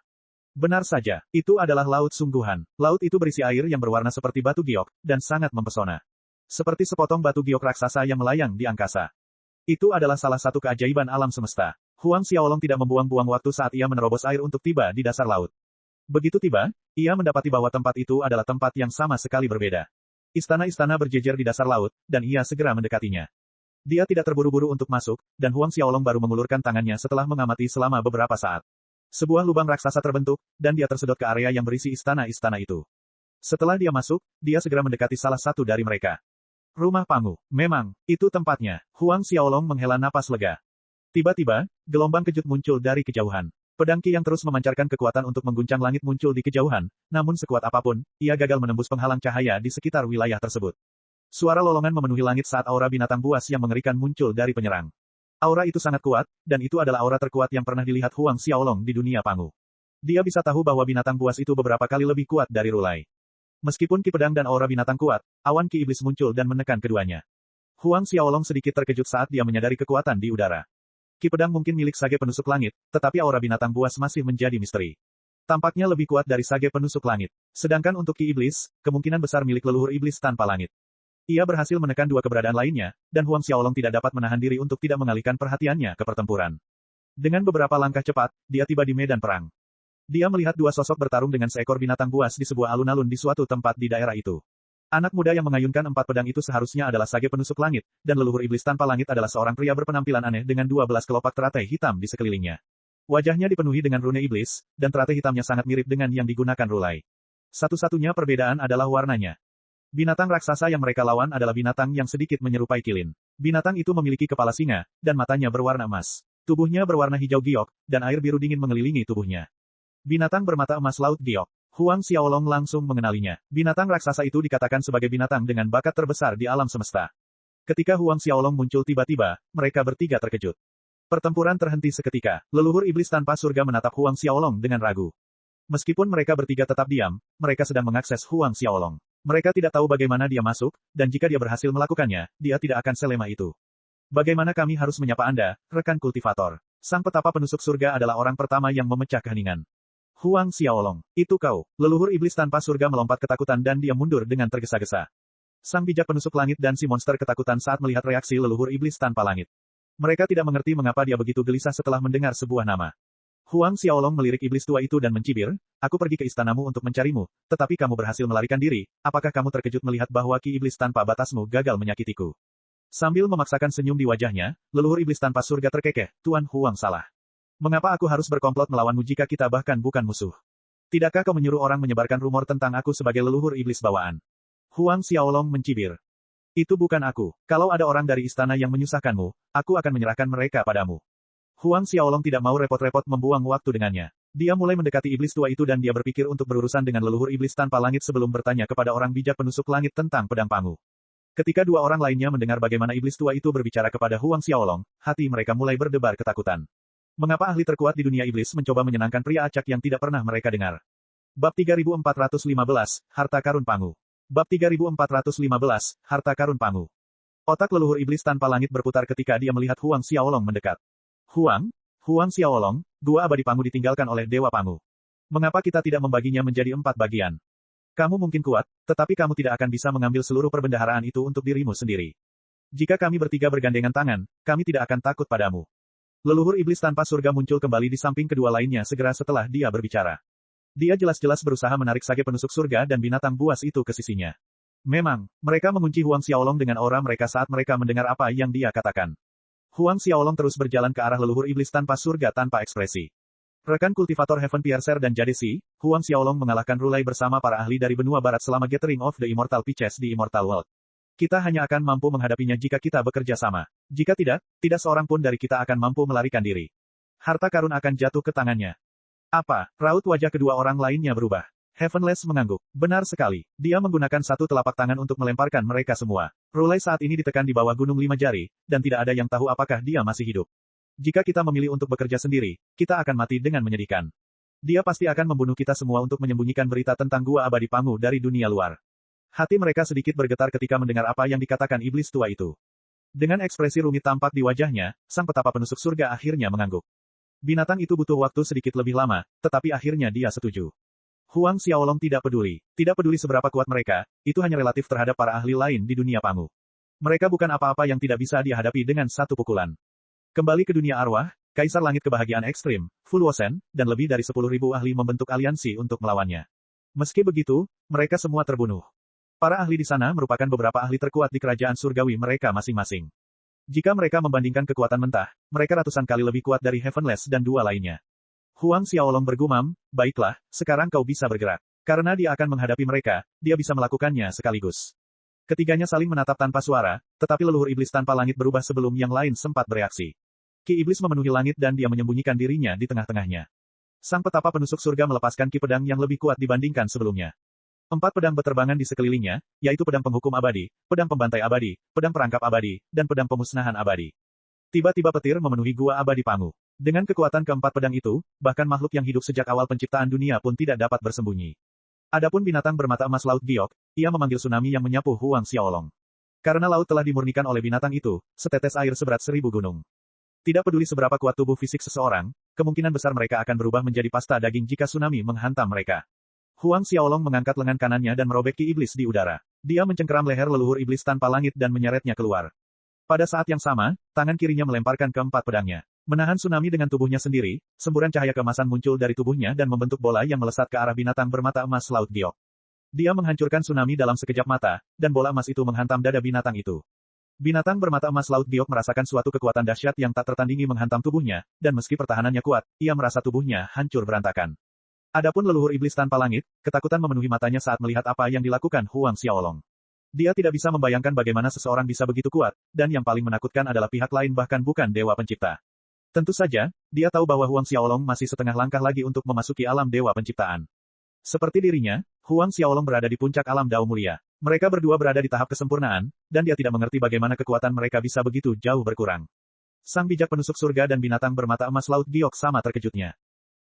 Benar saja, itu adalah laut sungguhan. Laut itu berisi air yang berwarna seperti batu giok, dan sangat mempesona. Seperti sepotong batu giok raksasa yang melayang di angkasa. Itu adalah salah satu keajaiban alam semesta. Huang Xiaolong tidak membuang-buang waktu saat ia menerobos air untuk tiba di dasar laut. Begitu tiba, ia mendapati bahwa tempat itu adalah tempat yang sama sekali berbeda. Istana-istana berjejer di dasar laut, dan ia segera mendekatinya. Dia tidak terburu-buru untuk masuk, dan Huang Xiaolong baru mengulurkan tangannya setelah mengamati selama beberapa saat. Sebuah lubang raksasa terbentuk, dan dia tersedot ke area yang berisi istana-istana itu. Setelah dia masuk, dia segera mendekati salah satu dari mereka. Rumah Pangu. Memang, itu tempatnya. Huang Xiaolong menghela napas lega. Tiba-tiba, gelombang kejut muncul dari kejauhan. Pedang Qi yang terus memancarkan kekuatan untuk mengguncang langit muncul di kejauhan, namun sekuat apapun, ia gagal menembus penghalang cahaya di sekitar wilayah tersebut. Suara lolongan memenuhi langit saat aura binatang buas yang mengerikan muncul dari penyerang. Aura itu sangat kuat, dan itu adalah aura terkuat yang pernah dilihat Huang Xiaolong di dunia Pangu. Dia bisa tahu bahwa binatang buas itu beberapa kali lebih kuat dari Rulai. Meskipun Ki Pedang dan aura binatang kuat, awan Ki Iblis muncul dan menekan keduanya. Huang Xiaolong sedikit terkejut saat dia menyadari kekuatan di udara. Ki Pedang mungkin milik sage penusuk langit, tetapi aura binatang buas masih menjadi misteri. Tampaknya lebih kuat dari sage penusuk langit. Sedangkan untuk Ki Iblis, kemungkinan besar milik leluhur iblis tanpa langit. Ia berhasil menekan dua keberadaan lainnya, dan Huang Xiaolong tidak dapat menahan diri untuk tidak mengalihkan perhatiannya ke pertempuran. Dengan beberapa langkah cepat, dia tiba di medan perang. Dia melihat dua sosok bertarung dengan seekor binatang buas di sebuah alun-alun di suatu tempat di daerah itu. Anak muda yang mengayunkan 4 pedang itu seharusnya adalah sage penusuk langit, dan leluhur iblis tanpa langit adalah seorang pria berpenampilan aneh dengan 12 kelopak teratai hitam di sekelilingnya. Wajahnya dipenuhi dengan rune iblis, dan teratai hitamnya sangat mirip dengan yang digunakan Rulai. Satu-satunya perbedaan adalah warnanya. Binatang raksasa yang mereka lawan adalah binatang yang sedikit menyerupai kilin. Binatang itu memiliki kepala singa, dan matanya berwarna emas. Tubuhnya berwarna hijau giok, dan air biru dingin mengelilingi tubuhnya. Binatang bermata emas laut giok. Huang Xiaolong langsung mengenalinya. Binatang raksasa itu dikatakan sebagai binatang dengan bakat terbesar di alam semesta. Ketika Huang Xiaolong muncul tiba-tiba, mereka bertiga terkejut. Pertempuran terhenti seketika. Leluhur iblis tanpa surga menatap Huang Xiaolong dengan ragu. Meskipun mereka bertiga tetap diam, mereka sedang mengakses Huang Xiaolong. Mereka tidak tahu bagaimana dia masuk, dan jika dia berhasil melakukannya, dia tidak akan selemah itu. Bagaimana kami harus menyapa Anda, rekan kultivator? Sang petapa penusuk surga adalah orang pertama yang memecah keheningan. Huang Xiaolong, itu kau. Leluhur iblis tanpa surga melompat ketakutan dan dia mundur dengan tergesa-gesa. Sang bijak penusuk langit dan si monster ketakutan saat melihat reaksi leluhur iblis tanpa langit. Mereka tidak mengerti mengapa dia begitu gelisah setelah mendengar sebuah nama. Huang Xiaolong melirik iblis tua itu dan mencibir, aku pergi ke istanamu untuk mencarimu, tetapi kamu berhasil melarikan diri, apakah kamu terkejut melihat bahwa ki iblis tanpa batasmu gagal menyakitiku? Sambil memaksakan senyum di wajahnya, leluhur iblis tanpa surga terkekeh, Tuan Huang salah. Mengapa aku harus berkomplot melawanmu jika kita bahkan bukan musuh? Tidakkah kau menyuruh orang menyebarkan rumor tentang aku sebagai leluhur iblis bawaan? Huang Xiaolong mencibir. Itu bukan aku. Kalau ada orang dari istana yang menyusahkanmu, aku akan menyerahkan mereka padamu. Huang Xiaolong tidak mau repot-repot membuang waktu dengannya. Dia mulai mendekati iblis tua itu dan dia berpikir untuk berurusan dengan leluhur iblis tanpa langit sebelum bertanya kepada orang bijak penusuk langit tentang pedang pangu. Ketika dua orang lainnya mendengar bagaimana iblis tua itu berbicara kepada Huang Xiaolong, hati mereka mulai berdebar ketakutan. Mengapa ahli terkuat di dunia iblis mencoba menyenangkan pria acak yang tidak pernah mereka dengar? Bab 3415, Harta Karun Pangu. Bab 3415, Harta Karun Pangu. Otak leluhur iblis tanpa langit berputar ketika dia melihat Huang Xiaolong mendekat. Huang Xiaolong, gua abadi Pangu ditinggalkan oleh Dewa Pangu. Mengapa kita tidak membaginya menjadi 4 bagian? Kamu mungkin kuat, tetapi kamu tidak akan bisa mengambil seluruh perbendaharaan itu untuk dirimu sendiri. Jika kami bertiga bergandengan tangan, kami tidak akan takut padamu. Leluhur iblis tanpa surga muncul kembali di samping kedua lainnya segera setelah dia berbicara. Dia jelas-jelas berusaha menarik sage penusuk surga dan binatang buas itu ke sisinya. Memang, mereka mengunci Huang Xiaolong dengan aura mereka saat mereka mendengar apa yang dia katakan. Huang Xiaolong terus berjalan ke arah leluhur iblis tanpa surga tanpa ekspresi. Rekan kultivator Heaven Piercer dan Jadesi, Huang Xiaolong mengalahkan Rulai bersama para ahli dari benua barat selama Gathering of the Immortal Pitches di Immortal World. Kita hanya akan mampu menghadapinya jika kita bekerja sama. Jika tidak, tidak seorang pun dari kita akan mampu melarikan diri. Harta karun akan jatuh ke tangannya. Apa? Raut wajah kedua orang lainnya berubah. Heavenless mengangguk. Benar sekali. Dia menggunakan satu telapak tangan untuk melemparkan mereka semua. Rulai saat ini ditekan di bawah gunung 5 jari, dan tidak ada yang tahu apakah dia masih hidup. Jika kita memilih untuk bekerja sendiri, kita akan mati dengan menyedihkan. Dia pasti akan membunuh kita semua untuk menyembunyikan berita tentang gua abadi Pangu dari dunia luar. Hati mereka sedikit bergetar ketika mendengar apa yang dikatakan iblis tua itu. Dengan ekspresi rumit tampak di wajahnya, sang petapa penusuk surga akhirnya mengangguk. Binatang itu butuh waktu sedikit lebih lama, tetapi akhirnya dia setuju. Huang Xiaolong tidak peduli. Tidak peduli seberapa kuat mereka, itu hanya relatif terhadap para ahli lain di dunia Pangu. Mereka bukan apa-apa yang tidak bisa dihadapi dengan satu pukulan. Kembali ke dunia arwah, Kaisar Langit Kebahagiaan Ekstrim, Fu Luosen, dan lebih dari 10.000 ahli membentuk aliansi untuk melawannya. Meski begitu, mereka semua terbunuh. Para ahli di sana merupakan beberapa ahli terkuat di kerajaan surgawi mereka masing-masing. Jika mereka membandingkan kekuatan mentah, mereka ratusan kali lebih kuat dari Heavenless dan dua lainnya. Huang Xiaolong bergumam, baiklah, sekarang kau bisa bergerak. Karena dia akan menghadapi mereka, dia bisa melakukannya sekaligus. Ketiganya saling menatap tanpa suara, tetapi leluhur iblis tanpa langit berubah sebelum yang lain sempat bereaksi. Ki iblis memenuhi langit dan dia menyembunyikan dirinya di tengah-tengahnya. Sang petapa penusuk surga melepaskan ki pedang yang lebih kuat dibandingkan sebelumnya. 4 pedang berterbangan di sekelilingnya, yaitu pedang penghukum abadi, pedang pembantai abadi, pedang perangkap abadi, dan pedang pemusnahan abadi. Tiba-tiba petir memenuhi gua abadi Pangu. Dengan kekuatan keempat pedang itu, bahkan makhluk yang hidup sejak awal penciptaan dunia pun tidak dapat bersembunyi. Adapun binatang bermata emas laut giok, ia memanggil tsunami yang menyapu Huang Xiaolong. Karena laut telah dimurnikan oleh binatang itu, setetes air seberat 1000 gunung. Tidak peduli seberapa kuat tubuh fisik seseorang, kemungkinan besar mereka akan berubah menjadi pasta daging jika tsunami menghantam mereka. Huang Xiaolong mengangkat lengan kanannya dan merobek ki iblis di udara. Dia mencengkeram leher leluhur iblis tanpa langit dan menyeretnya keluar. Pada saat yang sama, tangan kirinya melemparkan keempat pedangnya. Menahan tsunami dengan tubuhnya sendiri, semburan cahaya keemasan muncul dari tubuhnya dan membentuk bola yang melesat ke arah binatang bermata emas laut giok. Dia menghancurkan tsunami dalam sekejap mata, dan bola emas itu menghantam dada binatang itu. Binatang bermata emas laut giok merasakan suatu kekuatan dahsyat yang tak tertandingi menghantam tubuhnya, dan meski pertahanannya kuat, ia merasa tubuhnya hancur berantakan. Adapun leluhur iblis tanpa langit, ketakutan memenuhi matanya saat melihat apa yang dilakukan Huang Xiaolong. Dia tidak bisa membayangkan bagaimana seseorang bisa begitu kuat, dan yang paling menakutkan adalah pihak lain bahkan bukan Dewa Pencipta. Tentu saja, dia tahu bahwa Huang Xiaolong masih setengah langkah lagi untuk memasuki alam Dewa Penciptaan. Seperti dirinya, Huang Xiaolong berada di puncak alam Dao Mulia. Mereka berdua berada di tahap kesempurnaan, dan dia tidak mengerti bagaimana kekuatan mereka bisa begitu jauh berkurang. Sang bijak penusuk surga dan binatang bermata emas laut giok sama terkejutnya.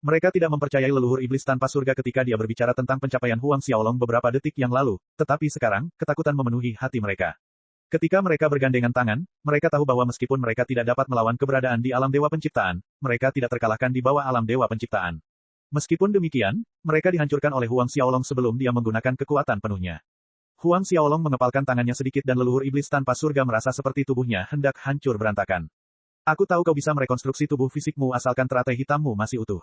Mereka tidak mempercayai leluhur iblis tanpa surga ketika dia berbicara tentang pencapaian Huang Xiaolong beberapa detik yang lalu, tetapi sekarang, ketakutan memenuhi hati mereka. Ketika mereka bergandengan tangan, mereka tahu bahwa meskipun mereka tidak dapat melawan keberadaan di alam Dewa Penciptaan, mereka tidak terkalahkan di bawah alam Dewa Penciptaan. Meskipun demikian, mereka dihancurkan oleh Huang Xiaolong sebelum dia menggunakan kekuatan penuhnya. Huang Xiaolong mengepalkan tangannya sedikit dan leluhur iblis tanpa surga merasa seperti tubuhnya hendak hancur berantakan. Aku tahu kau bisa merekonstruksi tubuh fisikmu asalkan teratai hitammu masih utuh.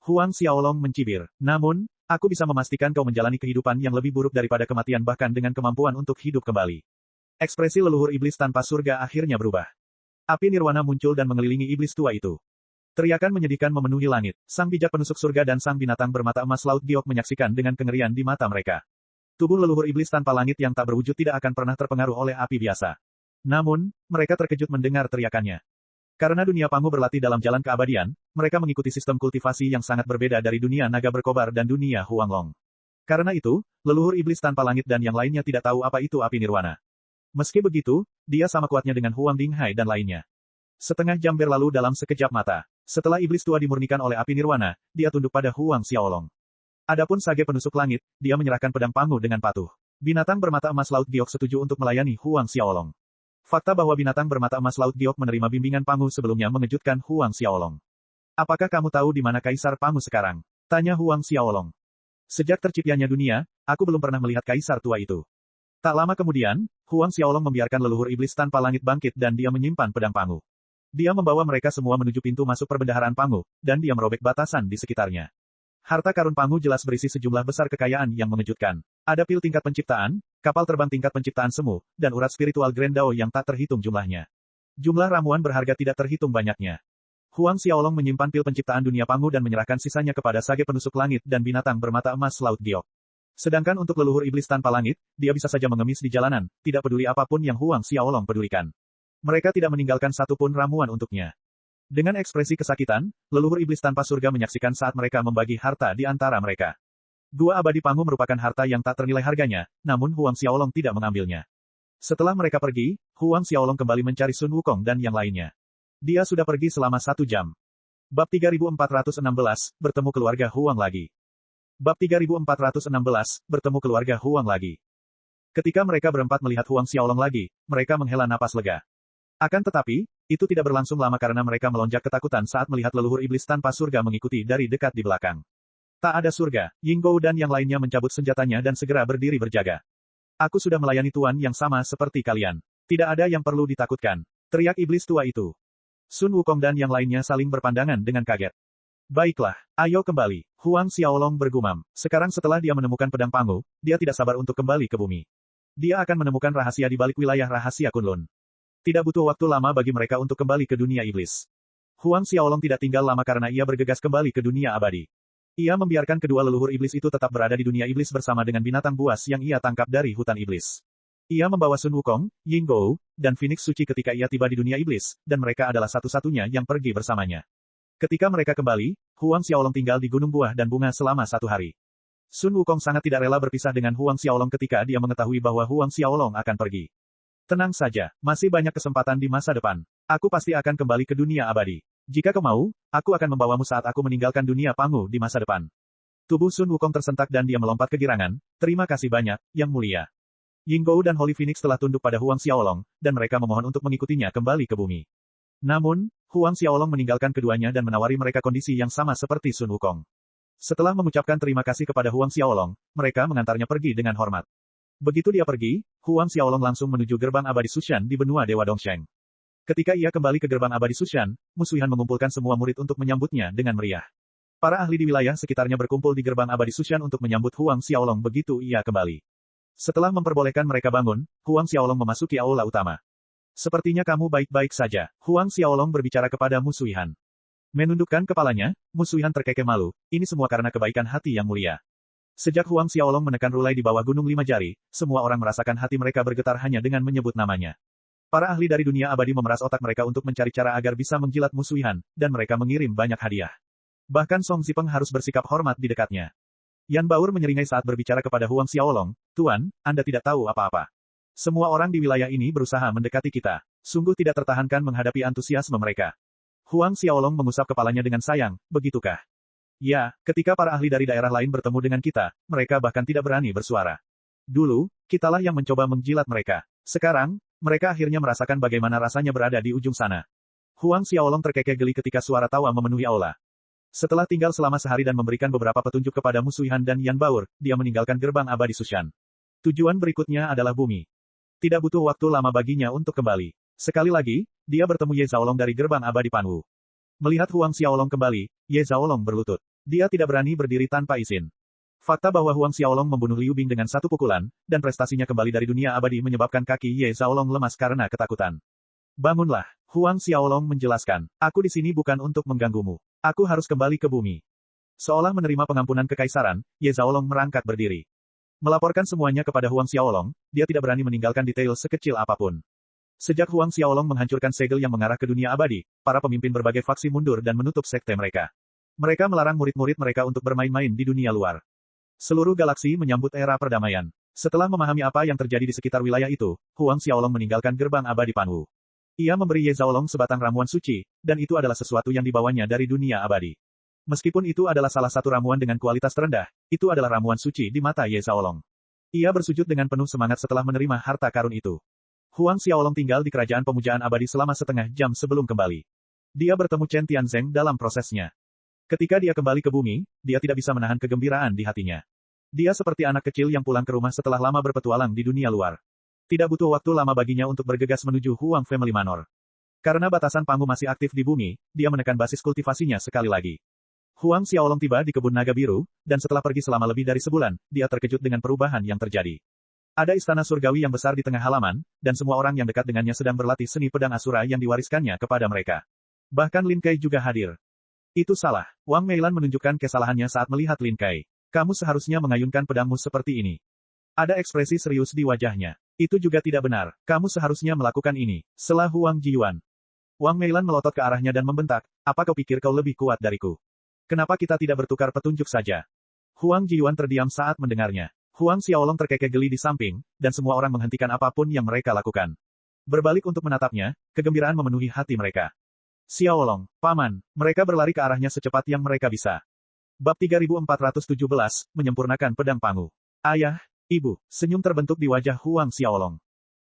Huang Xiaolong mencibir. Namun, aku bisa memastikan kau menjalani kehidupan yang lebih buruk daripada kematian bahkan dengan kemampuan untuk hidup kembali. Ekspresi leluhur iblis tanpa surga akhirnya berubah. Api nirwana muncul dan mengelilingi iblis tua itu. Teriakan menyedihkan memenuhi langit. Sang bijak penusuk surga dan sang binatang bermata emas laut giok menyaksikan dengan kengerian di mata mereka. Tubuh leluhur iblis tanpa langit yang tak berwujud tidak akan pernah terpengaruh oleh api biasa. Namun, mereka terkejut mendengar teriakannya. Karena dunia Pangu berlatih dalam jalan keabadian, mereka mengikuti sistem kultivasi yang sangat berbeda dari dunia naga berkobar dan dunia Huanglong. Karena itu, leluhur iblis tanpa langit dan yang lainnya tidak tahu apa itu api nirwana. Meski begitu, dia sama kuatnya dengan Huang Dinghai dan lainnya. Setengah jam berlalu dalam sekejap mata. Setelah iblis tua dimurnikan oleh api nirwana, dia tunduk pada Huang Xiaolong. Adapun Sage penusuk langit, dia menyerahkan pedang Pangu dengan patuh. Binatang bermata emas laut giok setuju untuk melayani Huang Xiaolong. Fakta bahwa binatang bermata emas laut giok menerima bimbingan Pangu sebelumnya mengejutkan Huang Xiaolong. Apakah kamu tahu di mana Kaisar Pangu sekarang? Tanya Huang Xiaolong. Sejak terciptanya dunia, aku belum pernah melihat Kaisar tua itu. Tak lama kemudian, Huang Xiaolong membiarkan leluhur iblis tanpa langit bangkit dan dia menyimpan pedang Pangu. Dia membawa mereka semua menuju pintu masuk perbendaharaan Pangu, dan dia merobek batasan di sekitarnya. Harta karun Pangu jelas berisi sejumlah besar kekayaan yang mengejutkan. Ada pil tingkat penciptaan, kapal terbang tingkat penciptaan semu, dan urat spiritual Grand Dao yang tak terhitung jumlahnya. Jumlah ramuan berharga tidak terhitung banyaknya. Huang Xiaolong menyimpan pil penciptaan dunia Pangu dan menyerahkan sisanya kepada Sage penusuk langit dan binatang bermata emas laut giok. Sedangkan untuk leluhur iblis tanpa langit, dia bisa saja mengemis di jalanan, tidak peduli apapun yang Huang Xiaolong pedulikan. Mereka tidak meninggalkan satupun ramuan untuknya. Dengan ekspresi kesakitan, leluhur iblis tanpa surga menyaksikan saat mereka membagi harta di antara mereka. Gua abadi Pangu merupakan harta yang tak ternilai harganya, namun Huang Xiaolong tidak mengambilnya. Setelah mereka pergi, Huang Xiaolong kembali mencari Sun Wukong dan yang lainnya. Dia sudah pergi selama 1 jam. Bab 3416, bertemu keluarga Huang lagi. Bab 3416, bertemu keluarga Huang lagi. Ketika mereka berempat melihat Huang Xiaolong lagi, mereka menghela napas lega. Akan tetapi, itu tidak berlangsung lama karena mereka melonjak ketakutan saat melihat leluhur iblis tanpa surga mengikuti dari dekat di belakang. Tak ada surga, Yinggou dan yang lainnya mencabut senjatanya dan segera berdiri berjaga. Aku sudah melayani tuan yang sama seperti kalian. Tidak ada yang perlu ditakutkan. Teriak iblis tua itu. Sun Wukong dan yang lainnya saling berpandangan dengan kaget. Baiklah, ayo kembali. Huang Xiaolong bergumam. Sekarang setelah dia menemukan pedang Pangu, dia tidak sabar untuk kembali ke bumi. Dia akan menemukan rahasia di balik wilayah rahasia Kunlun. Tidak butuh waktu lama bagi mereka untuk kembali ke dunia iblis. Huang Xiaolong tidak tinggal lama karena ia bergegas kembali ke dunia abadi. Ia membiarkan kedua leluhur iblis itu tetap berada di dunia iblis bersama dengan binatang buas yang ia tangkap dari hutan iblis. Ia membawa Sun Wukong, Yinggou, dan Phoenix Suci ketika ia tiba di dunia iblis, dan mereka adalah satu-satunya yang pergi bersamanya. Ketika mereka kembali, Huang Xiaolong tinggal di Gunung Buah dan Bunga selama 1 hari. Sun Wukong sangat tidak rela berpisah dengan Huang Xiaolong ketika dia mengetahui bahwa Huang Xiaolong akan pergi. Tenang saja, masih banyak kesempatan di masa depan. Aku pasti akan kembali ke dunia abadi. Jika kau mau, aku akan membawamu saat aku meninggalkan dunia Pangu di masa depan. Tubuh Sun Wukong tersentak dan dia melompat kegirangan. Terima kasih banyak, Yang Mulia. Yinggou dan Holy Phoenix telah tunduk pada Huang Xiaolong, dan mereka memohon untuk mengikutinya kembali ke bumi. Namun, Huang Xiaolong meninggalkan keduanya dan menawari mereka kondisi yang sama seperti Sun Wukong. Setelah mengucapkan terima kasih kepada Huang Xiaolong, mereka mengantarnya pergi dengan hormat. Begitu dia pergi, Huang Xiaolong langsung menuju gerbang abadi Sushan di benua Dewa Dongsheng. Ketika ia kembali ke gerbang abadi Sushan, Musuihan mengumpulkan semua murid untuk menyambutnya dengan meriah. Para ahli di wilayah sekitarnya berkumpul di gerbang abadi Sushan untuk menyambut Huang Xiaolong begitu ia kembali. Setelah memperbolehkan mereka bangun, Huang Xiaolong memasuki aula utama. Sepertinya kamu baik-baik saja, Huang Xiaolong berbicara kepada Musuihan. Menundukkan kepalanya, Musuihan terkekeh malu, ini semua karena kebaikan hati yang mulia. Sejak Huang Xiaolong menekan Rulai di bawah gunung 5 jari, semua orang merasakan hati mereka bergetar hanya dengan menyebut namanya. Para ahli dari dunia abadi memeras otak mereka untuk mencari cara agar bisa menjilat Musuihan, dan mereka mengirim banyak hadiah. Bahkan Song Zipeng harus bersikap hormat di dekatnya. Yan Baur menyeringai saat berbicara kepada Huang Xiaolong, Tuan, Anda tidak tahu apa-apa. Semua orang di wilayah ini berusaha mendekati kita. Sungguh tidak tertahankan menghadapi antusiasme mereka. Huang Xiaolong mengusap kepalanya dengan sayang, begitukah? Ya, ketika para ahli dari daerah lain bertemu dengan kita, mereka bahkan tidak berani bersuara. Dulu, kitalah yang mencoba menjilat mereka. Sekarang, mereka akhirnya merasakan bagaimana rasanya berada di ujung sana. Huang Xiaolong terkekeh geli ketika suara tawa memenuhi aula. Setelah tinggal selama sehari dan memberikan beberapa petunjuk kepada Musuihan dan Yan Baur, dia meninggalkan gerbang abadi Sushan. Tujuan berikutnya adalah bumi. Tidak butuh waktu lama baginya untuk kembali. Sekali lagi, dia bertemu Ye Zhaolong dari gerbang abadi Panwu. Melihat Huang Xiaolong kembali, Ye Zhaolong berlutut. Dia tidak berani berdiri tanpa izin. Fakta bahwa Huang Xiaolong membunuh Liu Bing dengan satu pukulan, dan prestasinya kembali dari dunia abadi menyebabkan kaki Ye Zhaolong lemas karena ketakutan. Bangunlah, Huang Xiaolong menjelaskan. Aku di sini bukan untuk mengganggumu. Aku harus kembali ke bumi. Seolah menerima pengampunan kekaisaran, Ye Zhaolong merangkak berdiri. Melaporkan semuanya kepada Huang Xiaolong, dia tidak berani meninggalkan detail sekecil apapun. Sejak Huang Xiaolong menghancurkan segel yang mengarah ke dunia abadi, para pemimpin berbagai faksi mundur dan menutup sekte mereka. Mereka melarang murid-murid mereka untuk bermain-main di dunia luar. Seluruh galaksi menyambut era perdamaian. Setelah memahami apa yang terjadi di sekitar wilayah itu, Huang Xiaolong meninggalkan gerbang abadi Panwu. Ia memberi Ye Zhaolong sebatang ramuan suci, dan itu adalah sesuatu yang dibawanya dari dunia abadi. Meskipun itu adalah salah satu ramuan dengan kualitas terendah, itu adalah ramuan suci di mata Ye Zhaolong. Ia bersujud dengan penuh semangat setelah menerima harta karun itu. Huang Xiaolong tinggal di kerajaan pemujaan abadi selama setengah jam sebelum kembali. Dia bertemu Chen Tianzeng dalam prosesnya. Ketika dia kembali ke bumi, dia tidak bisa menahan kegembiraan di hatinya. Dia seperti anak kecil yang pulang ke rumah setelah lama berpetualang di dunia luar. Tidak butuh waktu lama baginya untuk bergegas menuju Huang Family Manor. Karena batasan Panwu masih aktif di bumi, dia menekan basis kultivasinya sekali lagi. Huang Xiaolong tiba di kebun naga biru, dan setelah pergi selama lebih dari sebulan, dia terkejut dengan perubahan yang terjadi. Ada istana surgawi yang besar di tengah halaman, dan semua orang yang dekat dengannya sedang berlatih seni pedang Asura yang diwariskannya kepada mereka. Bahkan Lin Kai juga hadir. Itu salah. Wang Meilan menunjukkan kesalahannya saat melihat Lin Kai. Kamu seharusnya mengayunkan pedangmu seperti ini. Ada ekspresi serius di wajahnya. Itu juga tidak benar. Kamu seharusnya melakukan ini. Sela Huang Jiyuan. Wang Meilan melotot ke arahnya dan membentak, apa kau pikir kau lebih kuat dariku? Kenapa kita tidak bertukar petunjuk saja? Huang Jiyuan terdiam saat mendengarnya. Huang Xiaolong terkekeh geli di samping, dan semua orang menghentikan apapun yang mereka lakukan. Berbalik untuk menatapnya, kegembiraan memenuhi hati mereka. Xiaolong, Paman, mereka berlari ke arahnya secepat yang mereka bisa. Bab 3417, menyempurnakan pedang Panwu. Ayah, Ibu, senyum terbentuk di wajah Huang Xiaolong.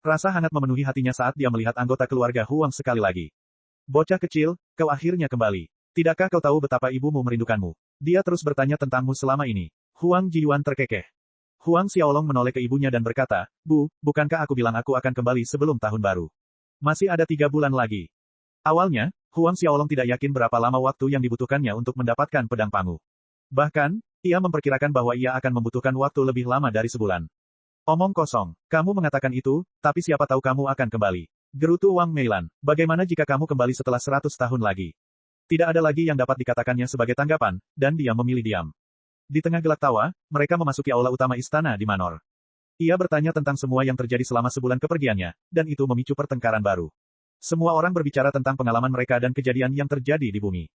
Rasa hangat memenuhi hatinya saat dia melihat anggota keluarga Huang sekali lagi. Bocah kecil, kau akhirnya kembali. Tidakkah kau tahu betapa ibumu merindukanmu? Dia terus bertanya tentangmu selama ini. Huang Jiyuan terkekeh. Huang Xiaolong menoleh ke ibunya dan berkata, Bu, bukankah aku bilang aku akan kembali sebelum tahun baru? Masih ada 3 bulan lagi. Awalnya, Huang Xiaolong tidak yakin berapa lama waktu yang dibutuhkannya untuk mendapatkan pedang Panwu. Bahkan, ia memperkirakan bahwa ia akan membutuhkan waktu lebih lama dari sebulan. Omong kosong, kamu mengatakan itu, tapi siapa tahu kamu akan kembali. Gerutu Wang Meilan, bagaimana jika kamu kembali setelah 100 tahun lagi? Tidak ada lagi yang dapat dikatakannya sebagai tanggapan, dan dia memilih diam. Di tengah gelak tawa, mereka memasuki aula utama istana di Manor. Ia bertanya tentang semua yang terjadi selama sebulan kepergiannya, dan itu memicu pertengkaran baru. Semua orang berbicara tentang pengalaman mereka dan kejadian yang terjadi di bumi.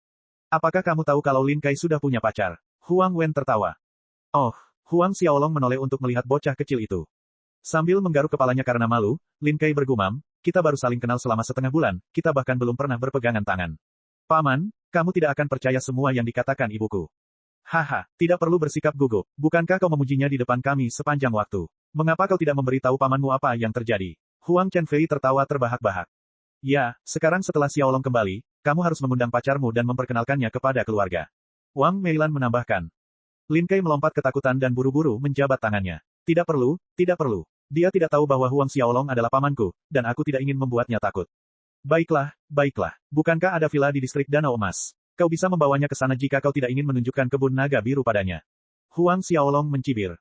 Apakah kamu tahu kalau Lin Kai sudah punya pacar? Huang Wen tertawa. Oh, Huang Xiaolong menoleh untuk melihat bocah kecil itu. Sambil menggaruk kepalanya karena malu, Lin Kai bergumam, kita baru saling kenal selama setengah bulan, kita bahkan belum pernah berpegangan tangan. Paman, kamu tidak akan percaya semua yang dikatakan ibuku. Haha, tidak perlu bersikap gugup, bukankah kau memujinya di depan kami sepanjang waktu? Mengapa kau tidak memberitahu pamanmu apa yang terjadi? Huang Chenfei tertawa terbahak-bahak. Ya, sekarang setelah Xiaolong kembali, kamu harus mengundang pacarmu dan memperkenalkannya kepada keluarga. Wang Meilan menambahkan. Lin Kai melompat ketakutan dan buru-buru menjabat tangannya. Tidak perlu, tidak perlu. Dia tidak tahu bahwa Huang Xiaolong adalah pamanku, dan aku tidak ingin membuatnya takut. Baiklah, baiklah. Bukankah ada villa di distrik Danau Emas? Kau bisa membawanya ke sana jika kau tidak ingin menunjukkan kebun naga biru padanya. Huang Xiaolong mencibir.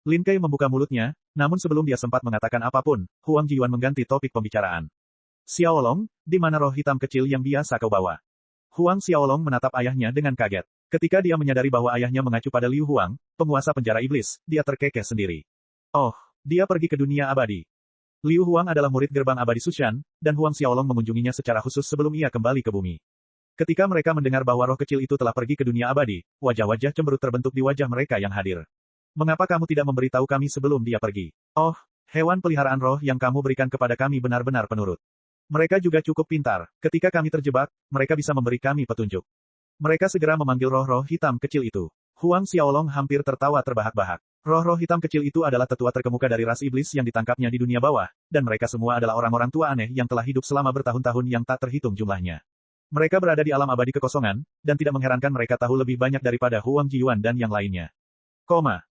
Lin Kei membuka mulutnya, namun sebelum dia sempat mengatakan apapun, Huang Jiyuan mengganti topik pembicaraan. Xiaolong, di mana roh hitam kecil yang biasa kau bawa? Huang Xiaolong menatap ayahnya dengan kaget. Ketika dia menyadari bahwa ayahnya mengacu pada Liu Huang, penguasa penjara iblis, dia terkekeh sendiri. Oh, dia pergi ke dunia abadi. Liu Huang adalah murid gerbang abadi Sushan, dan Huang Xiaolong mengunjunginya secara khusus sebelum ia kembali ke bumi. Ketika mereka mendengar bahwa roh kecil itu telah pergi ke dunia abadi, wajah-wajah cemberut terbentuk di wajah mereka yang hadir. Mengapa kamu tidak memberitahu kami sebelum dia pergi? Oh, hewan peliharaan roh yang kamu berikan kepada kami benar-benar penurut. Mereka juga cukup pintar. Ketika kami terjebak, mereka bisa memberi kami petunjuk. Mereka segera memanggil roh-roh hitam kecil itu. Huang Xiaolong hampir tertawa terbahak-bahak. Roh-roh hitam kecil itu adalah tetua terkemuka dari ras iblis yang ditangkapnya di dunia bawah, dan mereka semua adalah orang-orang tua aneh yang telah hidup selama bertahun-tahun yang tak terhitung jumlahnya. Mereka berada di alam abadi kekosongan, dan tidak mengherankan mereka tahu lebih banyak daripada Huang Jiyuan dan yang lainnya.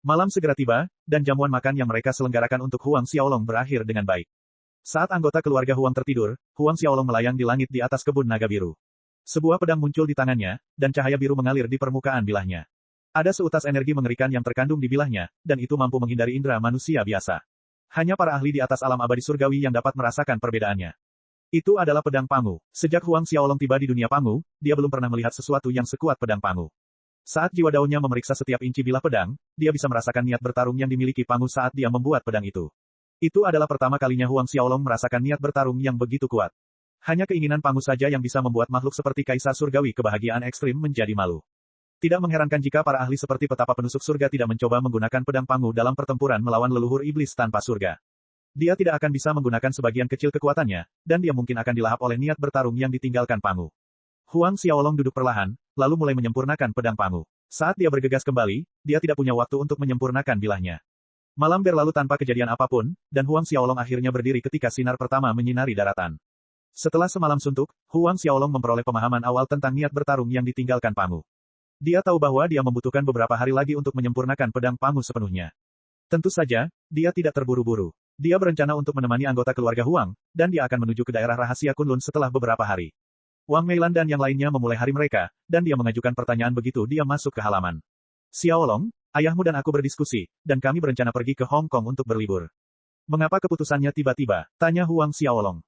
Malam segera tiba, dan jamuan makan yang mereka selenggarakan untuk Huang Xiaolong berakhir dengan baik. Saat anggota keluarga Huang tertidur, Huang Xiaolong melayang di langit di atas kebun naga biru. Sebuah pedang muncul di tangannya, dan cahaya biru mengalir di permukaan bilahnya. Ada seutas energi mengerikan yang terkandung di bilahnya, dan itu mampu menghindari indera manusia biasa. Hanya para ahli di atas alam abadi surgawi yang dapat merasakan perbedaannya. Itu adalah pedang Pangu. Sejak Huang Xiaolong tiba di dunia Pangu, dia belum pernah melihat sesuatu yang sekuat pedang Pangu. Saat jiwa daunnya memeriksa setiap inci bilah pedang, dia bisa merasakan niat bertarung yang dimiliki Pangu saat dia membuat pedang itu. Itu adalah pertama kalinya Huang Xiaolong merasakan niat bertarung yang begitu kuat. Hanya keinginan Pangu saja yang bisa membuat makhluk seperti Kaisar Surgawi kebahagiaan ekstrim menjadi malu. Tidak mengherankan jika para ahli seperti petapa penusuk surga tidak mencoba menggunakan pedang Pangu dalam pertempuran melawan leluhur iblis tanpa surga. Dia tidak akan bisa menggunakan sebagian kecil kekuatannya, dan dia mungkin akan dilahap oleh niat bertarung yang ditinggalkan Pangu. Huang Xiaolong duduk perlahan, lalu mulai menyempurnakan pedang Pangu. Saat dia bergegas kembali, dia tidak punya waktu untuk menyempurnakan bilahnya. Malam berlalu tanpa kejadian apapun, dan Huang Xiaolong akhirnya berdiri ketika sinar pertama menyinari daratan. Setelah semalam suntuk, Huang Xiaolong memperoleh pemahaman awal tentang niat bertarung yang ditinggalkan Pangu. Dia tahu bahwa dia membutuhkan beberapa hari lagi untuk menyempurnakan pedang Pangu sepenuhnya. Tentu saja, dia tidak terburu-buru. Dia berencana untuk menemani anggota keluarga Huang, dan dia akan menuju ke daerah rahasia Kunlun setelah beberapa hari. Wang Meilan dan yang lainnya memulai hari mereka, dan dia mengajukan pertanyaan begitu dia masuk ke halaman. Xiaolong, ayahmu dan aku berdiskusi, dan kami berencana pergi ke Hong Kong untuk berlibur. Mengapa keputusannya tiba-tiba? Tanya Huang Xiaolong.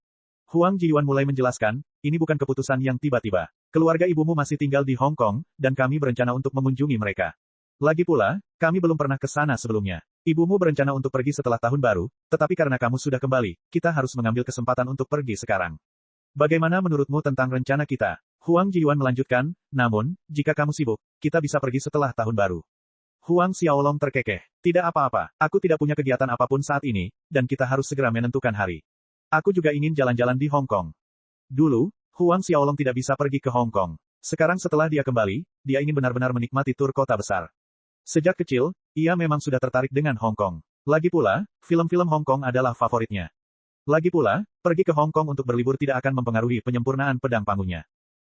Huang Jiyuan mulai menjelaskan, ini bukan keputusan yang tiba-tiba. Keluarga ibumu masih tinggal di Hong Kong, dan kami berencana untuk mengunjungi mereka. Lagi pula, kami belum pernah ke sana sebelumnya. Ibumu berencana untuk pergi setelah tahun baru, tetapi karena kamu sudah kembali, kita harus mengambil kesempatan untuk pergi sekarang. Bagaimana menurutmu tentang rencana kita? Huang Jiyuan melanjutkan, namun, jika kamu sibuk, kita bisa pergi setelah tahun baru. Huang Xiaolong terkekeh. Tidak apa-apa, aku tidak punya kegiatan apapun saat ini, dan kita harus segera menentukan hari. Aku juga ingin jalan-jalan di Hong Kong. Dulu, Huang Xiaolong tidak bisa pergi ke Hong Kong. Sekarang setelah dia kembali, dia ingin benar-benar menikmati tur kota besar. Sejak kecil, ia memang sudah tertarik dengan Hong Kong. Lagi pula, film-film Hong Kong adalah favoritnya. Lagi pula, pergi ke Hong Kong untuk berlibur tidak akan mempengaruhi penyempurnaan pedang Pangunya.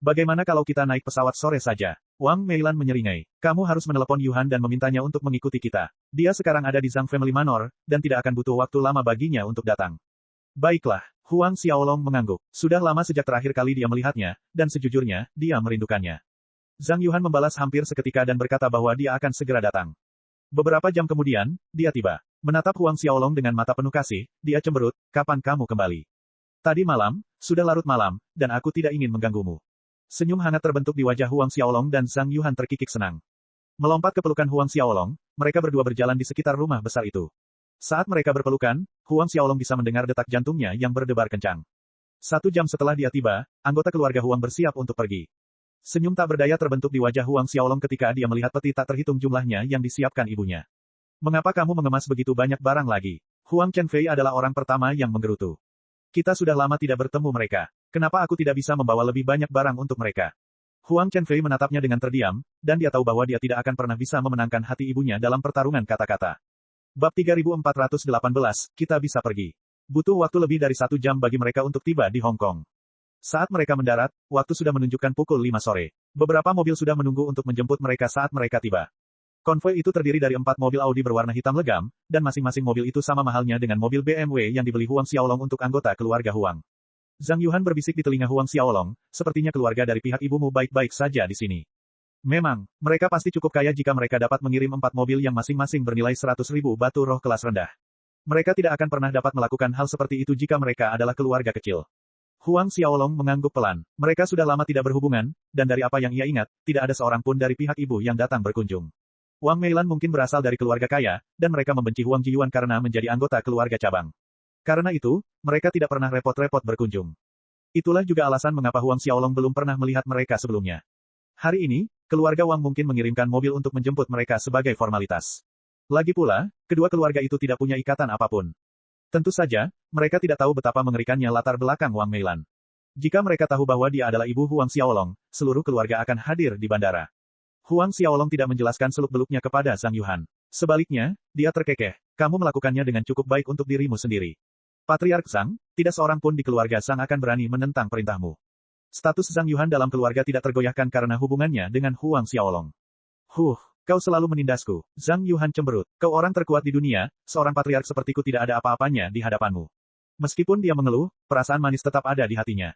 Bagaimana kalau kita naik pesawat sore saja? Wang Meilan menyeringai. Kamu harus menelepon Yuhan dan memintanya untuk mengikuti kita. Dia sekarang ada di Zhang Family Manor, dan tidak akan butuh waktu lama baginya untuk datang. Baiklah, Huang Xiaolong mengangguk. Sudah lama sejak terakhir kali dia melihatnya, dan sejujurnya, dia merindukannya. Zhang Yuhan membalas hampir seketika dan berkata bahwa dia akan segera datang. Beberapa jam kemudian, dia tiba. Menatap Huang Xiaolong dengan mata penuh kasih, dia cemberut, kapan kamu kembali? Tadi malam, sudah larut malam, dan aku tidak ingin mengganggumu. Senyum hangat terbentuk di wajah Huang Xiaolong dan Zhang Yuhan terkikik senang. Melompat ke pelukan Huang Xiaolong, mereka berdua berjalan di sekitar rumah besar itu. Saat mereka berpelukan, Huang Xiaolong bisa mendengar detak jantungnya yang berdebar kencang. 1 jam setelah dia tiba, anggota keluarga Huang bersiap untuk pergi. Senyum tak berdaya terbentuk di wajah Huang Xiaolong ketika dia melihat peti tak terhitung jumlahnya yang disiapkan ibunya. Mengapa kamu mengemas begitu banyak barang lagi? Huang Chenfei adalah orang pertama yang menggerutu. Kita sudah lama tidak bertemu mereka. Kenapa aku tidak bisa membawa lebih banyak barang untuk mereka? Huang Chenfei menatapnya dengan terdiam, dan dia tahu bahwa dia tidak akan pernah bisa memenangkan hati ibunya dalam pertarungan kata-kata. Bab 3418, kita bisa pergi. Butuh waktu lebih dari 1 jam bagi mereka untuk tiba di Hong Kong. Saat mereka mendarat, waktu sudah menunjukkan pukul 5 sore. Beberapa mobil sudah menunggu untuk menjemput mereka saat mereka tiba. Konvoi itu terdiri dari 4 mobil Audi berwarna hitam legam, dan masing-masing mobil itu sama mahalnya dengan mobil BMW yang dibeli Huang Xiaolong untuk anggota keluarga Huang. Zhang Yuhan berbisik di telinga Huang Xiaolong, sepertinya keluarga dari pihak ibumu baik-baik saja di sini. Memang, mereka pasti cukup kaya jika mereka dapat mengirim 4 mobil yang masing-masing bernilai 100.000 batu roh kelas rendah. Mereka tidak akan pernah dapat melakukan hal seperti itu jika mereka adalah keluarga kecil. Huang Xiaolong mengangguk pelan. Mereka sudah lama tidak berhubungan, dan dari apa yang ia ingat, tidak ada seorang pun dari pihak ibu yang datang berkunjung. Wang Meilan mungkin berasal dari keluarga kaya, dan mereka membenci Huang Jiyuan karena menjadi anggota keluarga cabang. Karena itu, mereka tidak pernah repot-repot berkunjung. Itulah juga alasan mengapa Huang Xiaolong belum pernah melihat mereka sebelumnya. Hari ini, keluarga Wang mungkin mengirimkan mobil untuk menjemput mereka sebagai formalitas. Lagi pula, kedua keluarga itu tidak punya ikatan apapun. Tentu saja, mereka tidak tahu betapa mengerikannya latar belakang Wang Meilan. Jika mereka tahu bahwa dia adalah ibu Huang Xiaolong, seluruh keluarga akan hadir di bandara. Huang Xiaolong tidak menjelaskan seluk-beluknya kepada Zhang Yuhan. Sebaliknya, dia terkekeh, kamu melakukannya dengan cukup baik untuk dirimu sendiri. Patriark Zhang, tidak seorang pun di keluarga Zhang akan berani menentang perintahmu. Status Zhang Yuhan dalam keluarga tidak tergoyahkan karena hubungannya dengan Huang Xiaolong. Kau selalu menindasku. Zhang Yuhan cemberut. Kau orang terkuat di dunia, seorang patriark sepertiku tidak ada apa-apanya di hadapanmu. Meskipun dia mengeluh, perasaan manis tetap ada di hatinya.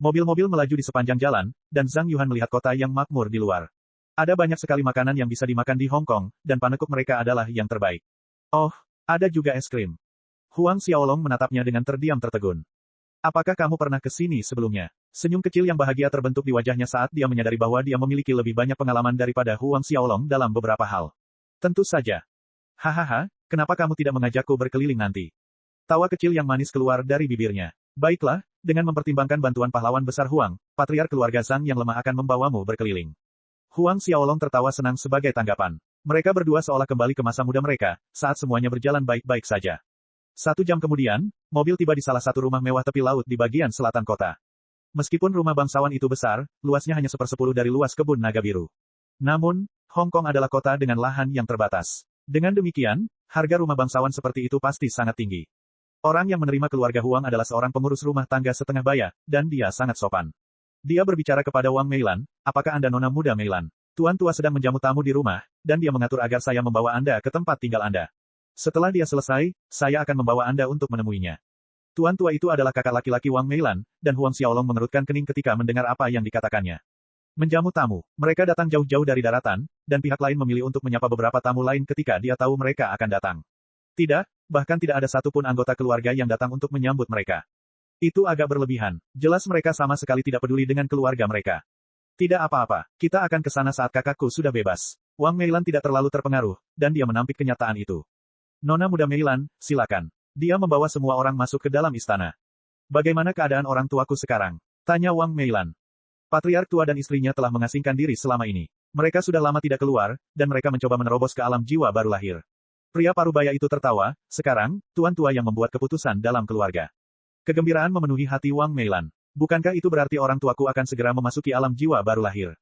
Mobil-mobil melaju di sepanjang jalan, dan Zhang Yuhan melihat kota yang makmur di luar. Ada banyak sekali makanan yang bisa dimakan di Hong Kong, dan panekuk mereka adalah yang terbaik. Oh, ada juga es krim. Huang Xiaolong menatapnya dengan terdiam tertegun. Apakah kamu pernah ke sini sebelumnya? Senyum kecil yang bahagia terbentuk di wajahnya saat dia menyadari bahwa dia memiliki lebih banyak pengalaman daripada Huang Xiaolong dalam beberapa hal. Tentu saja. Hahaha, kenapa kamu tidak mengajakku berkeliling nanti? Tawa kecil yang manis keluar dari bibirnya. Baiklah, dengan mempertimbangkan bantuan pahlawan besar Huang, patriark keluarga Zhang yang lemah akan membawamu berkeliling. Huang Xiaolong tertawa senang sebagai tanggapan. Mereka berdua seolah kembali ke masa muda mereka, saat semuanya berjalan baik-baik saja. 1 jam kemudian, mobil tiba di salah satu rumah mewah tepi laut di bagian selatan kota. Meskipun rumah bangsawan itu besar, luasnya hanya 1/10 dari luas kebun naga biru. Namun, Hong Kong adalah kota dengan lahan yang terbatas. Dengan demikian, harga rumah bangsawan seperti itu pasti sangat tinggi. Orang yang menerima keluarga Huang adalah seorang pengurus rumah tangga setengah baya, dan dia sangat sopan. Dia berbicara kepada Wang Meilan, apakah Anda nona muda Meilan? Tuan tua sedang menjamu tamu di rumah, dan dia mengatur agar saya membawa Anda ke tempat tinggal Anda. Setelah dia selesai, saya akan membawa Anda untuk menemuinya. Tuan tua itu adalah kakak laki-laki Wang Meilan, dan Huang Xiaolong mengerutkan kening ketika mendengar apa yang dikatakannya. Menjamu tamu. Mereka datang jauh-jauh dari daratan, dan pihak lain memilih untuk menyapa beberapa tamu lain ketika dia tahu mereka akan datang. Tidak, bahkan tidak ada satupun anggota keluarga yang datang untuk menyambut mereka. Itu agak berlebihan. Jelas mereka sama sekali tidak peduli dengan keluarga mereka. Tidak apa-apa, kita akan ke sana saat kakakku sudah bebas. Wang Meilan tidak terlalu terpengaruh, dan dia menampik kenyataan itu. Nona muda Meilan, silakan. Dia membawa semua orang masuk ke dalam istana. Bagaimana keadaan orang tuaku sekarang? Tanya Wang Meilan. Patriark tua dan istrinya telah mengasingkan diri selama ini. Mereka sudah lama tidak keluar, dan mereka mencoba menerobos ke alam jiwa baru lahir. Pria parubaya itu tertawa, sekarang, tuan tua yang membuat keputusan dalam keluarga. Kegembiraan memenuhi hati Wang Meilan. Bukankah itu berarti orang tuaku akan segera memasuki alam jiwa baru lahir?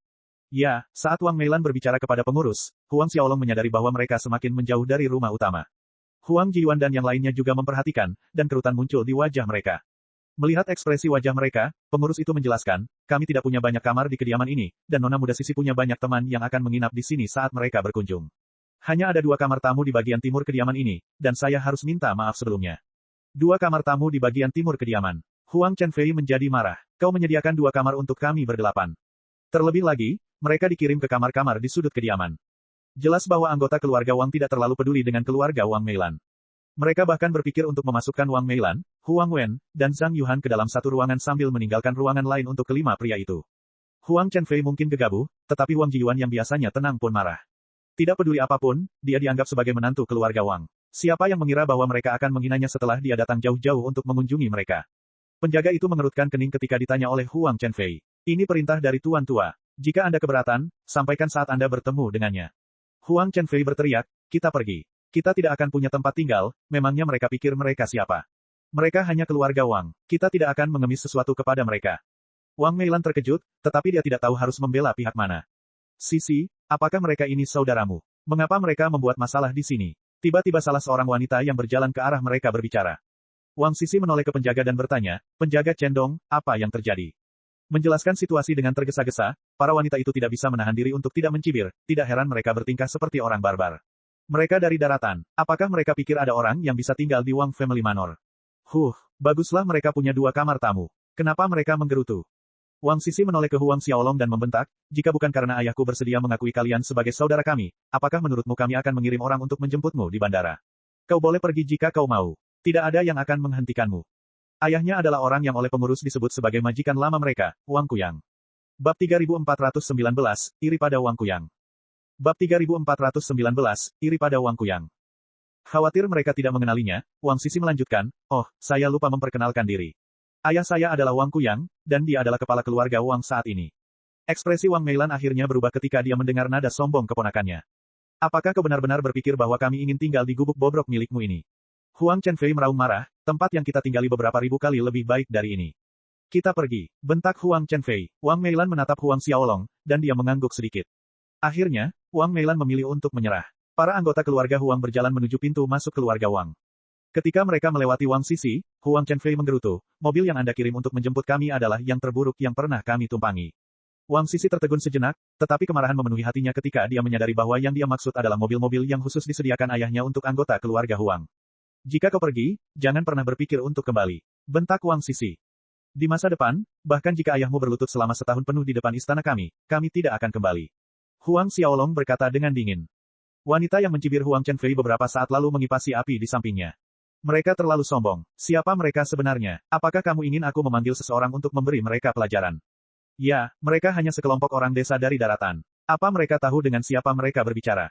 Ya, saat Wang Meilan berbicara kepada pengurus, Huang Xiaolong menyadari bahwa mereka semakin menjauh dari rumah utama. Huang Jiyuan dan yang lainnya juga memperhatikan, dan kerutan muncul di wajah mereka. Melihat ekspresi wajah mereka, pengurus itu menjelaskan, kami tidak punya banyak kamar di kediaman ini, dan nona muda Sisi punya banyak teman yang akan menginap di sini saat mereka berkunjung. Hanya ada 2 kamar tamu di bagian timur kediaman ini, dan saya harus minta maaf sebelumnya. 2 kamar tamu di bagian timur kediaman. Huang Chenfei menjadi marah. Kau menyediakan 2 kamar untuk kami berdelapan. Terlebih lagi, mereka dikirim ke kamar-kamar di sudut kediaman. Jelas bahwa anggota keluarga Wang tidak terlalu peduli dengan keluarga Wang Meilan. Mereka bahkan berpikir untuk memasukkan Wang Meilan, Huang Wen, dan Zhang Yuhan ke dalam satu ruangan sambil meninggalkan ruangan lain untuk kelima pria itu. Huang Chenfei mungkin gegabah, tetapi Wang Jiyuan yang biasanya tenang pun marah. Tidak peduli apapun, dia dianggap sebagai menantu keluarga Wang. Siapa yang mengira bahwa mereka akan menghinanya setelah dia datang jauh-jauh untuk mengunjungi mereka? Penjaga itu mengerutkan kening ketika ditanya oleh Huang Chenfei. Ini perintah dari tuan tua. Jika Anda keberatan, sampaikan saat Anda bertemu dengannya. Huang Chenfei berteriak, kita pergi. Kita tidak akan punya tempat tinggal, memangnya mereka pikir mereka siapa? Mereka hanya keluarga Wang. Kita tidak akan mengemis sesuatu kepada mereka. Wang Meilan terkejut, tetapi dia tidak tahu harus membela pihak mana. Sisi, apakah mereka ini saudaramu? Mengapa mereka membuat masalah di sini? Tiba-tiba salah seorang wanita yang berjalan ke arah mereka berbicara. Wang Sisi menoleh ke penjaga dan bertanya, penjaga Cendong, apa yang terjadi? Menjelaskan situasi dengan tergesa-gesa, para wanita itu tidak bisa menahan diri untuk tidak mencibir, tidak heran mereka bertingkah seperti orang barbar. Mereka dari daratan, apakah mereka pikir ada orang yang bisa tinggal di Wang Family Manor? Baguslah mereka punya 2 kamar tamu. Kenapa mereka menggerutu? Wang Sisi menoleh ke Huang Xiaolong dan membentak, jika bukan karena ayahku bersedia mengakui kalian sebagai saudara kami, apakah menurutmu kami akan mengirim orang untuk menjemputmu di bandara? Kau boleh pergi jika kau mau. Tidak ada yang akan menghentikanmu. Ayahnya adalah orang yang oleh pengurus disebut sebagai majikan lama mereka, Wang Kuyang. Bab 3419, iri pada Wang Kuyang. Bab 3419, iri pada Wang Kuyang. Khawatir mereka tidak mengenalinya, Wang Sisi melanjutkan, oh, saya lupa memperkenalkan diri. Ayah saya adalah Wang Kuyang, dan dia adalah kepala keluarga Wang saat ini. Ekspresi Wang Meilan akhirnya berubah ketika dia mendengar nada sombong keponakannya. Apakah kau benar-benar berpikir bahwa kami ingin tinggal di gubuk bobrok milikmu ini? Huang Chenfei meraung marah, tempat yang kita tinggali beberapa ribu kali lebih baik dari ini. Kita pergi, bentak Huang Chenfei. Wang Meilan menatap Huang Xiaolong, dan dia mengangguk sedikit. Akhirnya, Wang Meilan memilih untuk menyerah. Para anggota keluarga Huang berjalan menuju pintu masuk keluarga Wang. Ketika mereka melewati Wang Sisi, Huang Chenfei menggerutu, mobil yang Anda kirim untuk menjemput kami adalah yang terburuk yang pernah kami tumpangi. Wang Sisi tertegun sejenak, tetapi kemarahan memenuhi hatinya ketika dia menyadari bahwa yang dia maksud adalah mobil-mobil yang khusus disediakan ayahnya untuk anggota keluarga Huang. Jika kau pergi, jangan pernah berpikir untuk kembali. Bentak Wang Sisi. Di masa depan, bahkan jika ayahmu berlutut selama setahun penuh di depan istana kami tidak akan kembali. Huang Xiaolong berkata dengan dingin. Wanita yang mencibir Huang Chenfei beberapa saat lalu mengipasi api di sampingnya. Mereka terlalu sombong. Siapa mereka sebenarnya? Apakah kamu ingin aku memanggil seseorang untuk memberi mereka pelajaran? Ya, mereka hanya sekelompok orang desa dari daratan. Apa mereka tahu dengan siapa mereka berbicara?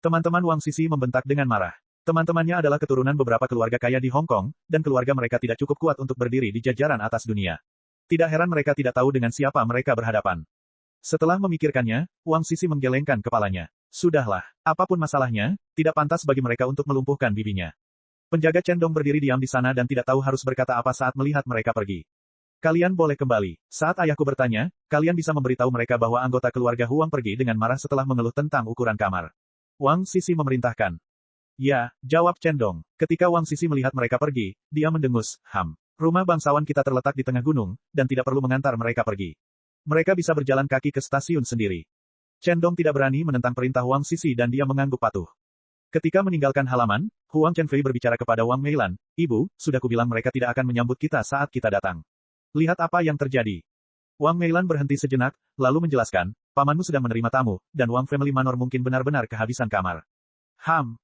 Teman-teman Wang Sisi membentak dengan marah. Teman-temannya adalah keturunan beberapa keluarga kaya di Hong Kong, dan keluarga mereka tidak cukup kuat untuk berdiri di jajaran atas dunia. Tidak heran mereka tidak tahu dengan siapa mereka berhadapan. Setelah memikirkannya, Wang Sisi menggelengkan kepalanya. Sudahlah, apapun masalahnya, tidak pantas bagi mereka untuk melumpuhkan bibinya. Penjaga Cendong berdiri diam di sana dan tidak tahu harus berkata apa saat melihat mereka pergi. Kalian boleh kembali. Saat ayahku bertanya, kalian bisa memberitahu mereka bahwa anggota keluarga Huang pergi dengan marah setelah mengeluh tentang ukuran kamar. Wang Sisi memerintahkan. Ya, jawab Cendong. Ketika Wang Sisi melihat mereka pergi, dia mendengus, Rumah bangsawan kita terletak di tengah gunung, dan tidak perlu mengantar mereka pergi. Mereka bisa berjalan kaki ke stasiun sendiri. Cendong tidak berani menentang perintah Wang Sisi dan dia mengangguk patuh. Ketika meninggalkan halaman, Huang Chenfei berbicara kepada Wang Meilan, Ibu, sudah kubilang mereka tidak akan menyambut kita saat kita datang. Lihat apa yang terjadi. Wang Meilan berhenti sejenak, lalu menjelaskan, pamanmu sedang menerima tamu, dan Wang Family Manor mungkin benar-benar kehabisan kamar.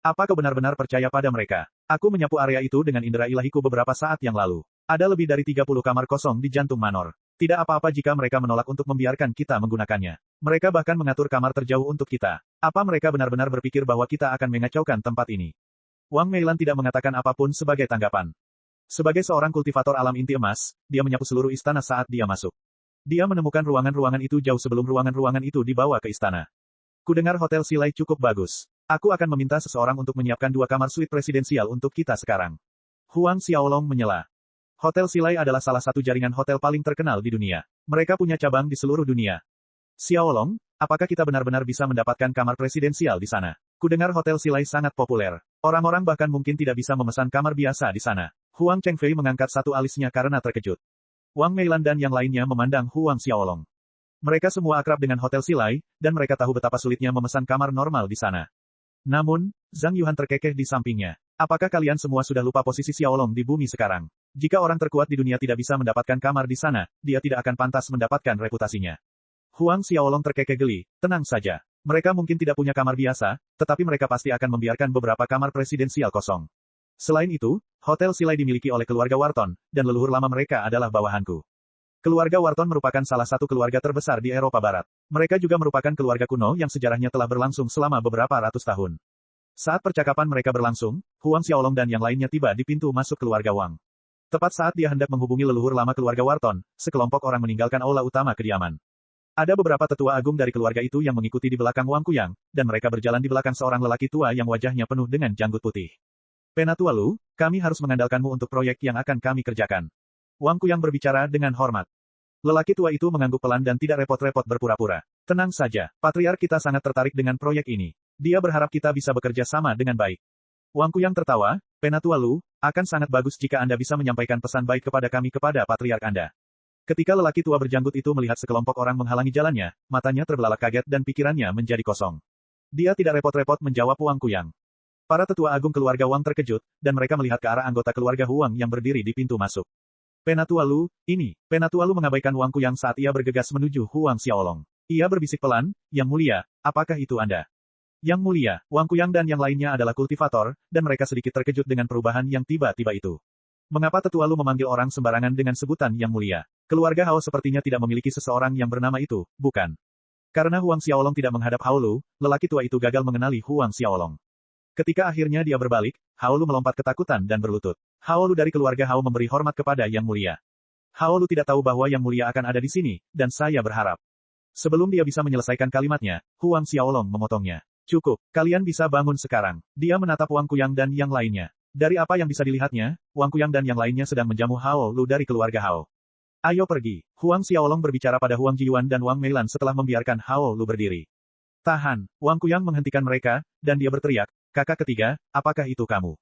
Apa kau benar-benar percaya pada mereka? Aku menyapu area itu dengan indera ilahiku beberapa saat yang lalu. Ada lebih dari 30 kamar kosong di jantung Manor. Tidak apa-apa jika mereka menolak untuk membiarkan kita menggunakannya. Mereka bahkan mengatur kamar terjauh untuk kita. Apa mereka benar-benar berpikir bahwa kita akan mengacaukan tempat ini? Wang Meilan tidak mengatakan apapun sebagai tanggapan. Sebagai seorang kultivator alam inti emas, dia menyapu seluruh istana saat dia masuk. Dia menemukan ruangan-ruangan itu jauh sebelum ruangan-ruangan itu dibawa ke istana. Kudengar Hotel Silai cukup bagus. Aku akan meminta seseorang untuk menyiapkan 2 kamar suite presidensial untuk kita sekarang. Huang Xiaolong menyela. Hotel Silai adalah salah satu jaringan hotel paling terkenal di dunia. Mereka punya cabang di seluruh dunia. Xiaolong, apakah kita benar-benar bisa mendapatkan kamar presidensial di sana? Kudengar Hotel Silai sangat populer. Orang-orang bahkan mungkin tidak bisa memesan kamar biasa di sana. Huang Chengfei mengangkat satu alisnya karena terkejut. Wang Meilan dan yang lainnya memandang Huang Xiaolong. Mereka semua akrab dengan Hotel Silai, dan mereka tahu betapa sulitnya memesan kamar normal di sana. Namun, Zhang Yuhan terkekeh di sampingnya. Apakah kalian semua sudah lupa posisi Xiaolong di bumi sekarang? Jika orang terkuat di dunia tidak bisa mendapatkan kamar di sana, dia tidak akan pantas mendapatkan reputasinya. Huang Xiaolong terkekeh geli, tenang saja. Mereka mungkin tidak punya kamar biasa, tetapi mereka pasti akan membiarkan beberapa kamar presidensial kosong. Selain itu, Hotel Silai dimiliki oleh keluarga Wharton, dan leluhur lama mereka adalah bawahanku. Keluarga Wharton merupakan salah satu keluarga terbesar di Eropa Barat. Mereka juga merupakan keluarga kuno yang sejarahnya telah berlangsung selama beberapa ratus tahun. Saat percakapan mereka berlangsung, Huang Xiaolong dan yang lainnya tiba di pintu masuk keluarga Wang. Tepat saat dia hendak menghubungi leluhur lama keluarga Wharton, sekelompok orang meninggalkan aula utama kediaman. Ada beberapa tetua agung dari keluarga itu yang mengikuti di belakang Wang Kuyang, dan mereka berjalan di belakang seorang lelaki tua yang wajahnya penuh dengan janggut putih. Penatua Lu, kami harus mengandalkanmu untuk proyek yang akan kami kerjakan. Wang Kuyang berbicara dengan hormat. Lelaki tua itu mengangguk pelan dan tidak repot-repot berpura-pura. Tenang saja, patriark kita sangat tertarik dengan proyek ini. Dia berharap kita bisa bekerja sama dengan baik. Wang Kuyang tertawa, Penatua Lu, akan sangat bagus jika Anda bisa menyampaikan pesan baik kepada kami kepada patriark Anda. Ketika lelaki tua berjanggut itu melihat sekelompok orang menghalangi jalannya, matanya terbelalak kaget dan pikirannya menjadi kosong. Dia tidak repot-repot menjawab Wang Kuyang. Para tetua agung keluarga Wang terkejut, dan mereka melihat ke arah anggota keluarga Huang yang berdiri di pintu masuk. Penatua Lu, ini. Penatua Lu mengabaikan Wang Kuyang saat ia bergegas menuju Huang Xiaolong. Ia berbisik pelan, Yang Mulia, apakah itu Anda? Yang Mulia, Wang Kuyang dan yang lainnya adalah kultivator, dan mereka sedikit terkejut dengan perubahan yang tiba-tiba itu. Mengapa Tetua Lu memanggil orang sembarangan dengan sebutan Yang Mulia? Keluarga Hao sepertinya tidak memiliki seseorang yang bernama itu, bukan? Karena Huang Xiaolong tidak menghadap Hao Lu, lelaki tua itu gagal mengenali Huang Xiaolong. Ketika akhirnya dia berbalik, Hao Lu melompat ketakutan dan berlutut. Hao Lu dari keluarga Hao memberi hormat kepada Yang Mulia. Hao Lu tidak tahu bahwa Yang Mulia akan ada di sini, dan saya berharap. Sebelum dia bisa menyelesaikan kalimatnya, Huang Xiaolong memotongnya. Cukup, kalian bisa bangun sekarang. Dia menatap Wang Kuyang dan yang lainnya. Dari apa yang bisa dilihatnya, Wang Kuyang dan yang lainnya sedang menjamu Hao Lu dari keluarga Hao. Ayo pergi. Huang Xiaolong berbicara pada Huang Jiyuan dan Wang Meilan setelah membiarkan Hao Lu berdiri. Tahan. Wang Kuyang menghentikan mereka, dan dia berteriak, kakak ketiga, apakah itu kamu?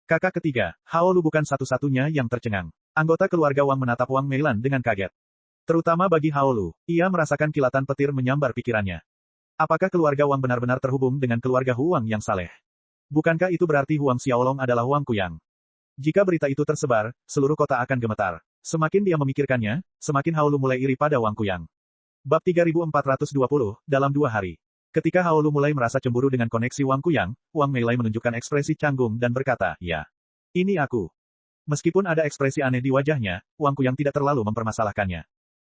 Kakak ketiga, Hao Lu bukan satu-satunya yang tercengang. Anggota keluarga Wang menatap Wang Meilan dengan kaget. Terutama bagi Hao Lu, ia merasakan kilatan petir menyambar pikirannya. Apakah keluarga Wang benar-benar terhubung dengan keluarga Huang yang saleh? Bukankah itu berarti Huang Xiaolong adalah Wang Kuyang? Jika berita itu tersebar, seluruh kota akan gemetar. Semakin dia memikirkannya, semakin Hao Lu mulai iri pada Wang Kuyang. Bab 3420, dalam 2 hari. Ketika Hao Lu mulai merasa cemburu dengan koneksi Wang Kuyang, Wang Meilai menunjukkan ekspresi canggung dan berkata, ya. Ini aku. Meskipun ada ekspresi aneh di wajahnya, Wang Kuyang tidak terlalu mempermasalahkannya.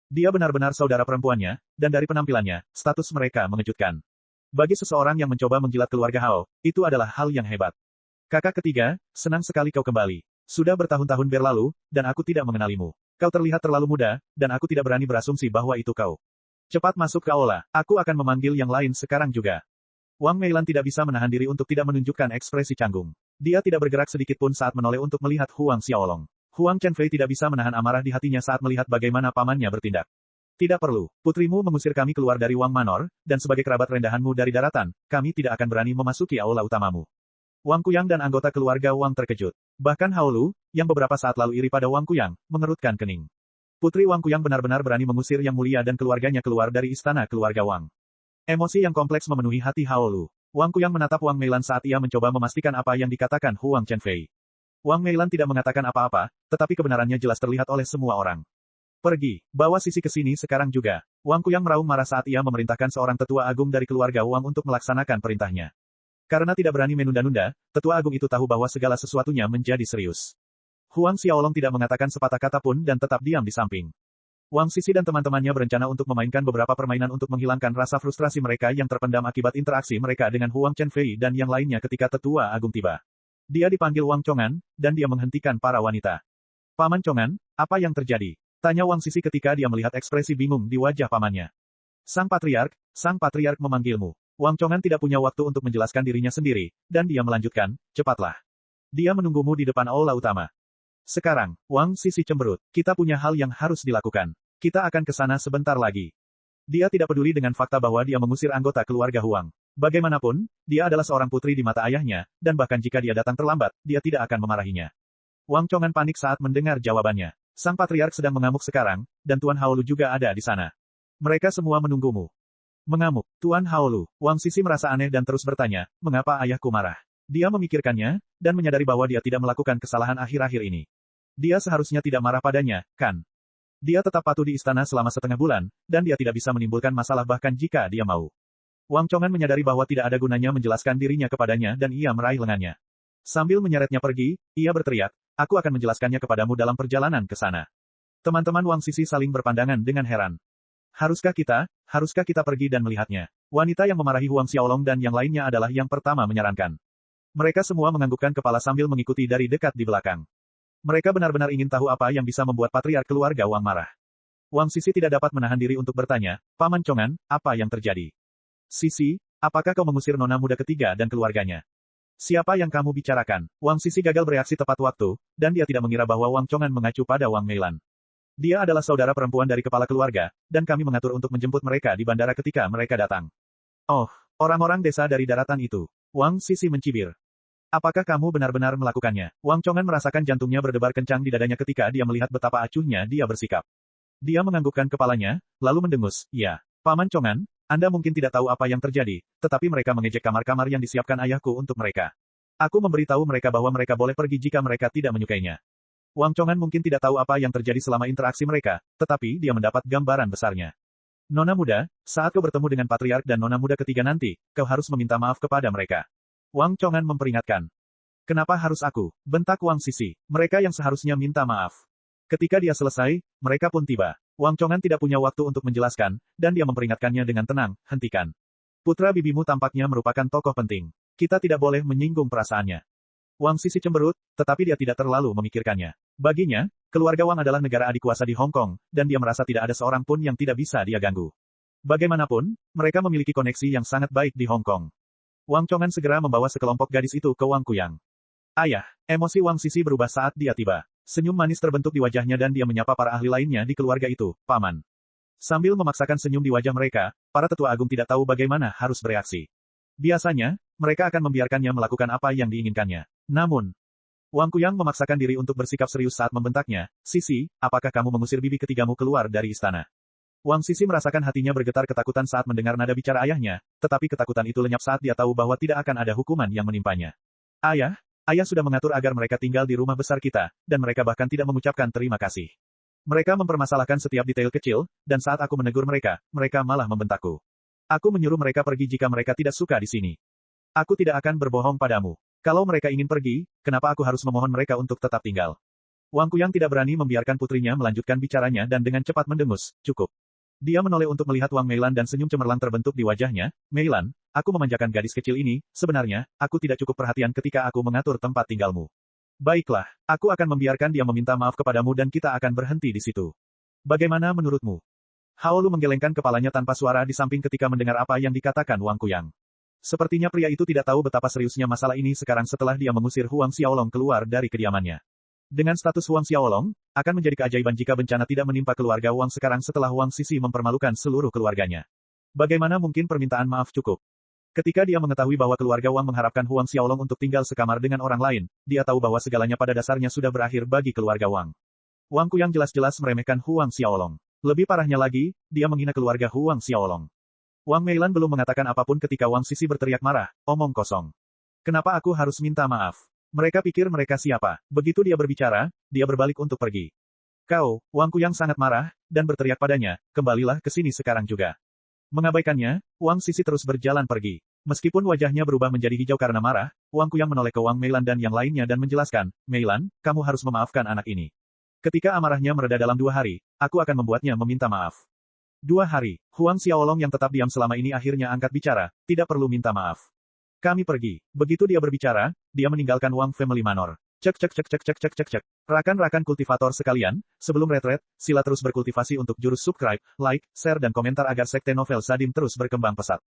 Dia benar-benar saudara perempuannya, dan dari penampilannya, status mereka mengejutkan. Bagi seseorang yang mencoba menjilat keluarga Hao, itu adalah hal yang hebat. Kakak ketiga, senang sekali kau kembali. Sudah bertahun-tahun berlalu, dan aku tidak mengenalimu. Kau terlihat terlalu muda, dan aku tidak berani berasumsi bahwa itu kau. Cepat masuk ke aula, aku akan memanggil yang lain sekarang juga. Wang Meilan tidak bisa menahan diri untuk tidak menunjukkan ekspresi canggung. Dia tidak bergerak sedikit pun saat menoleh untuk melihat Huang Xiaolong. Huang Chenfei tidak bisa menahan amarah di hatinya saat melihat bagaimana pamannya bertindak. Tidak perlu, putrimu mengusir kami keluar dari Wang Manor, dan sebagai kerabat rendahanmu dari daratan, kami tidak akan berani memasuki aula utamamu. Wang Kuyang dan anggota keluarga Wang terkejut. Bahkan Hao Lu, yang beberapa saat lalu iri pada Wang Kuyang, mengerutkan kening. Putri Wang Kuyang benar-benar berani mengusir Yang Mulia dan keluarganya keluar dari istana keluarga Wang. Emosi yang kompleks memenuhi hati Hao Lu. Wang Kuyang menatap Wang Meilan saat ia mencoba memastikan apa yang dikatakan Huang Chenfei. Wang Meilan tidak mengatakan apa-apa, tetapi kebenarannya jelas terlihat oleh semua orang. Pergi, bawa Sisi ke sini sekarang juga. Wang Kuyang meraung marah saat ia memerintahkan seorang tetua agung dari keluarga Wang untuk melaksanakan perintahnya. Karena tidak berani menunda-nunda, tetua agung itu tahu bahwa segala sesuatunya menjadi serius. Huang Xiaolong tidak mengatakan sepatah kata pun dan tetap diam di samping. Wang Sisi dan teman-temannya berencana untuk memainkan beberapa permainan untuk menghilangkan rasa frustrasi mereka yang terpendam akibat interaksi mereka dengan Huang Chenfei dan yang lainnya ketika tetua agung tiba. Dia dipanggil Wang Chongan, dan dia menghentikan para wanita. Paman Chongan, apa yang terjadi? Tanya Wang Sisi ketika dia melihat ekspresi bingung di wajah pamannya. Sang Patriark memanggilmu. Wang Chongan tidak punya waktu untuk menjelaskan dirinya sendiri, dan dia melanjutkan, cepatlah. Dia menunggumu di depan aula utama. Sekarang, Wang Sisi cemberut, kita punya hal yang harus dilakukan. Kita akan ke sana sebentar lagi. Dia tidak peduli dengan fakta bahwa dia mengusir anggota keluarga Huang. Bagaimanapun, dia adalah seorang putri di mata ayahnya, dan bahkan jika dia datang terlambat, dia tidak akan memarahinya. Wang Chongan panik saat mendengar jawabannya. Sang Patriark sedang mengamuk sekarang, dan Tuan Hao Lu juga ada di sana. Mereka semua menunggumu. Mengamuk, Tuan Hao Lu. Wang Sisi merasa aneh dan terus bertanya, mengapa ayahku marah? Dia memikirkannya, dan menyadari bahwa dia tidak melakukan kesalahan akhir-akhir ini. Dia seharusnya tidak marah padanya, kan? Dia tetap patuh di istana selama setengah bulan, dan dia tidak bisa menimbulkan masalah bahkan jika dia mau. Wang Chongan menyadari bahwa tidak ada gunanya menjelaskan dirinya kepadanya dan ia meraih lengannya. Sambil menyeretnya pergi, ia berteriak, aku akan menjelaskannya kepadamu dalam perjalanan ke sana. Teman-teman Wang Sisi saling berpandangan dengan heran. Haruskah kita pergi dan melihatnya? Wanita yang memarahi Huang Xiaolong dan yang lainnya adalah yang pertama menyarankan. Mereka semua menganggukkan kepala sambil mengikuti dari dekat di belakang. Mereka benar-benar ingin tahu apa yang bisa membuat patriark keluarga Wang marah. Wang Sisi tidak dapat menahan diri untuk bertanya, Paman Chongan, apa yang terjadi? Sisi, apakah kau mengusir nona muda ketiga dan keluarganya? Siapa yang kamu bicarakan? Wang Sisi gagal bereaksi tepat waktu, dan dia tidak mengira bahwa Wang Chongan mengacu pada Wang Meilan. Dia adalah saudara perempuan dari kepala keluarga, dan kami mengatur untuk menjemput mereka di bandara ketika mereka datang. Oh, orang-orang desa dari daratan itu. Wang Sisi mencibir. Apakah kamu benar-benar melakukannya? Wang Chongan merasakan jantungnya berdebar kencang di dadanya ketika dia melihat betapa acuhnya dia bersikap. Dia menganggukkan kepalanya, lalu mendengus, ya. Paman Chongan, Anda mungkin tidak tahu apa yang terjadi, tetapi mereka mengejek kamar-kamar yang disiapkan ayahku untuk mereka. Aku memberitahu mereka bahwa mereka boleh pergi jika mereka tidak menyukainya. Wang Chongan mungkin tidak tahu apa yang terjadi selama interaksi mereka, tetapi dia mendapat gambaran besarnya. Nona muda, saat kau bertemu dengan patriark dan nona muda ketiga nanti, kau harus meminta maaf kepada mereka. Wang Chongan memperingatkan. Kenapa harus aku? Bentak Wang Sisi. Mereka yang seharusnya minta maaf. Ketika dia selesai, mereka pun tiba. Wang Chongan tidak punya waktu untuk menjelaskan, dan dia memperingatkannya dengan tenang, hentikan. Putra bibimu tampaknya merupakan tokoh penting. Kita tidak boleh menyinggung perasaannya. Wang Sisi cemberut, tetapi dia tidak terlalu memikirkannya. Baginya, keluarga Wang adalah negara adik kuasa di Hong Kong, dan dia merasa tidak ada seorang pun yang tidak bisa dia ganggu. Bagaimanapun, mereka memiliki koneksi yang sangat baik di Hong Kong. Wang Chongan segera membawa sekelompok gadis itu ke Wang Kuyang. Ayah, emosi Wang Sisi berubah saat dia tiba. Senyum manis terbentuk di wajahnya dan dia menyapa para ahli lainnya di keluarga itu, Paman. Sambil memaksakan senyum di wajah mereka, para tetua agung tidak tahu bagaimana harus bereaksi. Biasanya, mereka akan membiarkannya melakukan apa yang diinginkannya. Namun, Wang Kuyang memaksakan diri untuk bersikap serius saat membentaknya, Sisi, apakah kamu mengusir bibi ketigamu keluar dari istana? Wang Sisi merasakan hatinya bergetar ketakutan saat mendengar nada bicara ayahnya, tetapi ketakutan itu lenyap saat dia tahu bahwa tidak akan ada hukuman yang menimpanya. Ayah sudah mengatur agar mereka tinggal di rumah besar kita, dan mereka bahkan tidak mengucapkan terima kasih. Mereka mempermasalahkan setiap detail kecil, dan saat aku menegur mereka, mereka malah membentakku. Aku menyuruh mereka pergi jika mereka tidak suka di sini. Aku tidak akan berbohong padamu. Kalau mereka ingin pergi, kenapa aku harus memohon mereka untuk tetap tinggal? Wang Kuyang tidak berani membiarkan putrinya melanjutkan bicaranya dan dengan cepat mendengus, cukup. Dia menoleh untuk melihat Wang Meilan dan senyum cemerlang terbentuk di wajahnya. Meilan, aku memanjakan gadis kecil ini, sebenarnya, aku tidak cukup perhatian ketika aku mengatur tempat tinggalmu. Baiklah, aku akan membiarkan dia meminta maaf kepadamu dan kita akan berhenti di situ. Bagaimana menurutmu? Hao Lu menggelengkan kepalanya tanpa suara di samping ketika mendengar apa yang dikatakan Wang Kuyang. Sepertinya pria itu tidak tahu betapa seriusnya masalah ini sekarang setelah dia mengusir Huang Xiaolong keluar dari kediamannya. Dengan status Huang Xiaolong, akan menjadi keajaiban jika bencana tidak menimpa keluarga Wang sekarang setelah Wang Sisi mempermalukan seluruh keluarganya. Bagaimana mungkin permintaan maaf cukup? Ketika dia mengetahui bahwa keluarga Wang mengharapkan Huang Xiaolong untuk tinggal sekamar dengan orang lain, dia tahu bahwa segalanya pada dasarnya sudah berakhir bagi keluarga Wang. Wang Kuyang jelas-jelas meremehkan Huang Xiaolong. Lebih parahnya lagi, dia menghina keluarga Huang Xiaolong. Wang Meilan belum mengatakan apapun ketika Wang Sisi berteriak marah, omong kosong. Kenapa aku harus minta maaf? Mereka pikir mereka siapa? Begitu dia berbicara, dia berbalik untuk pergi. Kau, Wang Kuyang sangat marah, dan berteriak padanya, kembalilah ke sini sekarang juga. Mengabaikannya, Wang Sisi terus berjalan pergi. Meskipun wajahnya berubah menjadi hijau karena marah, Wang Kuyang menoleh ke Wang Meilan dan yang lainnya dan menjelaskan, Meilan, kamu harus memaafkan anak ini. Ketika amarahnya mereda dalam 2 hari, aku akan membuatnya meminta maaf. 2 hari, Huang Xiaolong yang tetap diam selama ini akhirnya angkat bicara, tidak perlu minta maaf. Kami pergi. Begitu dia berbicara, dia meninggalkan Wang Family Manor. Cek. Rakan-rakan kultivator sekalian, sebelum retret, sila terus berkultivasi untuk jurus subscribe, like, share dan komentar agar sekte novel Sadim terus berkembang pesat.